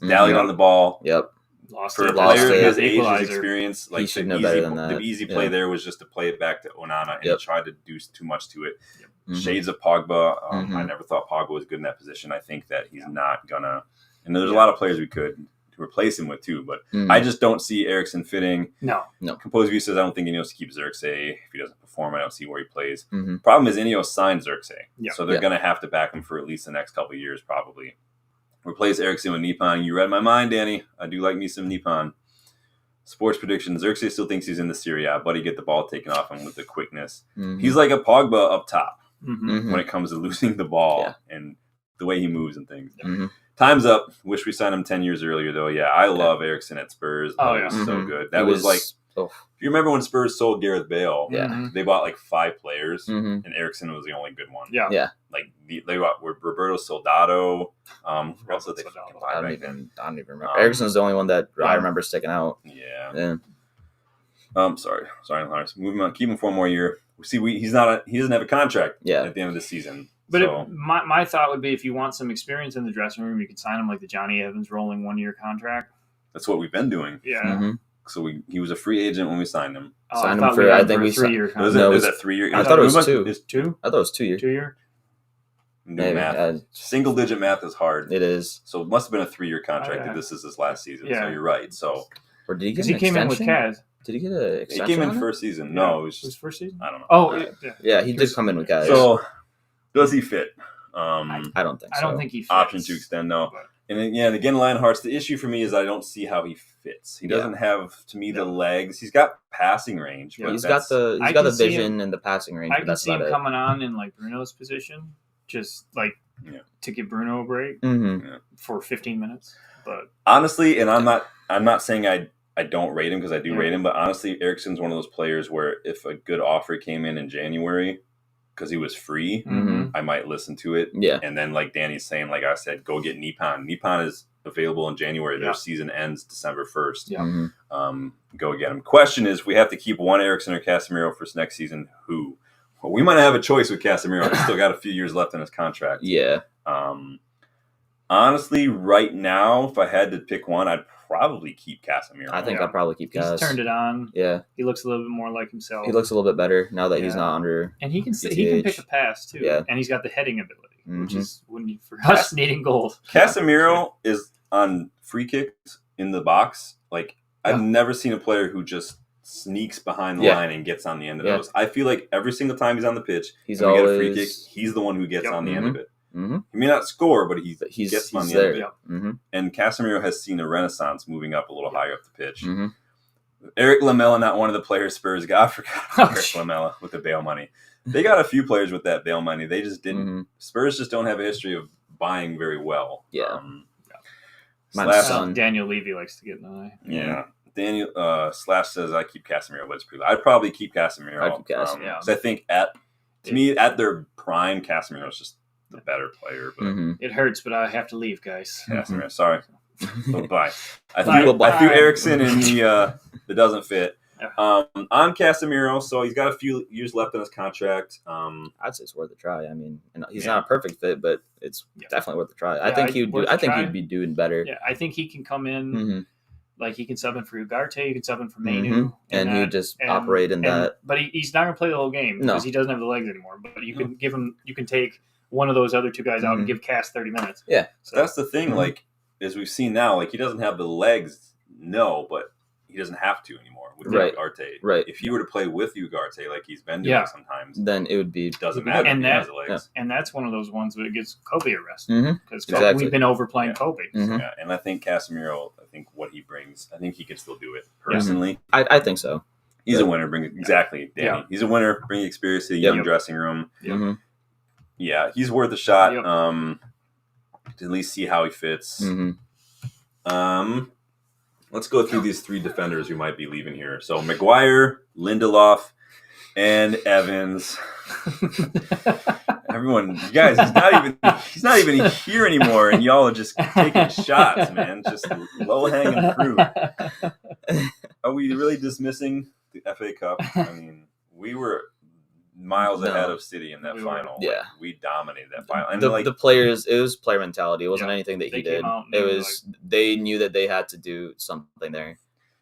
dallied on the ball. Yep. Lost For a it. player it. who has age, his Equalizer. experience, like should the know easy, better than that. the easy play Yeah. there was just to play it back to Onana, and he tried to do too much to it. Mhm. Shades of Pogba. I Mhm. never thought Pogba was good in that position. I think that he's not gonna. And there's a lot of players we could replace him with too, but Mhm. I just don't see Eriksen fitting. No. Compose View says I don't think Ineos keeps Xerxes. If he doesn't perform, I don't see where he plays. Mhm. Problem is Ineos signed Xerxes, Yeah. so they're gonna have to back him for at least the next couple of years, probably. Replace Eriksen with Nippon. You read my mind, Danny. I do like me some Nippon. Sports predictions. Xerxes still thinks he's in the Serie A, but he get the ball taken off him with the quickness. Mhm. He's like a Pogba up top Mm-hmm. when it comes to losing the ball Yeah. and the way he moves and things. Mhm. Time's up. Wish we signed him 10 years earlier, though. Yeah, I love Eriksen at Spurs. Oh, That yeah. was so Mhm. good. That He was like, oh. if you remember when Spurs sold Gareth Bale, Yeah. they bought like 5 players, Mhm. and Eriksen was the only good one. Yeah. Yeah. Like they bought Roberto Soldado. Who else did they fucking buy I don't back then? even remember. Eriksen's the only one that I remember sticking out. Yeah. Yeah. Sorry, Lars. Moving on. Keep him for 1 more year. See, he doesn't have a contract Yeah. at the end of the season. But So, my thought would be, if you want some experience in the dressing room, you could sign him like the Johnny Evans rolling 1-year contract. that's what we've been doing. Yeah. Mhm. So he was a free agent when we signed him. Oh, Signed him thought for- we had I him think for we a 3-year Is contract. No, it it's- a 3-year? I thought it was 2. It's 2? I thought it was 2 years. 2-year? new math. Single digit math is hard. It is. So it must have been a 3-year contract yeah. if this is his last season. Yeah. So you're right. So Or did he get Because an he came in with extension? Kaz. Did he get an he extension? came in on it? first season. No, it was His just, first season? I don't know. Oh, yeah. Yeah, he did come in with guys. So does he fit? I don't think so. I don't think he fits. Option to extend, no. But- And then, and again, Lionheart's the issue for me is I don't see how he fits. He Yeah. doesn't have, to me, the legs. He's got passing range, Yeah, but He's that's- got I the can see vision and the passing range. I but can that's see him about it. coming on in like Bruno's position, just like Yeah. to give Bruno a break Mm-hmm. for 15 minutes. But honestly, and I'm not saying I don't rate him because I do Yeah. rate him, but honestly, Eriksen's one of those players where if a good offer came in January because he was free, Mhm. I might listen to it. Yeah. And then, like Danny's saying, like I said, go get Nippon. Nippon is available in January. Yeah. Their season ends December 1st. Yeah. Mm-hmm. Go get him. Question is, if we have to keep one Eriksen or Casemiro for next season, who? Well, we might have a choice with Casemiro. He's still got a few years left in his contract. Yeah. Honestly, right now, if I had to pick one, I'd probably keep Casemiro. I think Yeah. I'd probably keep he's Kaz. turned it on. Yeah. He looks a little bit more like himself. He looks a little bit better now that he's Yeah. not under. and he can ETH. pick a pass too. Yeah. And he's got the heading ability, which Mhm. is for us needing goals. Casemiro is on free kicks in the box. Like I've Yeah. never seen a player who just sneaks behind the Yeah. line and gets on the end of Yeah. those. I feel like every single time he's on the pitch, He's and we always get a free kick, he's the one who gets Yep. on the end of it. Mm-hmm. He may not score, but he But he's gets on the there. end of it. Yeah. Mm-hmm. And Casemiro has seen a renaissance moving up a little higher up the pitch. Mm-hmm. Eric Lamela, not one of the players Spurs got. I forgot Oh, about Eric gee. Lamela with the bail money. They got a few players with that bail money. They just didn't. Mm-hmm. Spurs just don't have a history of buying very well. Yeah. Slash, Mine's son. Daniel Levy likes to get in the eye. yeah. Daniel Slash says I keep Casemiro, but it's pretty. I'd probably keep Casemiro. I'd keep Casemiro. Yeah. 'Cause I think to me at their prime, Casemiro is just the better player. But Mm-hmm. It hurts, but I have to leave, guys. Casemiro, sorry. So bye. I Bye. threw Bye. Eriksen in the that doesn't fit. Yeah. I'm Casemiro, so he's got a few years left on his contract. I'd say it's worth a try. I mean, he's Yeah. not a perfect fit, but it's Yeah. definitely worth a try. I Yeah, think he'd. worth a I think try. he'd be doing better. Yeah, I think he can come in. Mm-hmm. Like he can sub in for Ugarte, he can sub in for Manu, Mhm. And he'd just operate in that. But he's not going to play the whole game No. because he doesn't have the legs anymore. But you can give him, you can take one of those other two guys out and Mhm. give Cass 30 minutes. Yeah. So That's the thing. Mhm. Like as we've seen now, like he doesn't have the legs. No, but he doesn't have to anymore with Right. Ugarte. Right. If he were to play with Ugarte, like he's been doing Yeah. sometimes, Then it would be. it doesn't matter And if he that- has the legs. and that's one of those ones that gets Kobe arrested Mm-hmm. because Exactly. we've been overplaying Yeah. Kobe. Mhm. Yeah, and I think Casemiro, what he brings, I think he can still do it personally. I think so. He's Yeah. a winner. Exactly, Danny. Yeah. He's a winner. Bring experience to the Yep. young dressing room. Yep. Mm-hmm. Yeah, he's worth a shot. Yep. To at least see how he fits. Mm-hmm. Let's go through these 3 defenders who might be leaving here. So Maguire, Lindelof, and Evans. Everyone, you guys, he's not even here anymore, and y'all are just taking shots, man. Just low hanging fruit. Are we really dismissing the FA Cup? I mean, we were miles No. ahead of City in that We were. final. Yeah. Like, we dominated that final. And The players, it was player mentality. It wasn't Yeah. anything that They he came did. out and It they were was they knew that they had to do something there.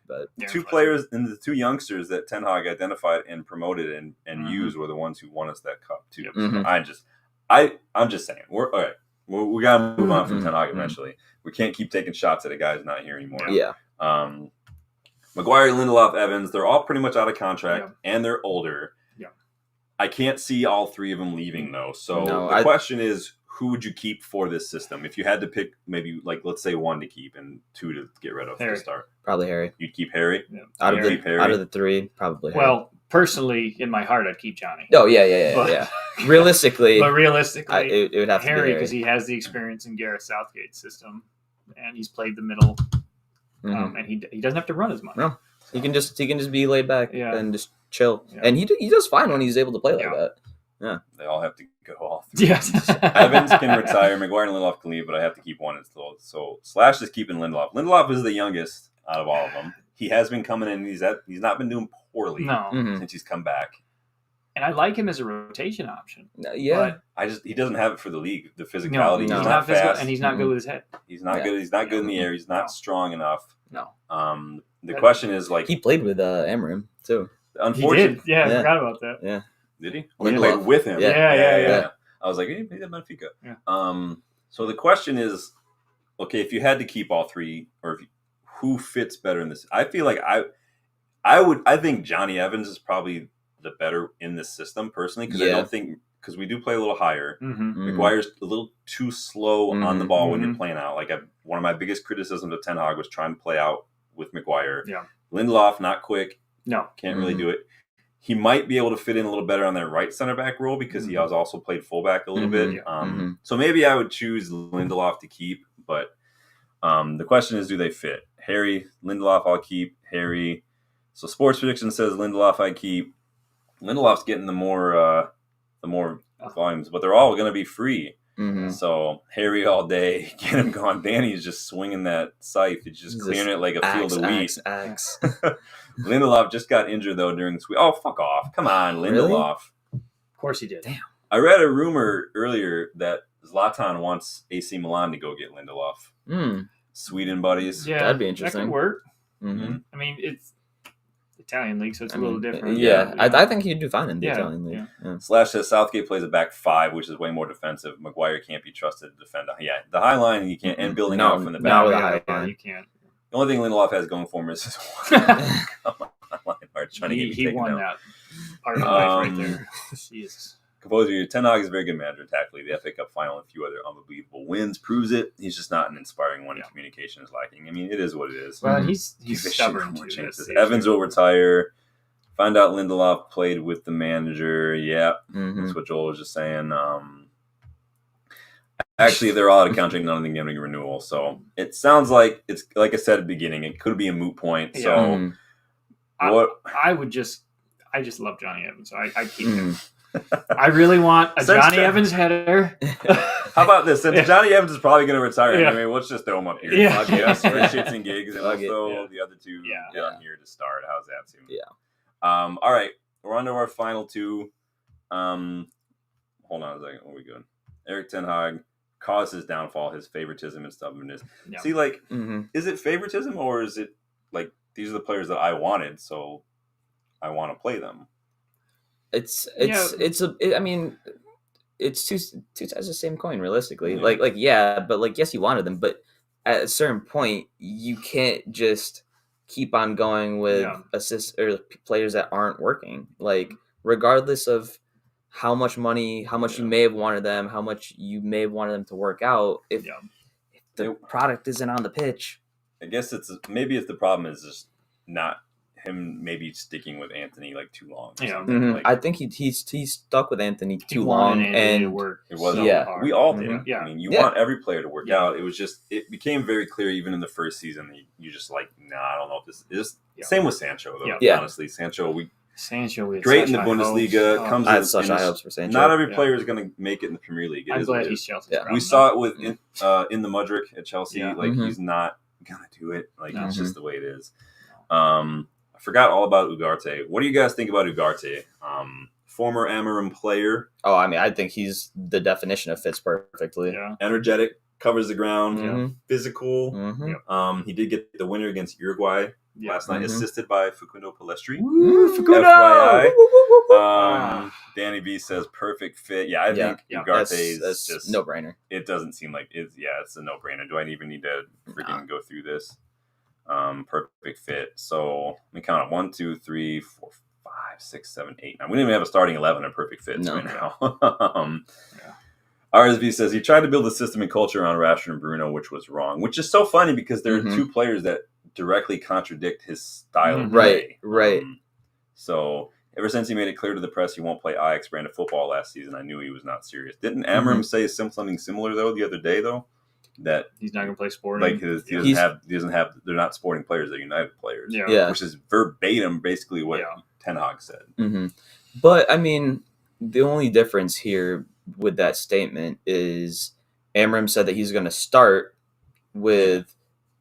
But Darren two Fletcher. players and the two youngsters that Ten Hag identified and promoted and Mhm. used were the ones who won us that cup too. Yep. Mhm. So I'm just saying we're all right. We got to move on from Mhm. Ten Hag Mhm. eventually. We can't keep taking shots at a guy who's not here anymore. yeah, Maguire, Lindelof, Evans, they're all pretty much out of contract Yeah. and they're older. Yeah. I can't see all three of them leaving though. So No, the question is, who would you keep for this system? If you had to pick maybe like let's say one to keep and two to get rid of Harry. to start, probably Harry. you'd keep Harry. Yeah. Out of Harry. the three, probably Harry. Well, personally, in my heart, I'd keep Johnny. Oh yeah. But- Realistically, But realistically, it would have to Harry, be because he has the experience in Gareth Southgate's system, and he's played the middle, Mhm. and he doesn't have to run as much. No. He can just be laid back Yeah. and just chill, Yeah. and he does fine when he's able to play like Yeah. that. They all have to go all three. Yes. Evans can retire. Maguire and Lindelof can leave, but I have to keep one. So Slash is keeping Lindelof. Lindelof is the youngest out of all of them. He has been coming in. He's not been doing poorly No, Mhm. since he's come back. and I like him as a rotation option. Yeah, He doesn't have it for the league. The No, physicality. he's No. He's not not physical, fast. and he's not Mhm. good with his head. He's not Yeah. good. He's not good in the air. He's not No. strong enough. No, The question is like, he played with Amorim too. he unfortunately, did. Yeah, I Yeah. forgot about that. did he? Lindelof. We played with him. Yeah. Yeah. I was like, hey, he's at Benfica. Yeah. So the question is, okay, if you had to keep all three, or who fits better in this? I feel like I think Johnny Evans is probably the better in this system personally, because I Yeah. don't think because we do play a little higher. Mm-hmm. Mhm. Maguire's a little too slow on the ball when you're Mhm. playing out. Like one of my biggest criticisms of Ten Hag was trying to play out with Maguire. Yeah. Lindelof, not quick, No, can't really Mhm. do it. He might be able to fit in a little better on that right center back role because he has also played fullback a little bit. Yeah. Mhm. So maybe I would choose Lindelof to keep, but the question is, do they fit? Harry, Lindelof, I'll keep. Harry. So sports prediction says Lindelof, I keep. Lindelof's getting the more volumes, but they're all going to be free. Mhm. So Harry all day, get him going. Danny's just swinging that scythe. He's just clearing it like a field of wheat. Axe. Lindelof just got injured though during the sweep. Oh, fuck off! Come on, Really? Lindelof. of course he did. Damn. I read a rumor earlier that Zlatan wants AC Milan to go get Lindelof. Mm. Sweden buddies. Yeah, That'd be That interesting. could work. Mhm. I mean, it's Italian league, so it's I a little mean, different. Yeah, I think he'd do fine in the Yeah, Italian league. yeah. Yeah. Slash says Southgate plays a back five, which is way more defensive. Maguire can't be trusted to defend. Yeah, the high line you can't, and building No, out from the no, back. with a yeah, high yeah, line. you can't. The only thing Lindelof has going for him is his one line march trying to get me He taken won down. that part of life right there. Jesus. Composer, Ten Hag is a very good manager tactically. The FA Cup final and a few other unbelievable wins proves it. He's just not an inspiring one. Yeah. Communication is lacking. I mean, it is what it is. Well, Mhm. he's Give a shit stubborn more too. chances. That's the Evans issue. will retire. Find out Lindelof played with the manager. Yeah, Mhm. that's what Joel was just saying. Actually, they're all out of contract. None of them getting a renewal. So it sounds like it's like I said at the beginning. It could be a moot point. So Mhm. what? I just love Johnny Evans. So I keep him. Mhm. I really want a Since Johnny the- Evans header. How about this? Since Yeah. Johnny Evans is probably going to retire Yeah. anyway, let's just throw him up here. Yeah. Fuck yes, for shits and gigs, and Fuck we'll it. throw Yeah. the other two Yeah. down here to start. How's that seem? Yeah. All right, we're on to our final two. Hold on a second. What are we doing? Eric Ten Hag caused his downfall, his favoritism and stubbornness. Yeah. See, like, Mhm. is it favoritism or is it like these are the players that I wanted, so I want to play them? I mean, it's two sides of the same coin. Realistically, Yeah. but yes, you wanted them, but at a certain point, you can't just keep on going with Yeah. assists or players that aren't working. Like, regardless of how much money, how much you may have wanted them, how much you may have wanted them to work out, if Yeah. the product isn't on the pitch. I guess maybe the problem is just not him maybe sticking with Anthony like too long. Or Yeah. something. Mhm. Like, I think he's stuck with Anthony He too wanted long, Anthony to and work. It was so Yeah. hard. we all did. Mhm. Yeah. I mean, you Yeah. want every player to work Yeah. out. It became very clear even in the first season that you just like, nah, I don't know if this is. Yeah. Same with Sancho though. Yeah. Honestly, Sancho, Sancho, we had great such in the high Bundesliga. hopes. Comes I in, had such in high this- hopes for Sancho. Not every Yeah. player is going to make it in the Premier League. It I'm is what glad it he's is. Chelsea's Yeah. ground We now. saw it with in the Mudryk at Chelsea. Yeah. Like Mhm. he's not gonna do it. Like No. it's just the way it is. I forgot all about Ugarte. What do you guys think about Ugarte? former Amorim player, Oh, I mean, I think he's the definition of fits perfectly. Yeah. energetic, covers the ground, Mhm. physical. Mhm. He did get the winner against Uruguay last night, Mhm. assisted by Facundo Palestri. Facundo! FYI. Danny B says perfect fit. Yeah, I think Ugarte is That's just no brainer. It doesn't seem like it's a no brainer. Do I even need to freaking go through this? Perfect fit. So let me count up 1, 2, 3, 4, 5, 6, 7, 8, 9. We don't even have a starting 11 of perfect fits right now. RSV says he tried to build a system and culture around Rashford and Bruno, which was wrong. Which is so funny because there are two players that directly contradict his style of play. Right. So ever since he made it clear to the press he won't play Ajax brand of football last season, I knew he was not serious. Didn't Amorim say something similar though the other day though? That he's not going to play Sporting. Like he doesn't have. They're not Sporting players. They're United players. Yeah. Which is verbatim, basically what Ten Hag said. Mm-hmm. But I mean, the only difference here with that statement is Amorim said that he's going to start with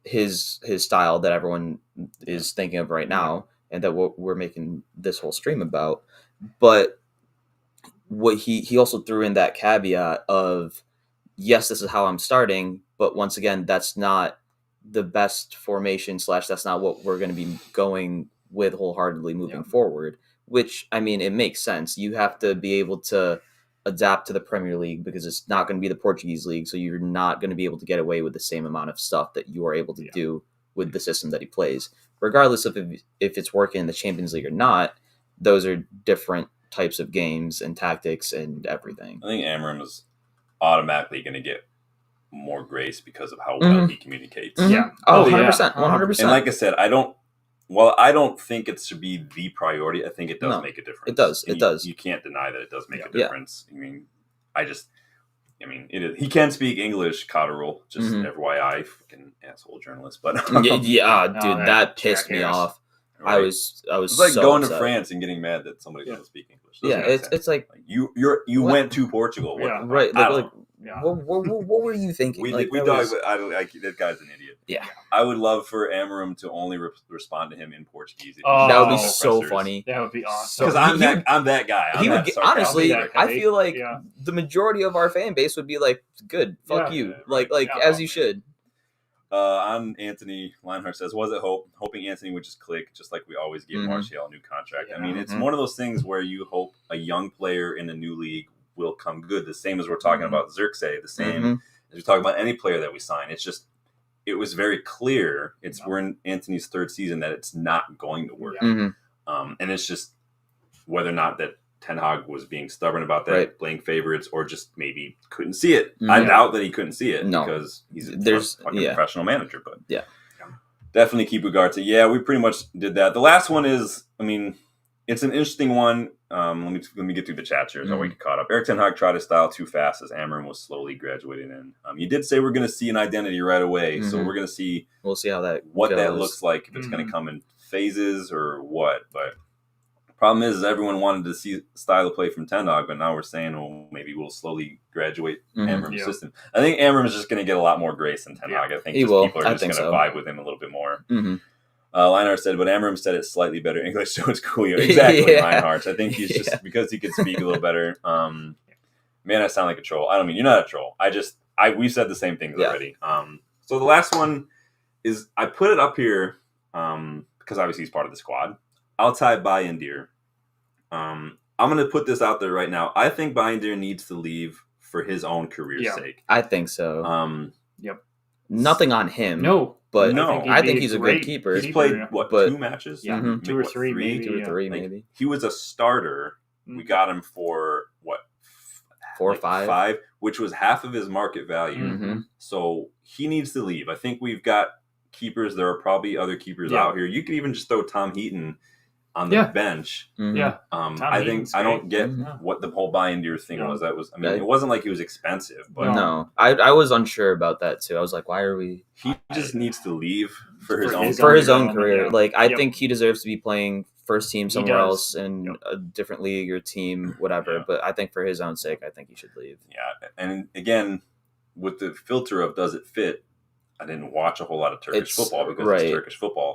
his style that everyone is thinking of right now, and that what we're making this whole stream about. But what he also threw in that caveat of, yes, this is how I'm starting, but once again, that's not the best formation / that's not what we're going to be going with wholeheartedly moving forward, which, I mean, it makes sense. You have to be able to adapt to the Premier League because it's not going to be the Portuguese league, so you're not going to be able to get away with the same amount of stuff that you are able to do with the system that he plays. Regardless of if it's working in the Champions League or not, those are different types of games and tactics and everything. I think Amorim is automatically going to get more grace because of how well he communicates. Yeah. Oh, 100%. 100%. And like I said, I don't think it should be the priority. I think it does make a difference. It does. And it does. You can't deny that it does make a difference. He can speak English, Cotterill, just FYI, fucking asshole journalist. But that pissed me off. Right. I was it's like so going upset. to France and getting mad that somebody doesn't speak English. It's like you went to Portugal. Right. What were you thinking? That guy's an idiot. Yeah. I would love for Amorim to only respond to him in Portuguese. That would be so funny. That would be awesome. Because I'm that guy. Honestly, I feel like the majority of our fan base would be like, "Good, fuck you," as you should. On Anthony Leinhart says, was it hoping Anthony would just click, just like we always give Martial a new contract. I mean, it's one of those things where you hope a young player in a new league will come good. The same as we're talking about Xerxes, the same as we talk about any player that we sign. It's just, it was very clear. We're in Anthony's third season that it's not going to work. And it's just whether or not that Ten Hag was being stubborn about that, playing favorites, or just maybe couldn't see it. I doubt that he couldn't see it because he's a professional manager. But definitely keep Ugarte. Yeah, we pretty much did that. The last one is, I mean, it's an interesting one. Let me get through the chat here so we get caught up. Eric Ten Hag tried his style too fast as Amorim was slowly graduating in. You did say we're going to see an identity right away, so we're going to see. We'll see how that goes. That looks like, if it's going to come in phases or what, but. Problem is everyone wanted to see style of play from Ten Hag, but now we're saying, well, maybe we'll slowly graduate Amorim's system. I think Amorim is just going to get a lot more grace than Ten Hag. I think people are just going to vibe with him a little bit more. Leinhart said, but Amorim said it slightly better English, so it's cool. Exactly, Leinhart. I think he's just because he could speak a little better. Man, I sound like a troll. I don't mean you're not a troll. We said the same things already. So the last one is I put it up here because obviously he's part of the squad. Altay Bayindir. I'm going to put this out there right now. I think Bayindir needs to leave for his own career's sake. I think so. Nothing on him. No. But I think he's a good keeper. He's played, 2 matches? Yeah, 2 or 3 maybe. 2 or 3 maybe. He was a starter. We got him for, 4 or 5? 5, which was half of his market value. So he needs to leave. I think we've got keepers. There are probably other keepers out here. You could even just throw Tom Heaton on the bench. I don't get what the whole Bayindir thing was. That was, it wasn't like he was expensive, but no, I was unsure about that too. I was like, why are we? He just needs to leave for his own career. I think he deserves to be playing first team somewhere else in a different league or team, whatever. But I think for his own sake, I think he should leave. Yeah, and again, with the filter of does it fit? I didn't watch a whole lot of Turkish football because it's Turkish football.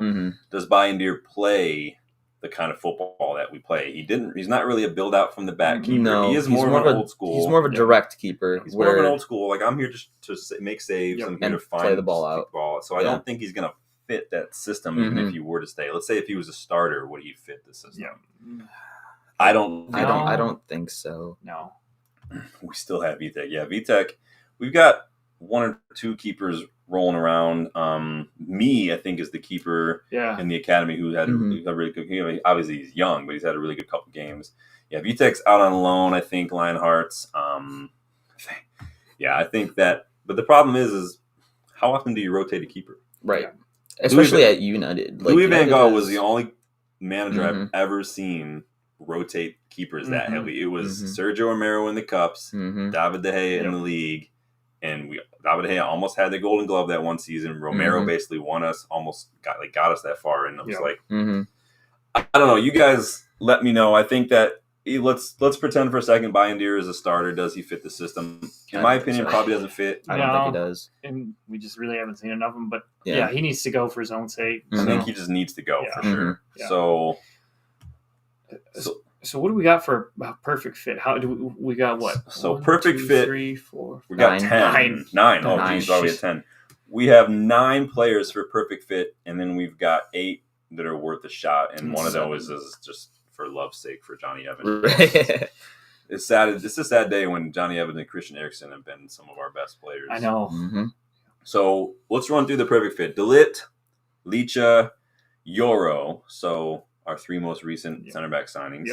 Does Bayindir play the kind of football that we play. He's not really a build out from the back keeper. No, he is more of an old school. He's more of a direct keeper. He's more of an old school. Like, I'm here just to make saves. I'm here and to find play the ball out. So I don't think he's gonna fit that system, even if he were to stay. Let's say if he was a starter, would he fit the system? Yeah. I don't think so. No. We still have VTech. Yeah, VTech. We've got one or two keepers rolling around. I think, is the keeper in the academy who had a really good. Obviously, he's young, but he's had a really good couple games. Yeah, VTech's out on loan. I think Lionheart's. I think that. But the problem is how often do you rotate a keeper? Right. Especially at United. Louis Van Gaal was the only manager I've ever seen rotate keepers that heavily. It was Sergio Romero in the Cups, David De Gea in the league, and David De Gea almost had the Golden Glove that one season. Romero basically won us, almost got us that far, and it was I don't know. You guys let me know. I think that let's pretend for a second Bayendir is a starter. Does he fit the system? In my opinion, probably doesn't fit. I don't think he does. And we just really haven't seen enough of him. But he needs to go for his own sake. I think he just needs to go for sure. Yeah. So what do we got for a perfect fit? How do we got what? So 1, perfect 2, fit. 3, 4. We got 10. 9. Oh, geez, we had 10. We have 9 players for perfect fit, and then we've got 8 that are worth a shot, and one of those is just for love's sake for Johnny Evans. It's sad. It's a sad day when Johnny Evans and Christian Eriksen have been some of our best players. I know. So let's run through the perfect fit. De Ligt, Licha, Yoro. So our 3 most recent center back signings.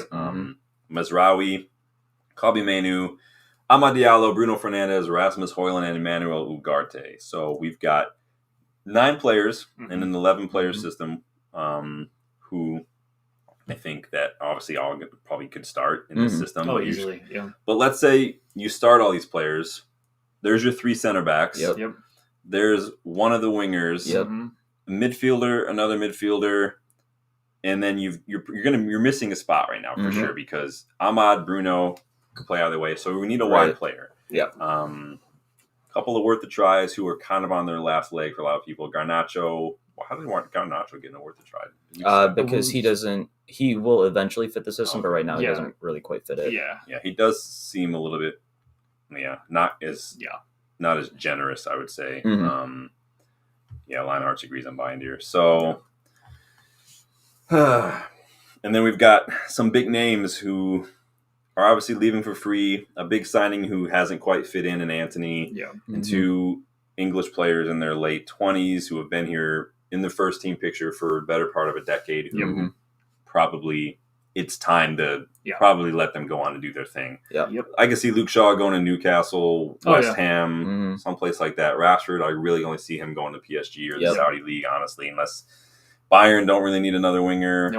Mazraoui, Kobbie Mainoo, Amad Diallo, Bruno Fernandes, Rasmus Højlund, and Emmanuel Ugarte. So we've got 9 players in an 11-player system who I think that obviously all probably could start in this system. Oh, easily, yeah. But let's say you start all these players. There's your 3 center backs. Yep. There's one of the wingers. A midfielder, another midfielder, and then you're missing a spot right now for sure because Ahmad, Bruno could play either way. So we need a wide player. Couple of worth the tries who are kind of on their last leg for a lot of people. Garnacho. How do they want Garnacho getting a worth a try? Because he will eventually fit the system, but right now he doesn't really quite fit it. Yeah, he does seem a little bit, not as generous, I would say. Lionheart agrees on Bayendir. So, and then we've got some big names who are obviously leaving for free. A big signing who hasn't quite fit in Anthony, and 2 English players in their late 20s who have been here in the first team picture for a better part of a decade who probably it's time to probably let them go on and do their thing. I can see Luke Shaw going to Newcastle, West Ham, someplace like that. Rashford, I really only see him going to PSG or the Saudi League, honestly, unless Bayern don't really need another winger.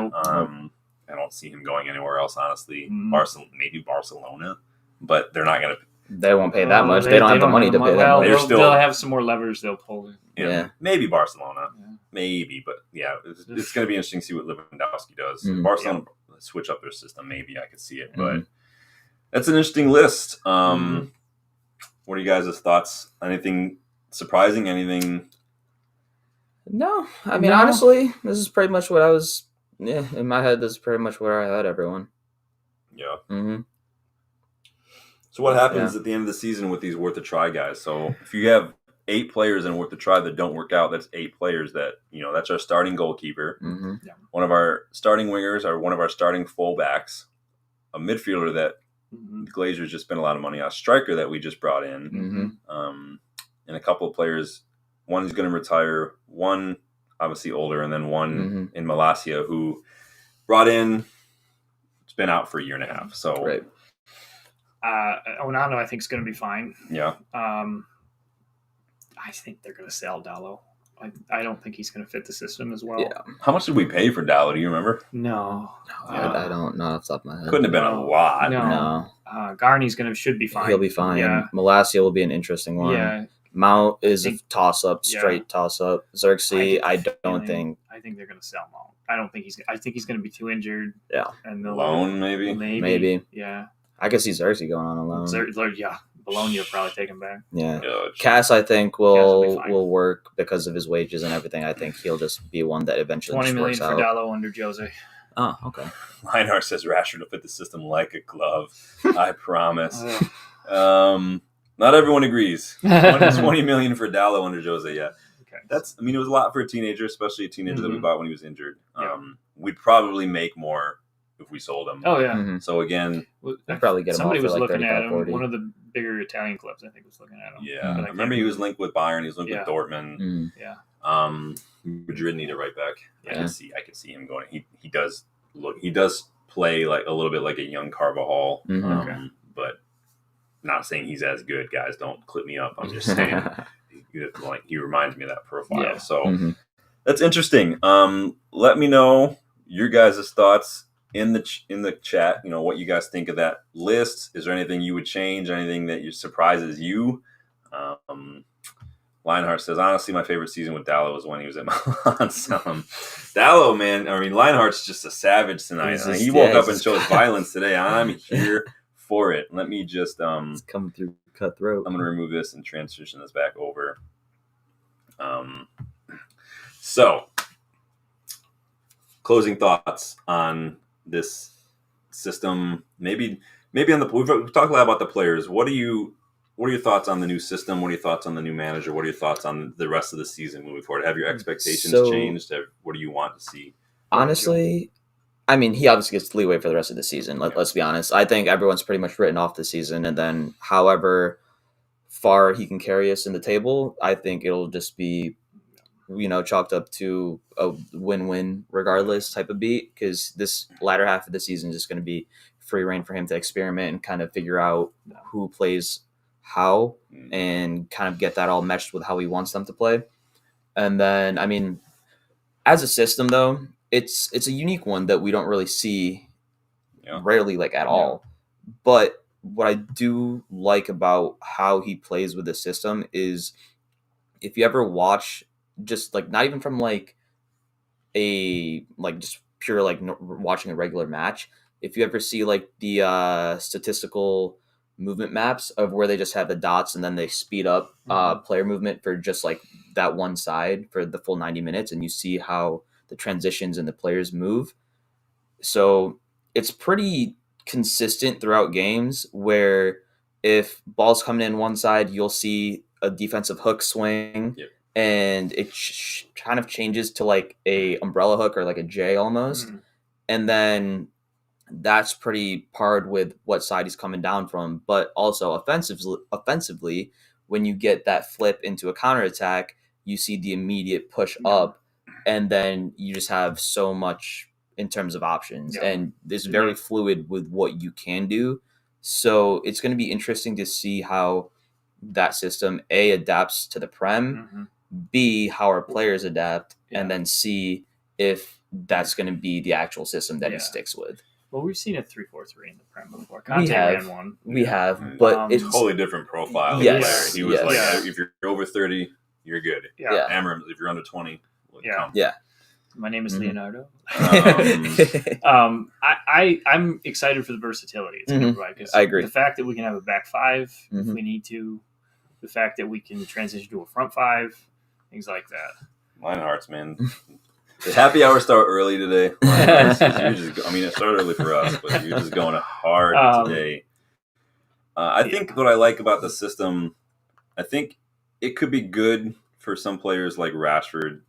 I don't see him going anywhere else, honestly. Maybe Barcelona, but they're not going to. They won't pay that much. They don't have the money to pay that much. They'll have some more levers they'll pull. Maybe Barcelona. Maybe, but it's going to be interesting to see what Lewandowski does. Barcelona switch up their system. Maybe I could see it, but that's an interesting list. What are you guys' thoughts? Anything surprising? Anything? No, I mean honestly, this is pretty much what I was. Yeah, in my head, this is pretty much where I had everyone. So what happens at the end of the season with these worth a try guys? So if you have 8 players in worth a try that don't work out, that's 8 players that, that's our starting goalkeeper, one of our starting wingers, or one of our starting fullbacks, a midfielder that the Glazers just spent a lot of money on, a striker that we just brought in, and a couple of players. One is going to retire, one obviously older, and then one in Malacia who brought in. It's been out for a year and a half. So Onana, I think, is going to be fine. I think they're going to sell Dallo. I don't think he's going to fit the system as well. How much did we pay for Dallo? Do you remember? No. I don't know off the top of my head. Couldn't have been a lot. No. Garney's should be fine. He'll be fine. Malacia will be an interesting one. Mount is a toss-up, straight toss-up. Xerxes, I don't think. I think they're going to sell Mount. I think he's going to be too injured. And loan, maybe. Yeah. I could see Xerxes going on a loan. Bologna will probably take him back. Cass, I think, will work because of his wages and everything. I think he'll just be one that eventually 20 million works for out. Dallo under Jose. Oh, okay. Lionheart says Rashford will fit the system like a glove. I promise. Not everyone agrees. 20 million for Dallo under Jose. Yeah, Okay. it was a lot for a teenager, especially a teenager that we bought when he was injured. Yeah. We'd probably make more if we sold him. Oh yeah. Mhm. So again, We'll probably get him Somebody off for was like looking 35, at him. 40. One of the bigger Italian clubs, I think, was looking at him. yeah, But I remember he was linked with Bayern. He was linked Yeah. with Dortmund. Mm. Yeah. Madrid need a right back. Yeah. I could see him going. He does play like a little bit like a young Carvajal. Mhm. Okay. But not saying he's as good, guys. Don't clip me up. I'm just saying he reminds me of that profile. Yeah. So Mhm. that's interesting. Let me know your guys' thoughts in the chat. What you guys think of that list. Is there anything you would change? Anything that surprises you? Lionheart says, honestly, my favorite season with Dallo was when he was at Milan. Dallo, man, Lionheart's just a savage tonight. He woke up and showed violence today. I'm here for it. Let me just It's coming through cutthroat. I'm going to remove this and transition this back over. So, closing thoughts on this system. Maybe on the we've talked a lot about the players. What are your thoughts on the new system? What are your thoughts on the new manager? What are your thoughts on the rest of the season moving forward? Have your expectations changed? What do you want to see? Honestly, I mean, he obviously gets leeway for the rest of the season. Let's be honest. I think everyone's pretty much written off the season, and then however far he can carry us in the table, I think it'll just be, chalked up to a win-win regardless type of beat, because this latter half of the season is just going to be free reign for him to experiment and kind of figure out who plays how and kind of get that all meshed with how he wants them to play. And then, I mean, as a system though, it's a unique one that we don't really see rarely at all. But what I do like about how he plays with the system is if you ever watch just not even from just pure watching a regular match, if you ever see the statistical movement maps of where they just have the dots and then they speed up player movement for just that one side for the full 90 minutes, and you see how the transitions and the players move. So it's pretty consistent throughout games where if ball's coming in one side, you'll see a defensive hook swing. Yep. And it kind of changes to a umbrella hook or a J almost. And then that's pretty parred with what side he's coming down from. But also offensively, when you get that flip into a counterattack, you see the immediate push up, and then you just have so much in terms of options. And it's very fluid with what you can do. So it's going to be interesting to see how that system, A, adapts to the Prem, B, how our players adapt, and then C, if that's going to be the actual system that he sticks with. Well, we've seen a 3-4-3 in the Prem before. We Conte have. ran one. We have, but it's totally different profile. Yes, He was yes. if you're over 30, you're good. Yeah. Amorim, if you're under 20, come. My name is Leonardo. Um, I'm excited for the versatility it's going to provide. I agree. The fact that we can have a back five if we need to, the fact that we can transition to a front five, things like that. Lionhearts, man. The happy hour start early today. It started early for us, but you're just going hard today. I think what I like about the system, I think it could be good for some players like Rashford,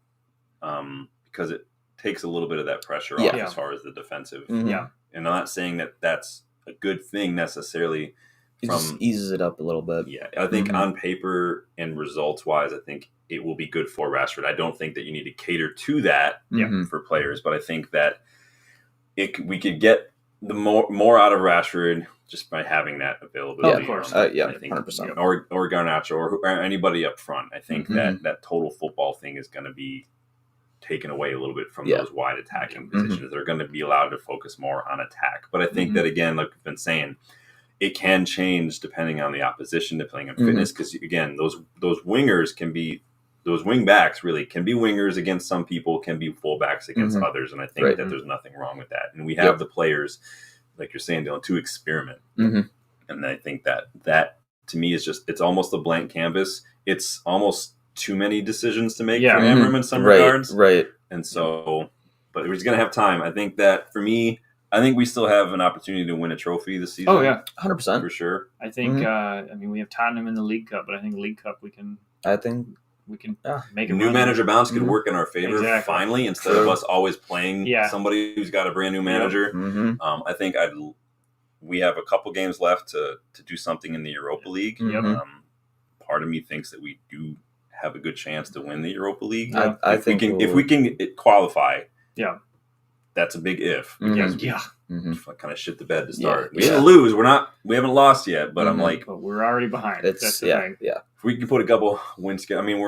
because it takes a little bit of that pressure off as far as the defensive. Yeah. And I'm not saying that that's a good thing necessarily. It just eases it up a little bit. Yeah, I think on paper and results-wise, I think it will be good for Rashford. I don't think that you need to cater to that for players, but I think that we could get the more out of Rashford just by having that availability. of course. I think, 100%. Or Garnacho or anybody up front. I think that total football thing is going to be taken away a little bit from those wide attacking positions. They're going to be allowed to focus more on attack. But I think that, again, like we've been saying, it can change depending on the opposition, depending on fitness. Because, again, those wingers can be – those wing backs really can be wingers against some people, can be fullbacks against others. And I think that there's nothing wrong with that. And we have the players, like you're saying, Dylan, to experiment. And I think that to me is just – it's almost a blank canvas. It's almost too many decisions to make for Amorim in some regards. Right. And so but we're just gonna have time. I think that for me, I think we still have an opportunity to win a trophy this season. Oh yeah, 100%. for sure. I think. I mean, we have Tottenham in the League Cup, but I think League Cup we can I think make a New run. manager bounce could Mhm. work in our favor Exactly. finally, instead True. of us always playing somebody who's got a brand new manager. I think we have a couple games left to do something in the Europa League. Mhm. Part of me thinks that we do have a good chance to win the Europa League. Yeah. I if we think can, if we can qualify, Yeah. that's a big if. Mhm. Because we Yeah, kind of shit the bed to start. Yeah. We didn't lose. We haven't lost yet, but I'm Mhm. like, but we're already behind. That's it's the yeah, thing. yeah. if we can put a couple wins together, I mean,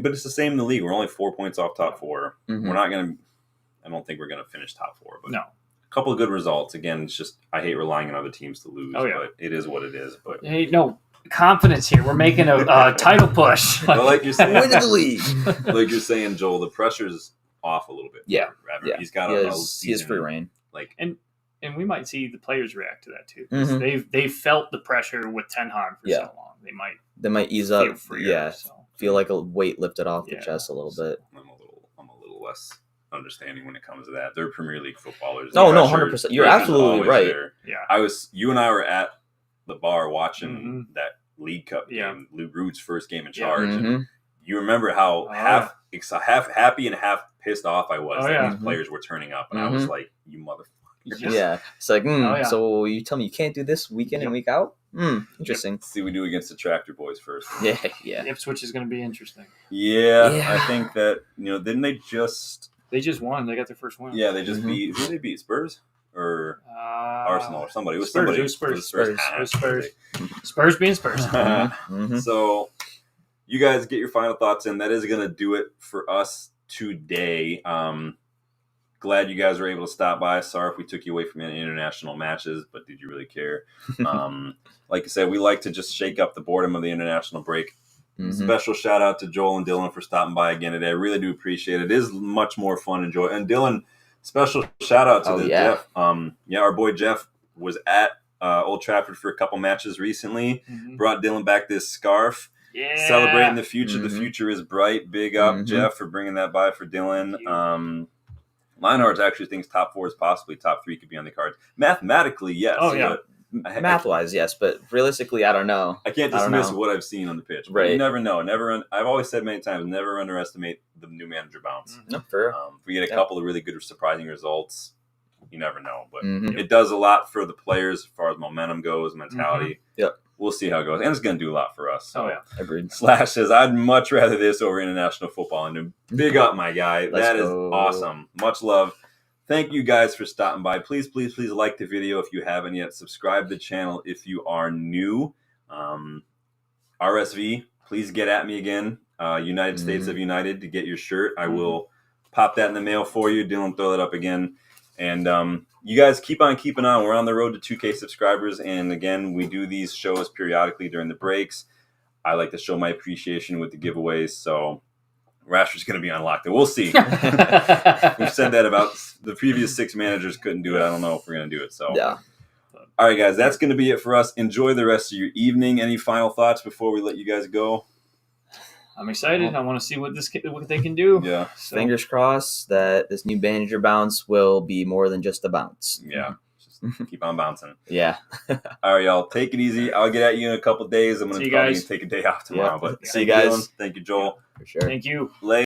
but it's the same in the league. We're only 4 points off top four. Mhm. We're not gonna. I don't think we're gonna finish top four, but No. a couple of good results. Again, it's just I hate relying on other teams to lose, Oh, yeah. but it is what it is. But Hey, no confidence here. We're making a title push. well, like you're saying, Win the league. like you're saying, Joel, the pressure's off a little bit. Yeah. Rather. Yeah. He's got He a has season, free reign. Like, And we might see the players react to that too. 'Cause Mhm. They've felt the pressure with Ten Hag for Yeah. so long. They might ease Feel up. freer. Yeah, So. feel like a weight lifted off the Yeah. chest a little bit. I'm a little less understanding when it comes to that. They're Premier League footballers. No, The 100%. You're pressure's absolutely always right. there. Yeah. You and I were at the bar watching Mhm. that League Cup Yeah. game, Lou Root's first game in Yeah. charge. And Mhm. you remember how Oh, half happy and half pissed off I was Oh, that yeah. these players were turning up, and I was like, "You motherfucker!" Yeah. It's like, yeah. so you tell me you can't do this week in and week out? Interesting. Let's see what we do against the Tractor Boys first. Yeah, yeah. Ipswich is going to be interesting. Yeah, Yeah. I think that didn't they just? They just won. They got their first win. Yeah, they just Mhm. beat. Who did they beat? Spurs or Arsenal or somebody? It was Spurs, somebody. it was Spurs. Spurs. It was Spurs. Spurs being Spurs. Mhm. So, you guys get your final thoughts in. That is going to do it for us today. Glad you guys were able to stop by. Sorry if we took you away from any international matches, but did you really care? Like I said, we like to just shake up the boredom of the international break. Mhm. Special shout out to Joel and Dylan for stopping by again today. I really do appreciate it. It is much more fun and joy. And Dylan, special shout out to Jeff. Our boy Jeff was at Old Trafford for a couple matches recently. Mhm. Brought Dylan back this scarf. Yeah. Celebrating the future. The Mhm. future is bright. Big up, Mhm. Jeff, for bringing that by for Dylan. Thank you. Lionheart actually thinks top four is possibly top three could be on the cards. Mathematically, yes. Oh, yeah. But Math wise, yes, but realistically, I don't know. I can't I don't dismiss know. what I've seen on the pitch. But Right. you never know. I've always said many times, never underestimate the new manager bounce. No, for If we get a Yeah. couple of really good, surprising results, you never know. But Mhm. it does a lot for the players as far as momentum goes, mentality. Yep. We'll see how it goes. And it's going to do a lot for us. So. Oh, yeah. Agreed. Slash says, I'd much rather this over international football. And big up, my guy. Let's That is go. awesome. Much love. Thank you guys for stopping by. Please, please, please like the video if you haven't yet. Subscribe to the channel if you are new. RSV, please get at me again. United States of United to get your shirt. I will pop that in the mail for you. Dylan, throw that up again. And you guys keep on keeping on. We're on the road to 2K subscribers. And again, we do these shows periodically during the breaks. I like to show my appreciation with the giveaways. So Rashford's going to be on lockdown. We'll see. We've said that about the previous 6 managers couldn't do it. I don't know if we're going to do it. So Yeah. All right, guys, that's going to be it for us. Enjoy the rest of your evening. Any final thoughts before we let you guys go? I'm excited. I want to see what they can do. Yeah. So, Fingers crossed that this new manager bounce will be more than just a bounce. Yeah. Just keep on bouncing. Yeah. All right, y'all. Take it easy. I'll get at you in a couple of days. I'm going See to you probably guys. take a day off tomorrow. Yeah. But See thank you guys. Dylan. Thank you, Joel. For sure. Thank you. Lay